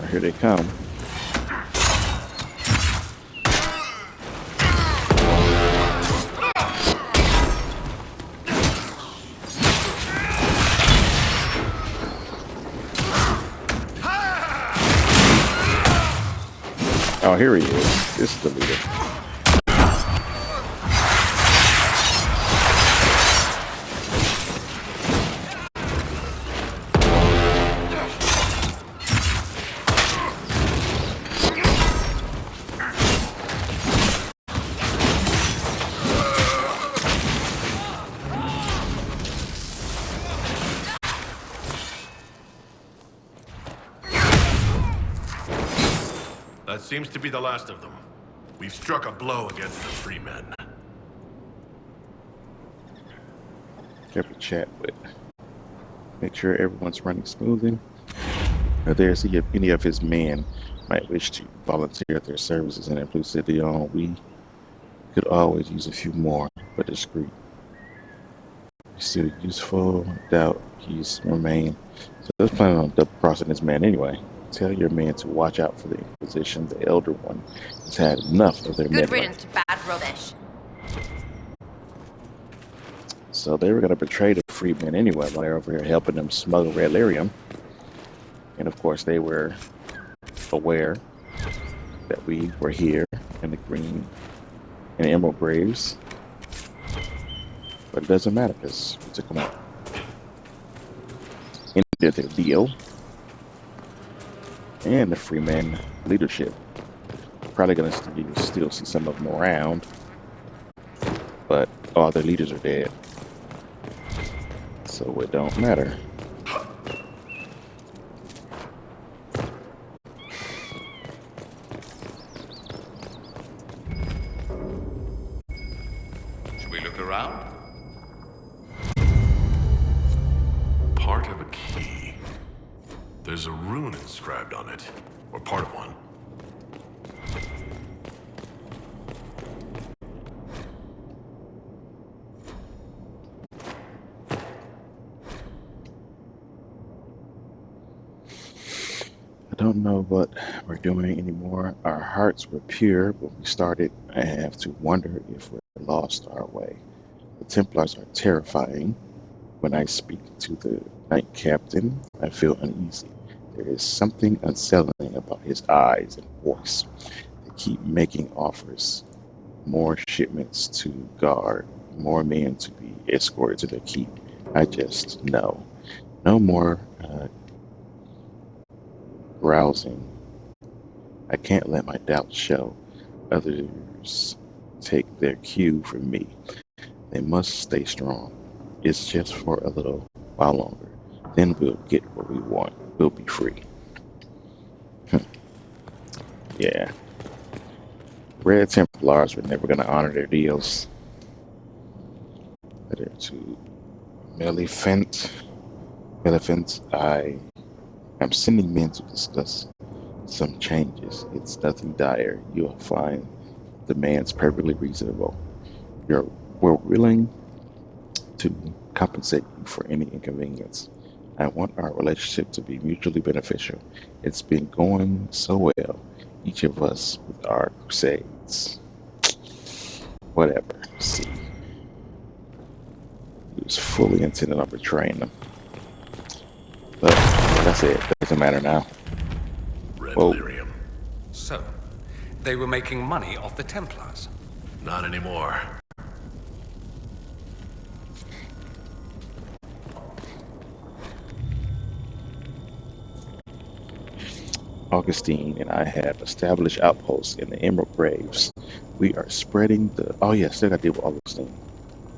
Here they come. Oh, here he is. This is the leader. That seems to be the last of them. We've struck a blow against the Freemen. Careful chat with. Make sure everyone's running smoothly. If there's any of his men might wish to volunteer their services in Inquisition, we could always use a few more, but discreet. He's still useful. Doubt he's remained. So let's plan on double crossing this man anyway. Tell your men to watch out for the Inquisition. The Elder One has had enough of their Good meddling. riddance to bad rubbish. So they were going to betray the freedmen anyway while they're over here helping them smuggle red lyrium. And of course they were aware that we were here in the green and emerald graves. But it doesn't matter because we took them out. Ended their deal. And the Freeman leadership. Probably going to still see some of them around. But all their leaders are dead. So it don't matter. Should we look around? Part of a key. There's a rune inscribed on it. Or part of one. I don't know what we're doing anymore. Our hearts were pure when we started. I have to wonder if we're lost our way. The Templars are terrifying. When I speak to the Knight Captain, I feel uneasy. There is something unsettling about his eyes and voice. They keep making offers. More shipments to guard, more men to be escorted to their keep. I just know. No more browsing. I can't let my doubts show. Others take their cue from me. They must stay strong. It's just for a little while longer. Then we'll get what we want. We'll be free. Yeah. Red Templars were never going to honor their deals. Letter to Maleficent. I am sending men to discuss some changes. It's nothing dire. You'll find demands perfectly reasonable. We're willing to compensate you for any inconvenience. I want our relationship to be mutually beneficial. It's been going so well, each of us with our crusades. Whatever. See. He was fully intended on betraying them. But that's it. Doesn't matter now. Whoa. So, they were making money off the Templars? Not anymore. Augustine and I have established outposts in the Emerald Graves. We are spreading the... Oh yeah, still got to deal with Augustine.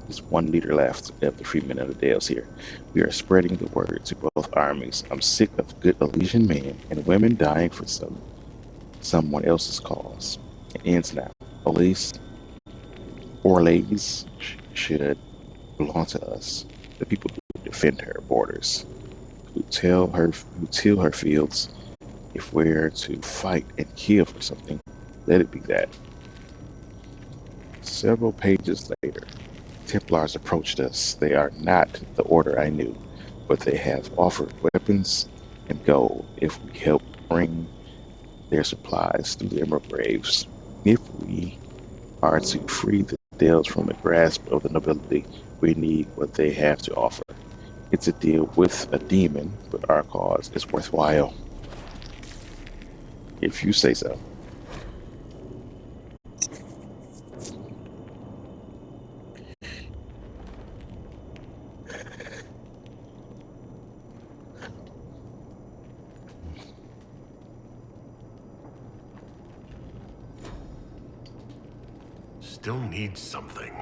There's one leader left of the Freemen of the Dales here. We are spreading the word to both armies. I'm sick of good Elysian men and women dying for someone else's cause. It ends now. Police or ladies should belong to us. The people who defend her borders, who till her fields. If we're to fight and kill for something, let it be that. Several pages later, Templars approached us. They are not the order I knew, but they have offered weapons and gold if we help bring their supplies through the Emerald Graves. If we are to free the Dales from the grasp of the nobility, we need what they have to offer. It's a deal with a demon, but our cause is worthwhile. If you say so. Still needs something.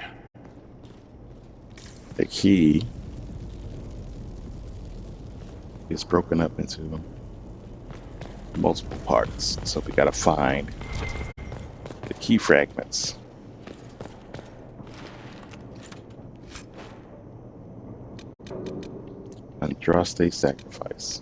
The key is broken up into multiple parts, so we gotta find the key fragments. Andraste sacrifice.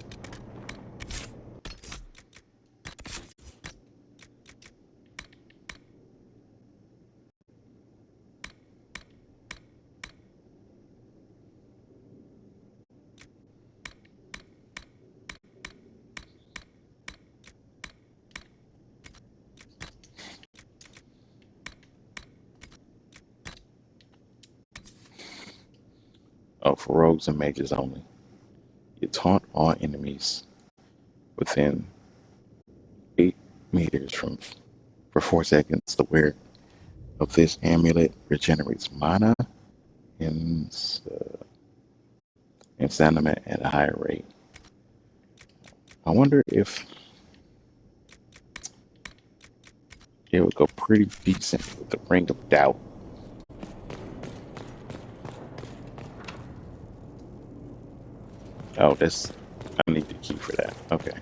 Oh, for rogues and mages only. You taunt all enemies within 8 meters for 4 seconds. The wearer of this amulet regenerates mana and stamina at a higher rate. I wonder if it would go pretty decent with the Ring of Doubt. Oh, I need the key for that. Okay.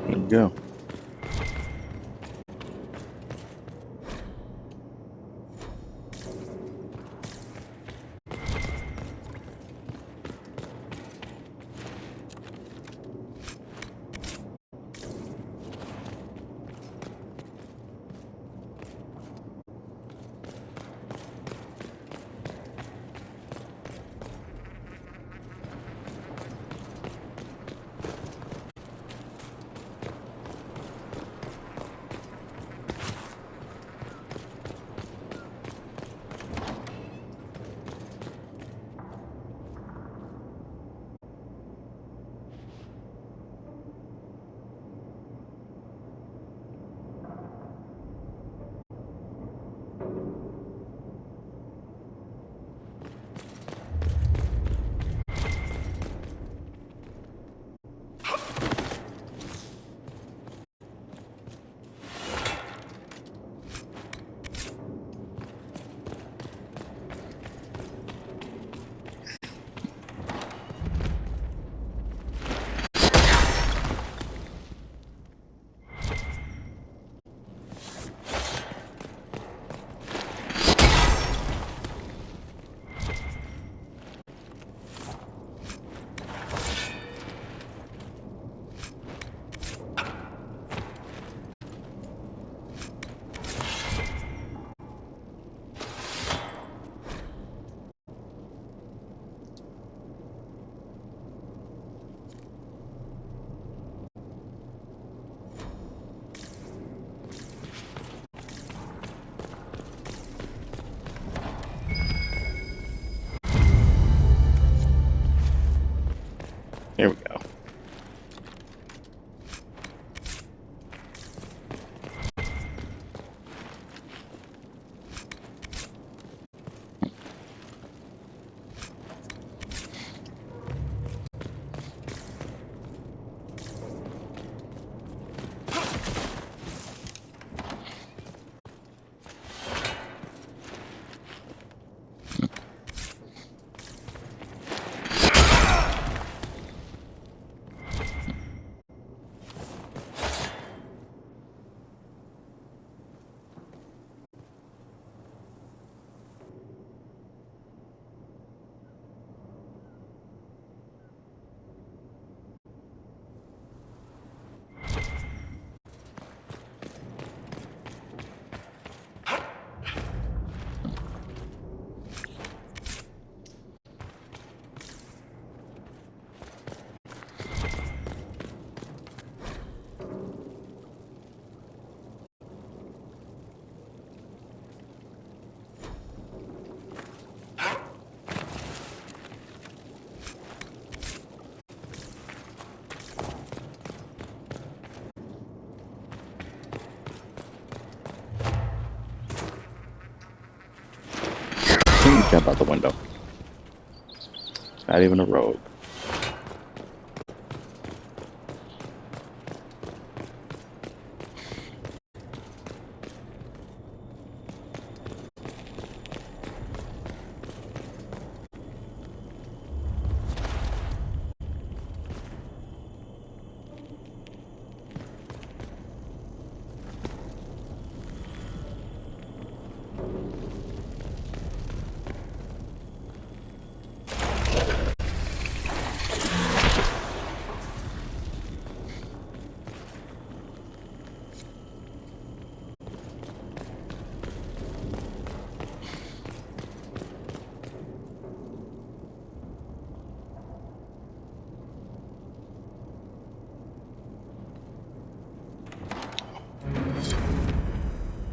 There you go. Here we go. Jump out the window. Not even a road.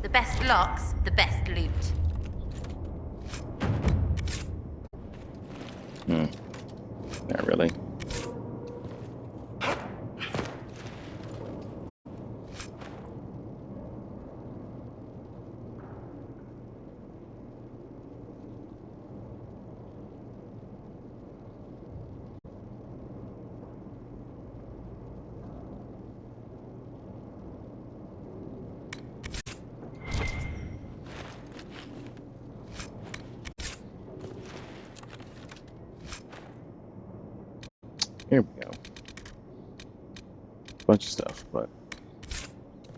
The best locks, the best loot. Not really. Here we go. Bunch of stuff, but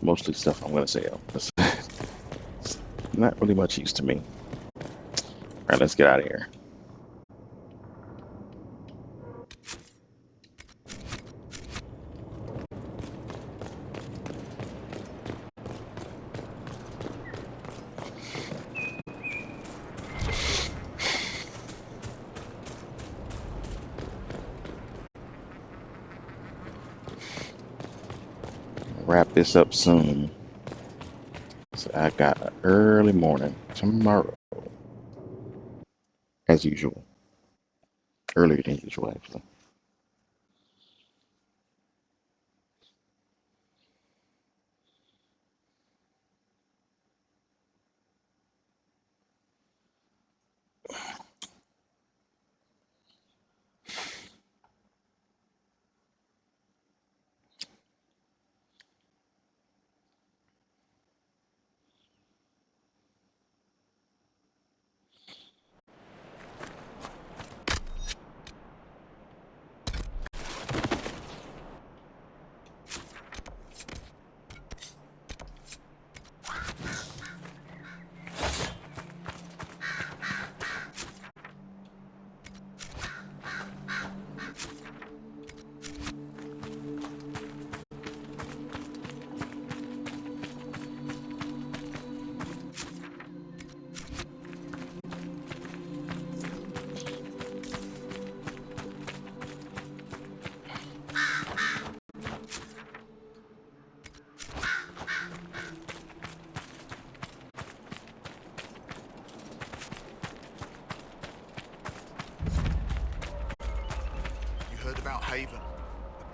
mostly stuff I'm gonna sell. It's not really much use to me. Alright, let's get out of here. Wrap this up soon. So I got an early morning tomorrow. As usual. Earlier than usual, actually.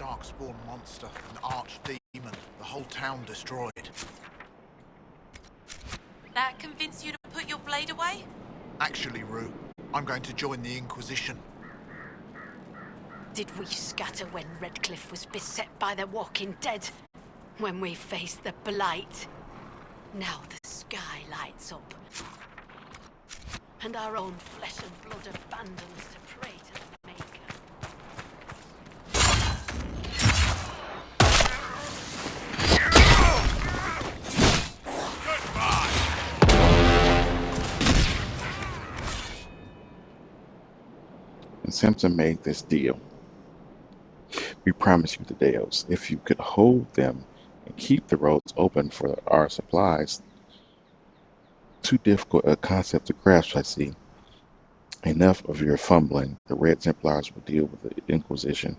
darkspawn monster, an archdemon. The whole town destroyed. That convince you to put your blade away? Actually, Rue, I'm going to join the Inquisition. Did we scatter when Redcliffe was beset by the walking dead? When we faced the Blight? Now the sky lights up. And our own flesh and blood abandons to pray to the Maker. And Simpson made this deal. We promise you the Deos, if you could hold them and keep the roads open for our supplies. Too difficult a concept to grasp, I see. Enough of your fumbling. The Red Templars will deal with the Inquisition.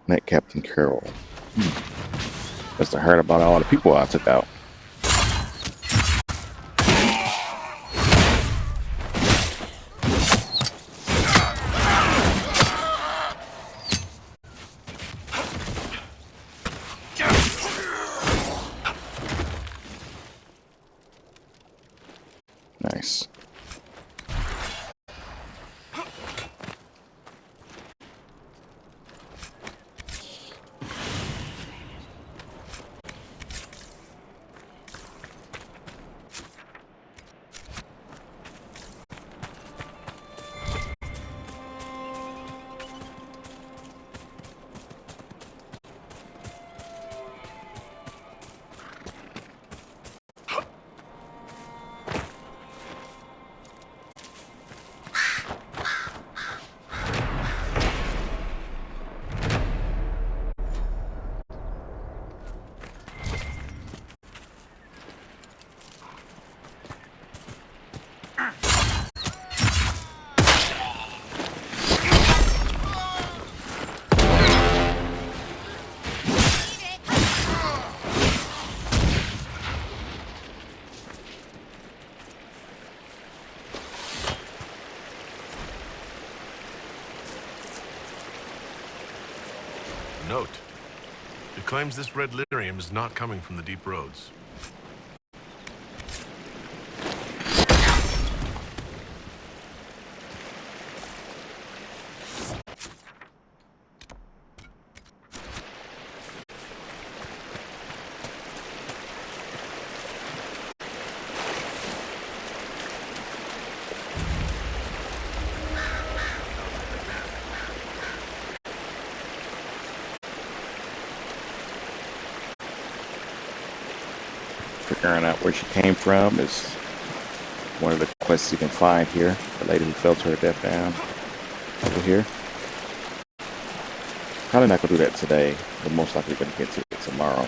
Not Captain Carroll. Must have heard about all the people I took out. Nice. Note, it claims this red lyrium is not coming from the deep roads. Figuring out where she came from is one of the quests you can find here. The lady who fell to her death down over here. Probably not gonna do that today, but most likely gonna get to it tomorrow.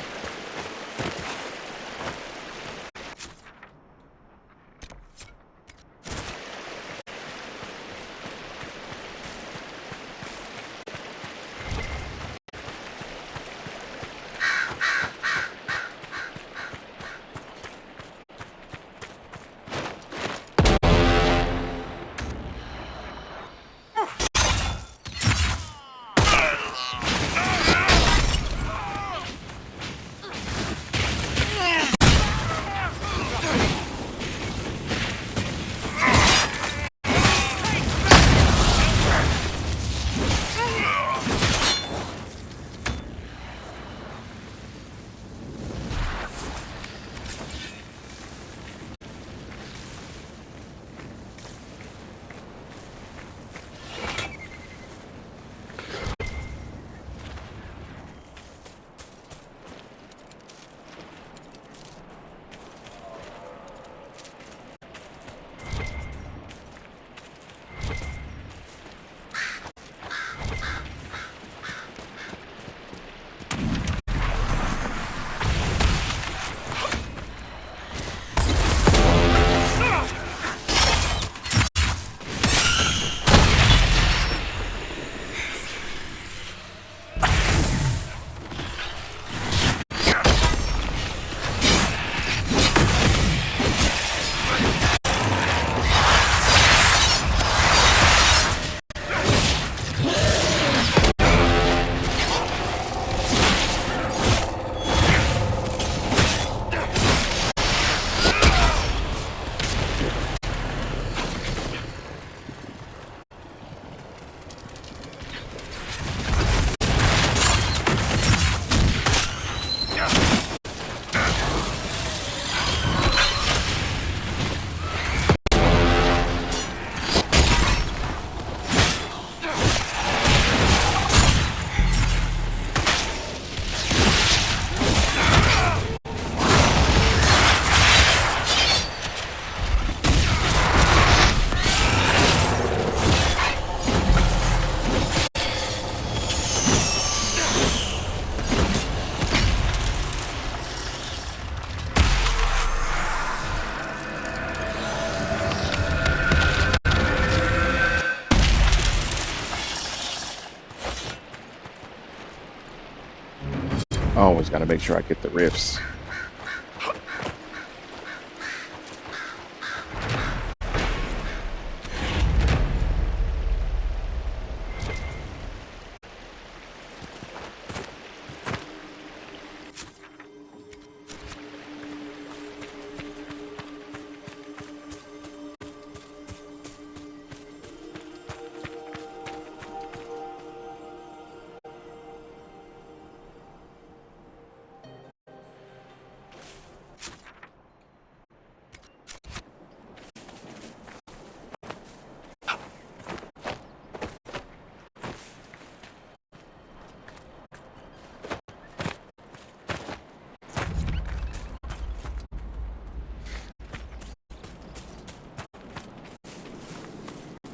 Always got to make sure I get the rifts.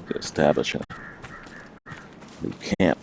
To establish a new camp.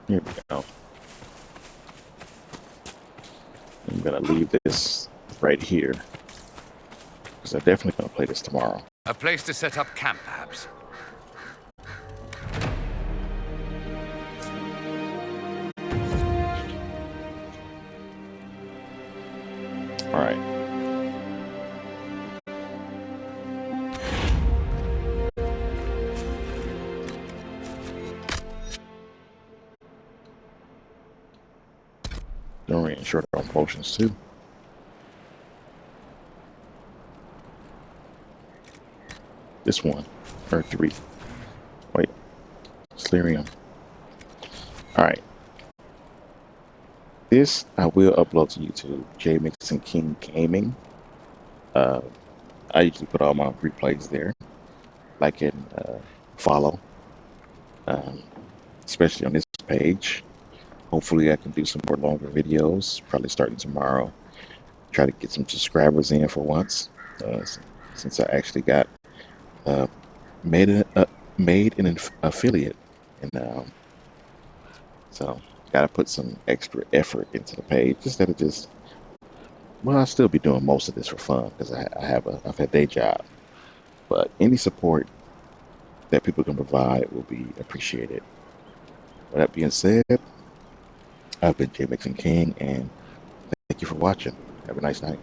Here we go. I'm gonna leave this right here because I'm definitely gonna play this tomorrow. A place to set up camp, perhaps. All right. Don't short on potions too. This one, or 3. Wait, Slirium. All right. This I will upload to YouTube. J Mixon King Gaming. I usually put all my replays there. Like and follow, especially on this page. Hopefully I can do some more longer videos, probably starting tomorrow. Try to get some subscribers in for once, since I actually got made an affiliate, and so gotta put some extra effort into the page instead of just, well, I'll still be doing most of this for fun because I've had a day job, but any support that people can provide will be appreciated. With that being said, I've been J Mixon King, and thank you for watching. Have a nice night.